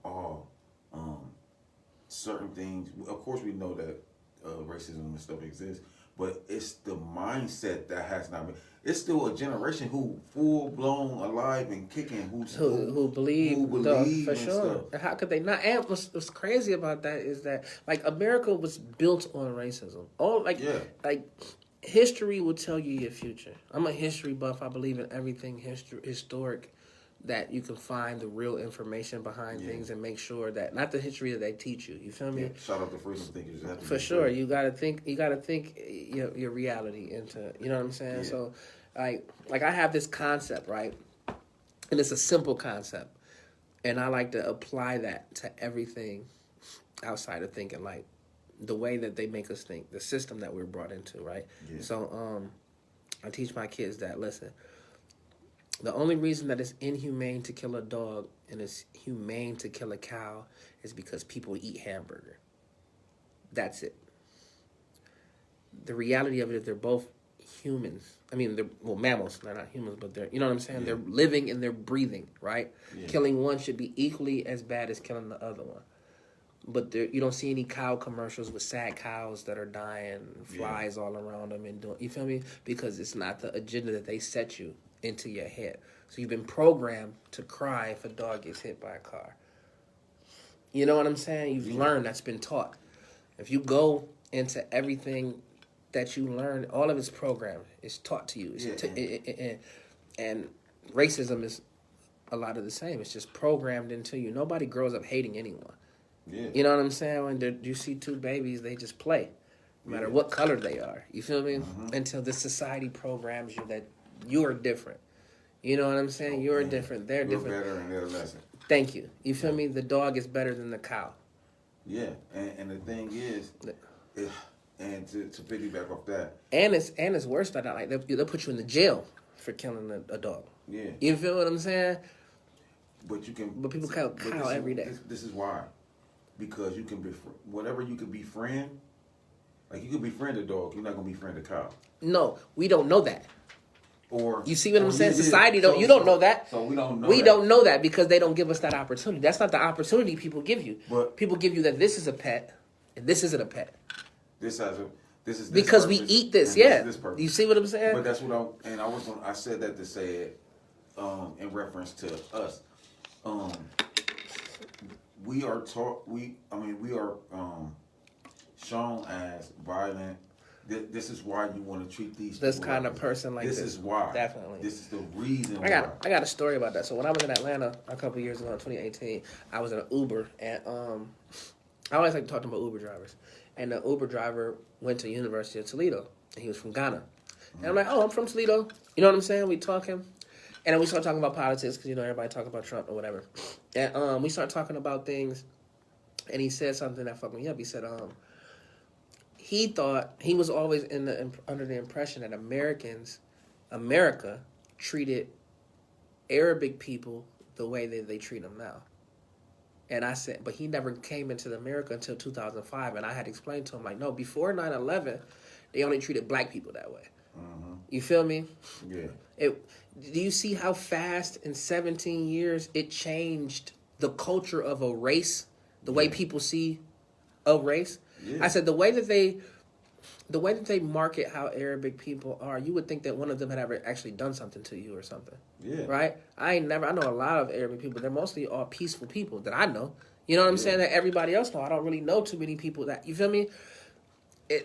certain things, of course we know that racism and stuff exists, but it's the mindset that has not been. It's still a generation who full blown alive and kicking, who believe for sure. stuff. How could they not? And what's crazy about that is that like America was built on racism. Like history will tell you your future. I'm a history buff. I believe in everything historic. That you can find the real information behind things and make sure that not the history that they teach you. You feel me? Yeah. Shout out to freedom thinkers. For sure, you gotta think. You gotta think your reality into. You know what I'm saying? Yeah. So, like I have this concept, right? And it's a simple concept, and I like to apply that to everything outside of thinking, like the way that they make us think, the system that we're brought into, right? Yeah. So, I teach my kids that. Listen. The only reason that it's inhumane to kill a dog and it's humane to kill a cow is because people eat hamburger. That's it. The reality of it is they're both humans. I mean, they're mammals. They're not humans, but they're, you know what I'm saying? Yeah. They're living and they're breathing, right? Yeah. Killing one should be equally as bad as killing the other one. But you don't see any cow commercials with sad cows that are dying, flies all around them, and doing. You feel me? Because it's not the agenda that they set you into your head. So you've been programmed to cry if a dog gets hit by a car. You know what I'm saying? You've learned, that's been taught. If you go into everything that you learn, all of it's programmed. It's taught to you. And racism is a lot of the same. It's just programmed into you. Nobody grows up hating anyone. Yeah. You know what I'm saying? When you see two babies, they just play. No matter what color they are. You feel me? Mm-hmm. Until the society programs you that you are different. You know what I'm saying? You're And different. They're you're different. better and they're lesser. Thank you. You feel me? The dog is better than the cow. Yeah, and the thing is, and to piggyback off that, And it's worse than that. Like they'll put you in the jail for killing a dog. yeah. You feel what I'm saying? But you can. But people kill cow every day. This is why, because you can be whatever you can befriend. Like you can befriend a dog, you're not gonna befriend a cow. No, we don't know that. Or you see what I'm saying? Yeah. Society don't. You don't know that. So we don't know. We don't know that because they don't give us that opportunity. That's not the opportunity people give you. But people give you that this is a pet and this isn't a pet. This has a. This is this because we purpose, eat this. and Yeah. this purpose. You see what I'm saying? But that's what I said that to say it in reference to us. We are taught. We are shown as violent. This is why you want to treat these. This people kind like of person like this. This is why. Definitely. This is the reason. I got a story about that. So when I was in Atlanta a couple years ago in 2018, I was in an Uber and I always like to talk to my Uber drivers. And the Uber driver went to University of Toledo and he was from Ghana. And I'm like, oh, I'm from Toledo. You know what I'm saying? We talking. And then we started talking about politics because, everybody talk about Trump or whatever. And we started talking about things. And he said something that fucked me up. He said, he thought he was always under the impression that America treated Arabic people the way that they treat them now. And I said, but he never came into America until 2005. And I had explained to him, like, no, before 9/11, they only treated black people that way. Mm-hmm. You feel me? Yeah. Do you see how fast in 17 years it changed the culture of a race, the way people see a race? Yeah. I said the way that they market how Arabic people are, you would think that one of them had ever actually done something to you or something. Yeah. Right? I know a lot of Arabic people. They're mostly all peaceful people that I know. You know what I'm saying? That everybody else know. I don't really know too many people that, you feel me?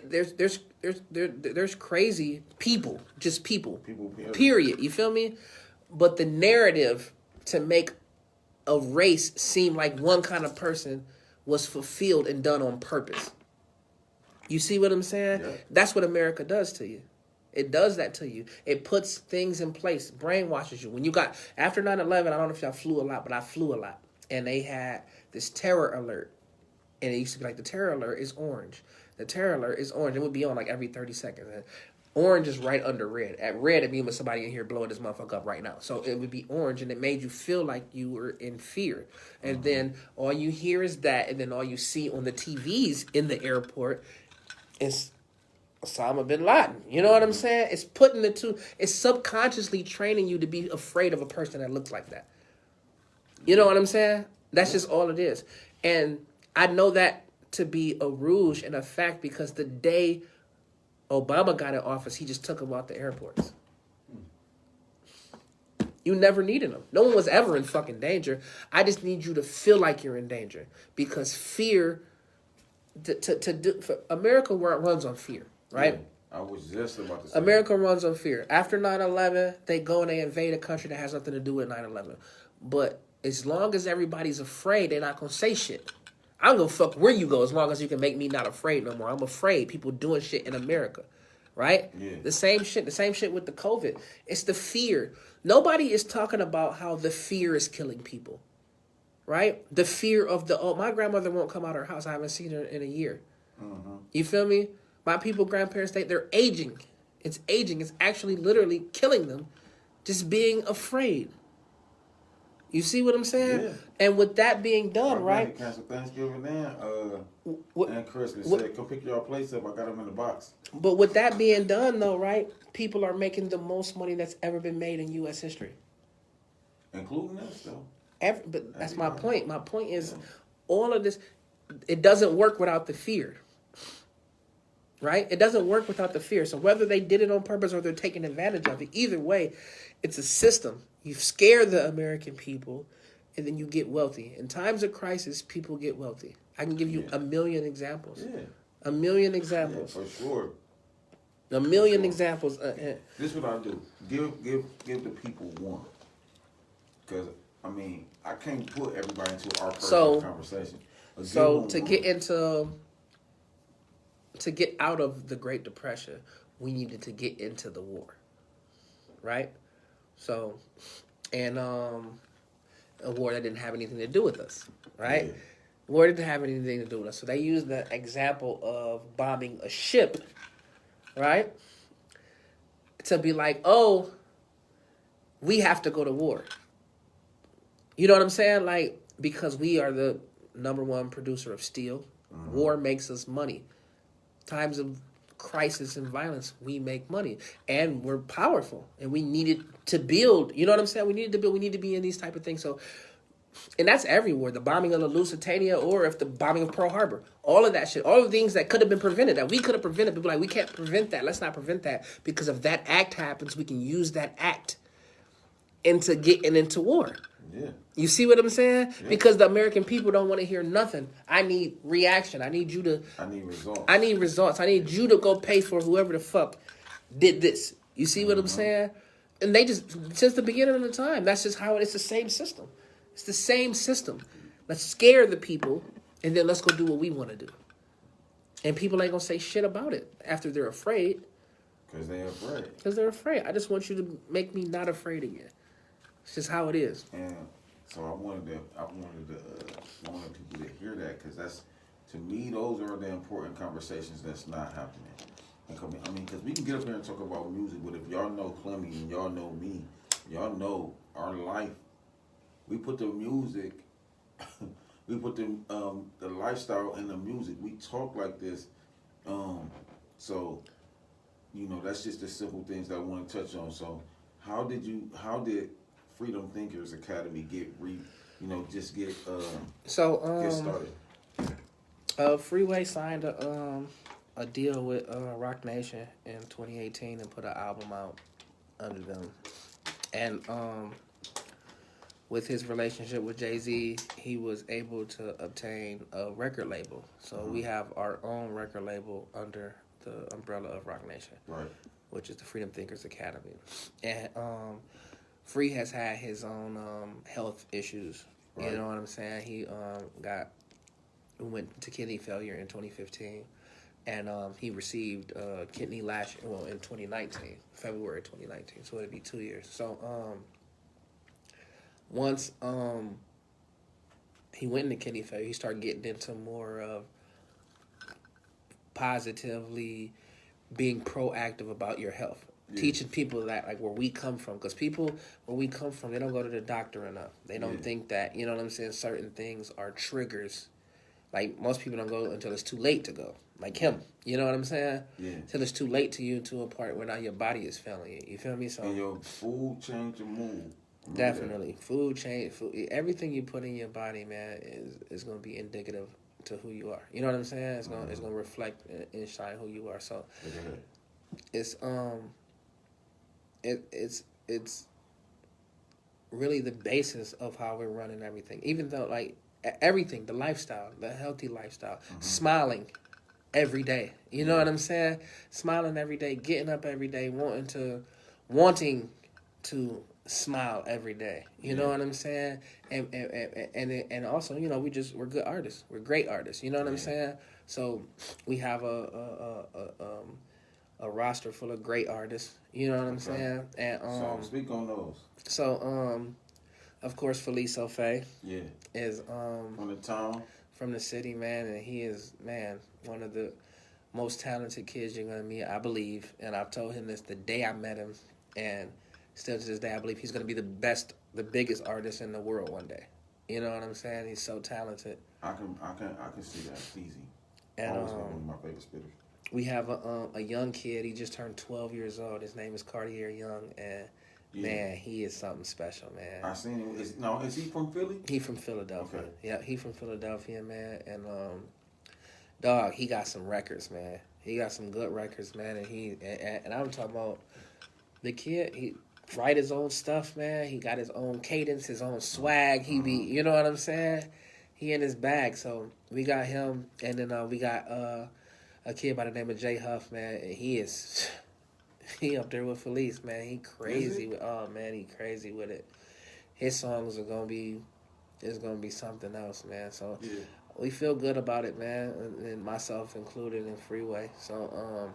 There's crazy people, just people. Period. You feel me? But the narrative to make a race seem like one kind of person was fulfilled and done on purpose. You see what I'm saying? Yeah. That's what America does to you. It does that to you. It puts things in place, brainwashes you. When you got, after 9/11, I don't know if y'all flew a lot, but I flew a lot. And they had this terror alert. And it used to be like, the terror alert is orange. The terror alert is orange. It would be on like every 30 seconds. And orange is right under red. At red, it means with somebody in here blowing this motherfucker up right now. So it would be orange, and it made you feel like you were in fear. And then all you hear is that, and then all you see on the TVs in the airport is Osama bin Laden. You know what I'm saying? It's putting the two, it's subconsciously training you to be afraid of a person that looks like that. You know what I'm saying? That's just all it is. And I know that to be a rouge and a fact because the day Obama got in office, he just took them out the airports. You never needed them. No one was ever in fucking danger. I just need you to feel like you're in danger because fear, America runs on fear, right? Yeah, I was just about to say America runs on fear. After 9/11, they go and they invade a country that has nothing to do with 9/11. But as long as everybody's afraid, they're not going to say shit. I don't give a fuck where you go as long as you can make me not afraid no more. I'm afraid people doing shit in America, right? Yeah. The same shit with the COVID. It's the fear. Nobody is talking about how the fear is killing people, right? The fear of my grandmother won't come out of her house. I haven't seen her in a year. Mm-hmm. You feel me? My grandparents, they're aging. It's aging. It's actually literally killing them just being afraid. You see what I'm saying? Yeah. And with that being done, right? Cancel Thanksgiving and Christmas. Said, come pick your place up. I got them in the box. But with that being done, though, right? People are making the most money that's ever been made in U.S. history. Including us, though. But that's my point. My point is all of this, it doesn't work without the fear. Right? It doesn't work without the fear. So whether they did it on purpose or they're taking advantage of it, either way, it's a system. You scare the American people, and then you get wealthy. In times of crisis, people get wealthy. I can give you a million examples. Yeah. A million examples. Yeah, for sure. A million examples. This is what I do. Give the people one. Because, I can't put everybody into our personal conversation. So to get out of the Great Depression, we needed to get into the war. Right? So, and a war that didn't have anything to do with us, right? Yeah. War didn't have anything to do with us. So they used the example of bombing a ship, right? To be like, oh, we have to go to war. You know what I'm saying? Like, because we are the number one producer of steel. War makes us money. Times of crisis and violence, we make money. And we're powerful. And we needed to build. You know what I'm saying? We needed to build. We need to be in these type of things. So, and that's everywhere. The bombing of the Lusitania, or if the bombing of Pearl Harbor. All of that shit. All of the things that could have been prevented, that we could have prevented. People are like, we can't prevent that. Let's not prevent that. Because if that act happens, we can use that act into getting into war. Yeah. You see what I'm saying? Yeah. Because the American people don't want to hear nothing. I need reaction. I need you to... I need results. I need results. I need you to go pay for whoever the fuck did this. You see what I'm saying? And they just... Since the beginning of the time, that's just how it's the same system. It's the same system. Let's scare the people, and then let's go do what we want to do. And people ain't going to say shit about it after they're afraid. Because they're afraid. Because they're afraid. I just want you to make me not afraid again. It's just how it is. And so I wanted people to hear that, because that's, to me, those are the important conversations that's not happening. I mean, because we can get up here and talk about music, but if y'all know Clemmye and y'all know me, y'all know our life. We put the music, we put the lifestyle in the music. We talk like this, so you know, that's just the simple things that I want to touch on. So, how did Freedom Thinkers Academy get started? Freeway signed a deal with Rock Nation in 2018 and put an album out under them. And with his relationship with Jay-Z, he was able to obtain a record label. So we have our own record label under the umbrella of Rock Nation, Right. which is the Freedom Thinkers Academy. And Free has had his own health issues. Right. You know what I'm saying? He went to kidney failure in 2015, and he received kidney in 2019, February 2019. So it'd be 2 years. So once he went into kidney failure, he started getting into more of positively being proactive about your health. Yeah. Teaching people that, like, where we come from. Because people, where we come from, they don't go to the doctor enough. They don't think that, you know what I'm saying, certain things are triggers. Like, most people don't go until it's too late to go. Like him. You know what I'm saying? Yeah. Until it's too late to you, to a part where now your body is failing you. You feel me? So, and your food change your mood. Definitely. Food change. Everything you put in your body, man, is going to be indicative to who you are. You know what I'm saying? It's going to reflect and shine who you are. So, it's it's really the basis of how we're running everything. Even though, like, everything, the lifestyle, the healthy lifestyle, smiling every day. You know what I'm saying? Smiling every day, getting up every day, wanting to smile every day. You know what I'm saying? And also, you know, we're good artists. We're great artists. You know what I'm saying? So we have a roster full of great artists. You know what I'm saying? And so speak on those. So of course, Felice Ofay is from the town, from the city, man, and he is, man, one of the most talented kids you're gonna meet, I believe. And I've told him this the day I met him, and still to this day, I believe he's gonna be the biggest artist in the world one day. You know what I'm saying? He's so talented. I can see that. It's easy. And always one of my favorite spitters. We have a young kid. He just turned 12 years old. His name is Cartier Young, and man, he is something special, man. I seen him. Is he from Philly? He from Philadelphia. Okay. Yeah, he from Philadelphia, man. And dog, he got some records, man. He got some good records, man. And I'm talking about the kid. He write his own stuff, man. He got his own cadence, his own swag. He be, you know what I'm saying? He in his bag. So we got him, and then we got a kid by the name of Jay Huff, man. And he up there with Felice, man. He crazy with he crazy with it. His songs are gonna be something else, man. So we feel good about it, man, and myself included in Freeway. So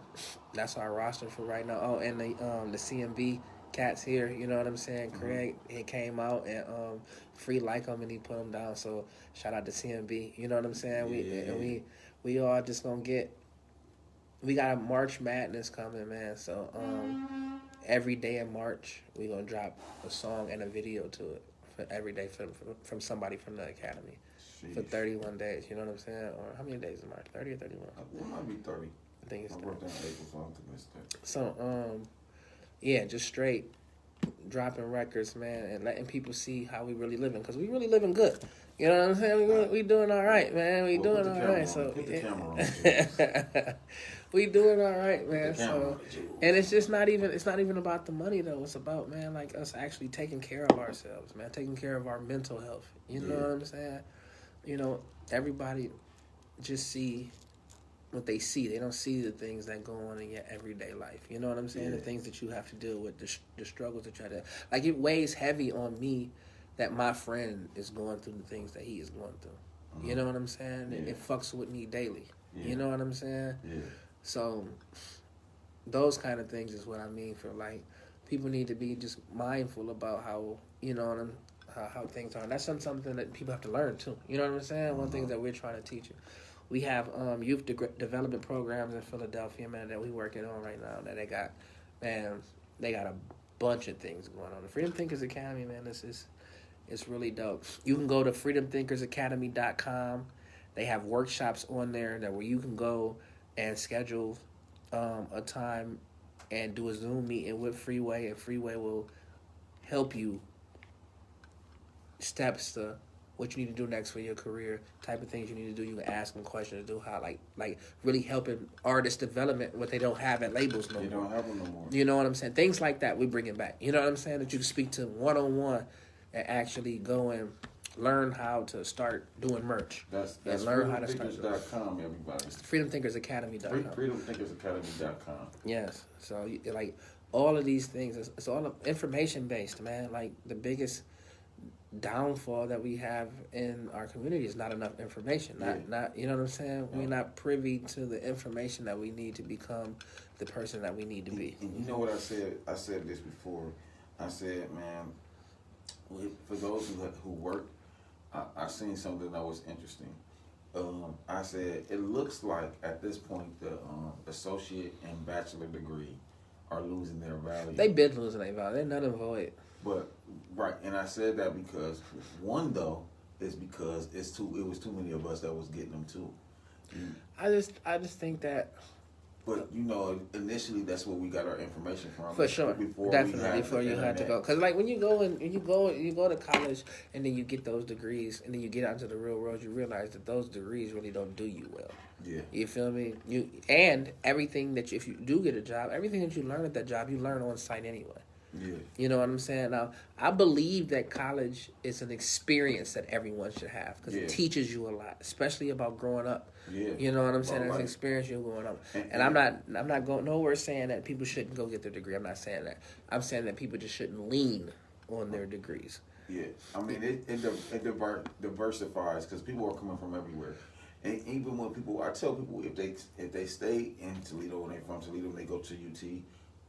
that's our roster for right now. Oh, and the CMB cats here. You know what I'm saying? Craig, he came out and free like him and he put him down. So shout out to CMB. You know what I'm saying? We all just gonna get. We got a March Madness coming, man. So every day in March we gonna drop a song and a video to it for every day from somebody from the academy. For 31 days, you know what I'm saying? Or how many days is March? 30 or 31? It might be 30. I think it's I 30. worked on April, so I don't think it's 30. So, yeah, just straight dropping records, man, and letting people see how we really living, because we really living good. You know what I'm saying? We doing all right, man. We doing all right. So put the camera on. we doing all right, man. Put the camera So, on, and it's not even about the money though. It's about, man, like us actually taking care of ourselves, man, taking care of our mental health. You know what I'm saying? You know, everybody just see what they see. They don't see the things that go on in your everyday life. You know what I'm saying? The things that you have to deal with, the struggles that you have to. Like, it weighs heavy on me that my friend is going through the things that he is going through. You know what I'm saying? It fucks with me daily. You know what I'm saying? Yeah. So, those kind of things is what I mean for, like, people need to be just mindful about how, you know, how things are. And that's something that people have to learn, too. You know what I'm saying? One thing that we're trying to teach you. We have youth development programs in Philadelphia, man, that we're working on right now. That they got a bunch of things going on. The Freedom Thinkers Academy, man, it's really dope. You can go to freedomthinkersacademy.com. They have workshops on there where you can go and schedule a time and do a Zoom meeting with Freeway, and Freeway will help you steps to what you need to do next for your career, type of things you need to do. You can ask them questions, do how like really helping artist development, what they don't have at labels no more. They don't have them no more. You know what I'm saying? Things like that we bring it back. You know what I'm saying? That you can speak to one-on-one and actually go and learn how to start doing merch. That's learn how to start. freedomthinkers.com, everybody. freedomthinkersacademy.com. freedomthinkersacademy.com. Yes. So like all of these things, it's all information based, man. Like the biggest downfall that we have in our community is not enough information. Not you know what I'm saying? We're not privy to the information that we need to become the person that we need to be. And you know what I said? I said this before. I said, man, for those who work, I seen something that was interesting. I said, it looks like at this point the associate and bachelor degree are losing their value. They been losing their value. They're not void. But right, and I said that because one though is because it was too many of us that was getting them too. I just think that. But you know, initially that's where we got our information from. For sure, definitely before you had to go, because like when you go to college and then you get those degrees and then you get out into the real world, you realize that those degrees really don't do you well. Yeah, you feel me? And everything that if you do get a job, everything that you learn at that job, you learn on site anyway. Yeah. You know what I'm saying? Now, I believe that college is an experience that everyone should have because it teaches you a lot, especially about growing up. Yeah. You know what I'm saying? It's an experience you're growing up. And I'm not going nowhere saying that people shouldn't go get their degree. I'm not saying that. I'm saying that people just shouldn't lean on their degrees. Yeah. I mean, it diversifies because people are coming from everywhere. And even when I tell people if they stay in Toledo and they're from Toledo and they go to UT,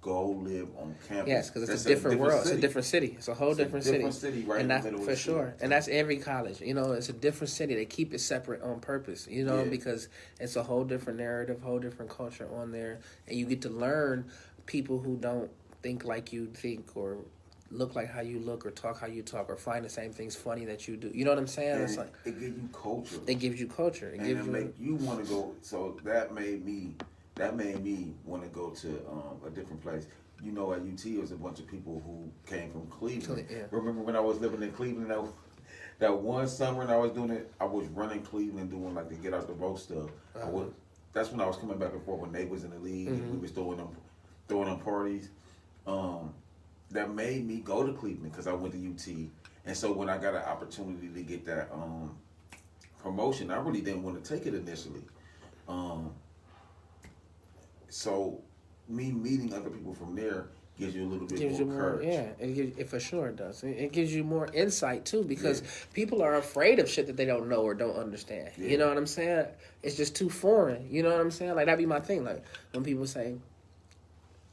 go live on campus. Yes, because it's a different world. City. It's a different city. It's a whole different city. Different city, right and in the middle of the for sure. city. And that's every college. You know, it's a different city. They keep it separate on purpose. You know, because it's a whole different narrative, whole different culture on there, and you get to learn people who don't think like you think or look like how you look or talk how you talk or find the same things funny that you do. You know what I'm saying? And it's like it gives you culture. It gives you culture. It make you want to go. So that made me want to go to a different place. You know, at UT, it was a bunch of people who came from Cleveland. Yeah. Remember when I was living in Cleveland? That one summer, and I was doing it. I was running Cleveland, doing like the get out the vote stuff. That's when I was coming back and forth when they was in the league. And we was throwing them parties. That made me go to Cleveland because I went to UT. And so when I got an opportunity to get that promotion, I really didn't want to take it initially. So me meeting other people from there gives you a little bit more courage. Yeah, it for sure does. It gives you more insight too because people are afraid of shit that they don't know or don't understand. Yeah. You know what I'm saying? It's just too foreign. You know what I'm saying? Like that'd be my thing. Like when people say,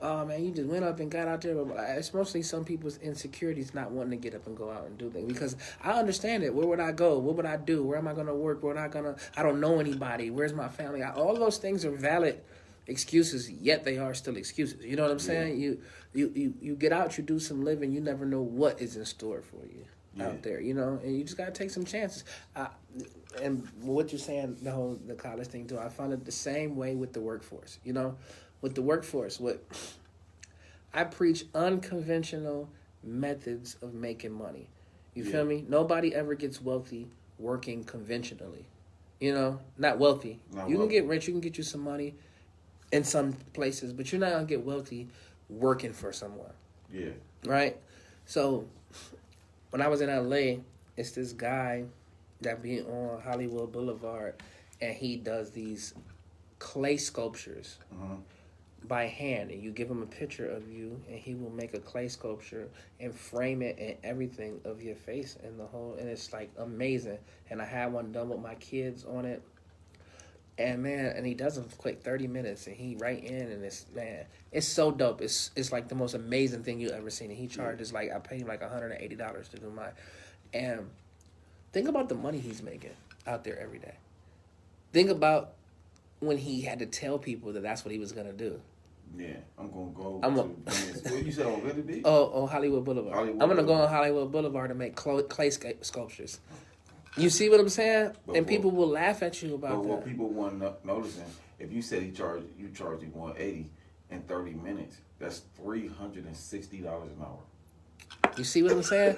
oh man, you just went up and got out there. But it's mostly some people's insecurities not wanting to get up and go out and do things. Because I understand it. Where would I go? What would I do? Where am I going to work? I don't know anybody. Where's my family? All those things are valid excuses, yet they are still excuses. You know what I'm saying? You get out, you do some living, you never know what is in store for you out there, you know, and you just got to take some chances. And what you're saying, the college thing too, I found it the same way with the workforce, you know. With the workforce, I preach unconventional methods of making money. You feel me? Nobody ever gets wealthy working conventionally. You know, not wealthy. You can get rich, you can get you some money in some places, but you're not going to get wealthy working for someone. Yeah. Right? So, when I was in LA, it's this guy that be on Hollywood Boulevard, and he does these clay sculptures. By hand, and you give him a picture of you, and he will make a clay sculpture and frame it and everything of your face and the whole, and it's like amazing. And I had one done with my kids on it, and man, and he does it for quick 30 minutes, and he right in, and it's so dope. It's like the most amazing thing you ever seen. And he charges like, I paid him like $180 to do mine, and think about the money he's making out there every day. Think about when he had to tell people that that's what he was gonna do. Yeah, I'm gonna go. What you said on Venice Beach? On Hollywood Boulevard. I'm gonna go on Hollywood Boulevard and make clay sculptures. You see what I'm saying? And people will laugh at you about that. But what people want noticing, if you said you charge him $180 in 30 minutes, that's $360 an hour. You see what I'm saying?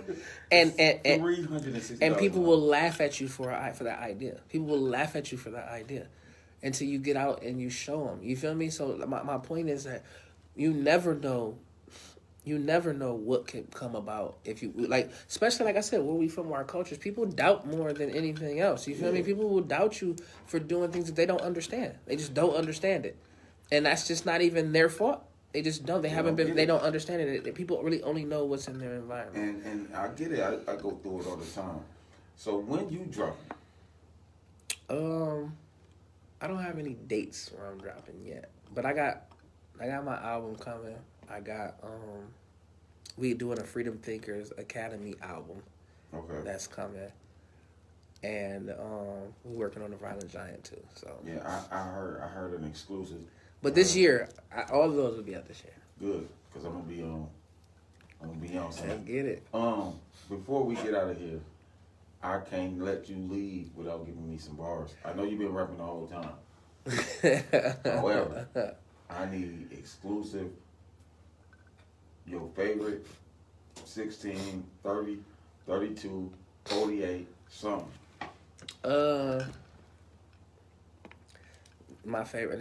And $360. And people will laugh at you for that idea. People will laugh at you for that idea until you get out and you show them. You feel me? So my point is that you never know what can come about if you, like, especially like I said, where we from, our cultures, people doubt more than anything else. You feel me? People will doubt you for doing things that they don't understand. They just don't understand it. And that's just not even their fault. They just don't. They don't understand it. People really only know what's in their environment. And I get it. I go through it all the time. So when you drop? I don't have any dates where I'm dropping yet, but I got my album coming. I got we doing a Freedom Thinkers Academy album. Okay. That's coming, and we're working on the Violent Giant too. So yeah, I heard an exclusive. But this year, all of those will be out this year. Good, because I'm gonna be on. Something. Let's get it. Before we get out of here, I can't let you leave without giving me some bars. I know you've been rapping the whole time. However, I need exclusive, your favorite 16, 30, 32, 48, something. This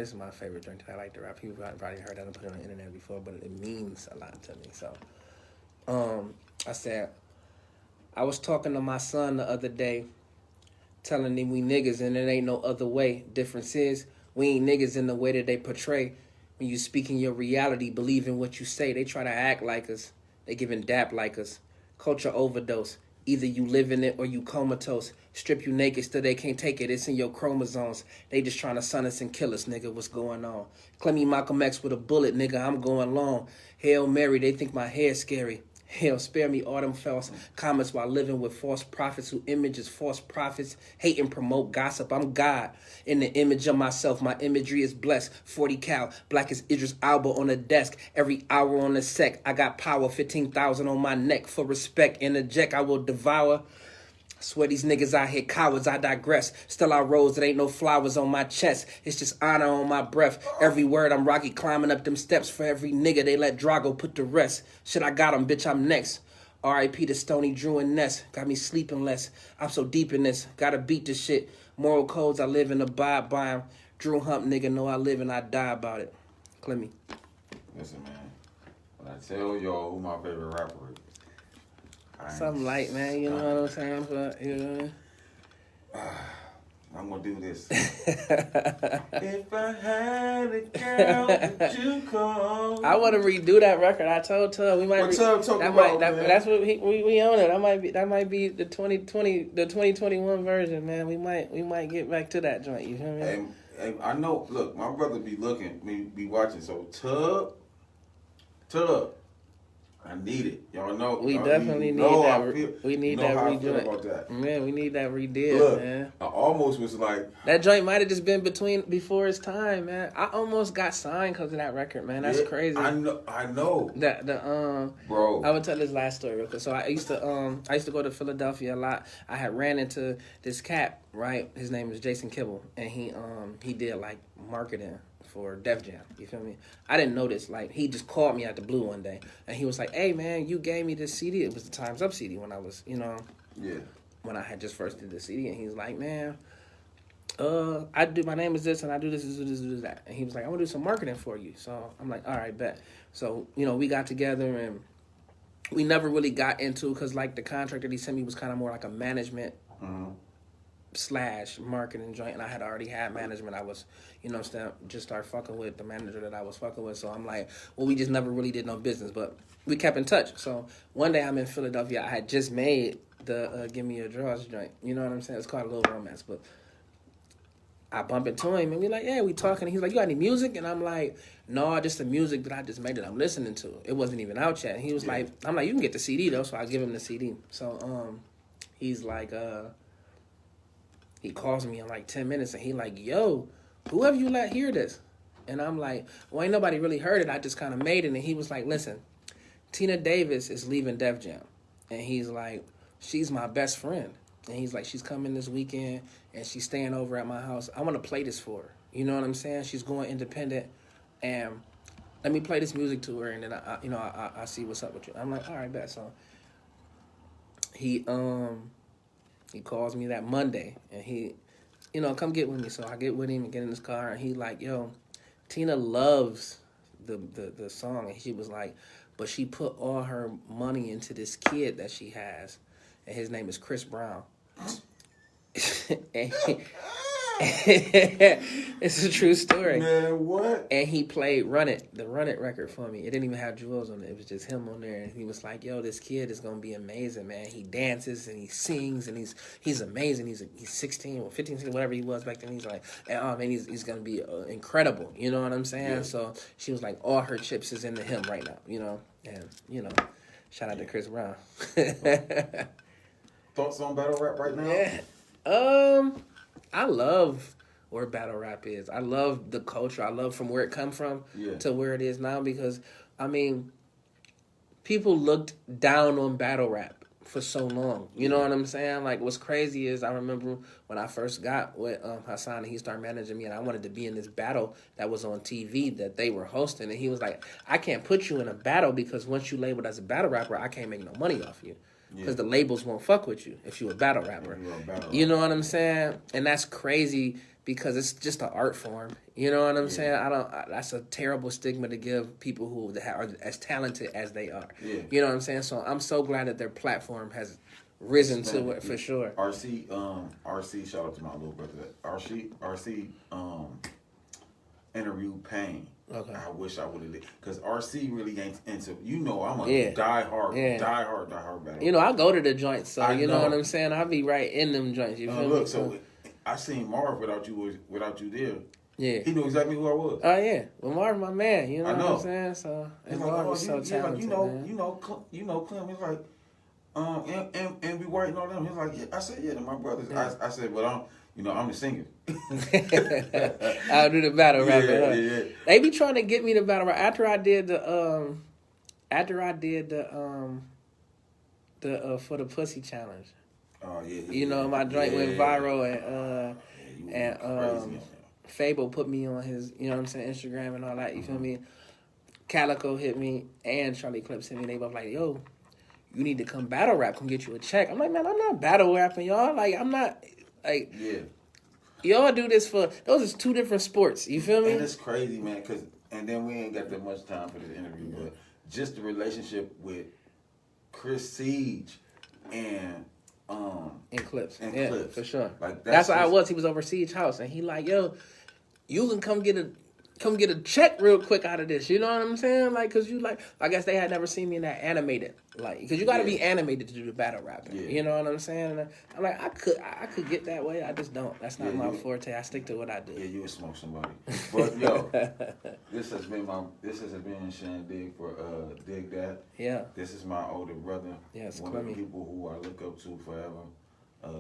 is my favorite drink that I like to rap. People probably heard that and put it on the internet before, but it means a lot to me. So, I said, I was talking to my son the other day, telling him we niggas and it ain't no other way. Difference is, we ain't niggas in the way that they portray. When you speak in your reality, believe in what you say. They try to act like us. They giving dap like us. Culture overdose. Either you live in it or you comatose. Strip you naked, still they can't take it. It's in your chromosomes. They just trying to sun us and kill us, nigga. What's going on? Clemmye Malcolm X with a bullet, nigga. I'm going long. Hail Mary, they think my hair's scary. Hell, spare me all them false comments while living with false prophets who images false prophets, hate and promote gossip. I'm God in the image of myself. My imagery is blessed. 40 cal, black as Idris Alba on the desk. Every hour on the sec, I got power. 15,000 on my neck for respect. Interject, I will devour. Swear these niggas out here cowards, I digress. Still I rose, there ain't no flowers on my chest. It's just honor on my breath. Every word I'm Rocky climbing up them steps. For every nigga they let Drago put to rest. Shit, I got him, bitch, I'm next. R.I.P. to Stony, Drew, and Ness. Got me sleeping less. I'm so deep in this. Gotta beat this shit. Moral codes, I live and abide by them. Drew Hump, nigga, know I live and I die about it. Clemmye. Listen, man. When I tell y'all who my favorite rapper is, something light, man. You know what I'm saying? But, you know. I'm gonna do this. If I had a girl, would you call? I want to redo that record. I told Tub we might. What Tub talking about, man? That's what we own it. That might be the 2021 version, man. We might get back to that joint. You feel me? And I know. Look, my brother be watching. So Tub, Tub. I need it. Y'all know. We y'all definitely need know that. how I feel. We need you know that how I feel rejoint. about that. Man, we need that redid, Look, man. I almost was like, That joint might have just been before its time, man. I almost got signed because of that record, man. That's yeah, crazy. I know. Bro. Bro. I would tell this last story real quick. So I used to go to Philadelphia a lot. I had ran into this cat, right? His name is Jason Kibble, and he did like marketing for Def Jam. You feel me? I didn't notice. Like, he just called me out the blue one day, and he was like, "Hey, man, you gave me this CD. It was the Times Up CD when I was, Yeah. when I had just first did the CD." And he's like, "Man, my name is this, and I do this, do that." And he was like, "I want to do some marketing for you." So I'm like, "All right, bet." So we got together, and we never really got into, because like the contract that he sent me was kind of more like a management. / marketing joint, and I had already had management. I was, just start fucking with the manager that I was fucking with. So I'm like, well, we just never really did no business, but we kept in touch. So one day I'm in Philadelphia. I had just made the Give Me Your Draws joint. You know what I'm saying? It's called A Little Romance, but I bump into him and we like, yeah, we talking. And he's like, "You got any music?" And I'm like, "No, just the music that I just made that I'm listening to. It wasn't even out yet." And he was like, I'm like, "You can get the CD though." So I give him the CD. So he's like, he calls me in like 10 minutes and he like, "Yo, who have you let hear this?" And I'm like, "Well, ain't nobody really heard it. I just kind of made it." And he was like, "Listen, Tina Davis is leaving Def Jam." And he's like, "She's my best friend." And he's like, "She's coming this weekend and she's staying over at my house. I want to play this for her." You know what I'm saying? She's going independent, and let me play this music to her, and then I see what's up with you. I'm like, "All right, bet." So he calls me that Monday, and he, "Come get with me." So I get with him and get in his car, and he like, "Yo, Tina loves the song." And she was like, "But she put all her money into this kid that she has, and his name is Chris Brown." It's a true story. Man, what? And he played the Run It record for me. It didn't even have Jewels on it. It was just him on there. And he was like, "Yo, this kid is going to be amazing, man. He dances and he sings and he's amazing. He's 16 or 15, 16, whatever he was back then." He's like, "And he's going to be incredible." You know what I'm saying? Yeah. So she was like, all her chips is into him right now, And, shout out to Chris Brown. Thoughts on battle rap right now? Yeah. I love where battle rap is. I love the culture. I love from where it come from to where it is now, because, people looked down on battle rap for so long. You know what I'm saying? Like, what's crazy is I remember when I first got with Hassan and he started managing me, and I wanted to be in this battle that was on TV that they were hosting. And he was like, "I can't put you in a battle because once you labeled as a battle rapper, I can't make no money off you. Because the labels won't fuck with you if you a battle rapper." You know what I'm saying? And that's crazy because it's just an art form. You know what I'm saying? That's a terrible stigma to give people who are as talented as they are. Yeah. You know what I'm saying? So I'm so glad that their platform has risen to it for sure. RC, shout out to my little brother. RC, interviewed Pain. Okay. I wish I would have did, because RC really ain't into. I'm a diehard battle. I go to the joints, so you know know what I'm saying. I'll be right in them joints. You feel me? Look, so I seen Marv without you there. Yeah. He knew exactly who I was. Oh yeah, well, Marv, my man. You know I know. what I'm saying? So He's Marv like, is so talented, man. Clemmye. He's like, and we White and all them. He's like, yeah. I said, yeah, they're my brothers. Yeah. I said, but I'm the singer. I'll do the battle rap. Yeah. They be trying to get me to battle rap after I did the for the pussy challenge. Oh yeah. My joint went viral, and Fable put me on his, Instagram and all that. You feel me? Calico hit me and Charlie Clips hit me. They both like, "Yo, you need to come battle rap. Come get you a check." I'm like, "Man, I'm not battle rapping, y'all. Like, I'm not like." Yeah. Y'all do this for, those is two different sports. You feel me? And it's crazy, man, and then we ain't got that much time for this interview, but just the relationship with Chris Siege and Clips. Clips. For sure. Like that's how I was. He was over Siege house, and he like, "Yo, you can come get come get a check real quick out of this. You know what I'm saying? Like, cause you like, I guess they had never seen me in that animated, like, cause you got to be animated to do the battle rapping. Yeah. You know what I'm saying? And I'm like, I could get that way. I just don't. That's not my forte. I stick to what I do. Yeah, you would smoke somebody. But yo, this has been Shan Dig for Dig That. Yeah. This is my older brother. Yes, one of the Clemmye. people who I look up to forever.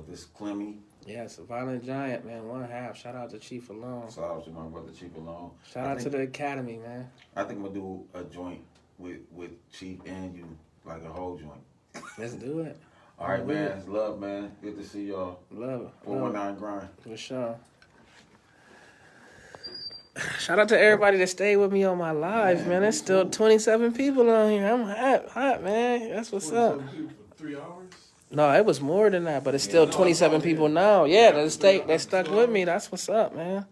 This is Clemmye. Yes, Violent Giant, man. 1/2. Shout out to Chief Alone. Shout out to my brother Chief Alone. Shout out to the Academy, man. I think I'm gonna do a joint with Chief and you, like a whole joint. Let's do it. All right, man. It's love, man. Good to see y'all. Love it. 419Grind. For sure. Shout out to everybody that stayed with me on my live, man. There's still 27 people on here. I'm hot, man. That's what's up. 47 people for 3 hours? No, it was more than that, but it's still 27 people now. Yeah, they stuck with me. That's what's up, man.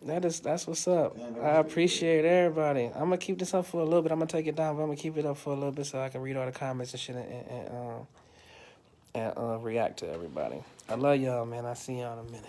That's what's up. I appreciate everybody. I'm gonna keep this up for a little bit. I'm gonna take it down, but I'm gonna keep it up for a little bit so I can read all the comments and shit and react to everybody. I love y'all, man. I'll see y'all in a minute.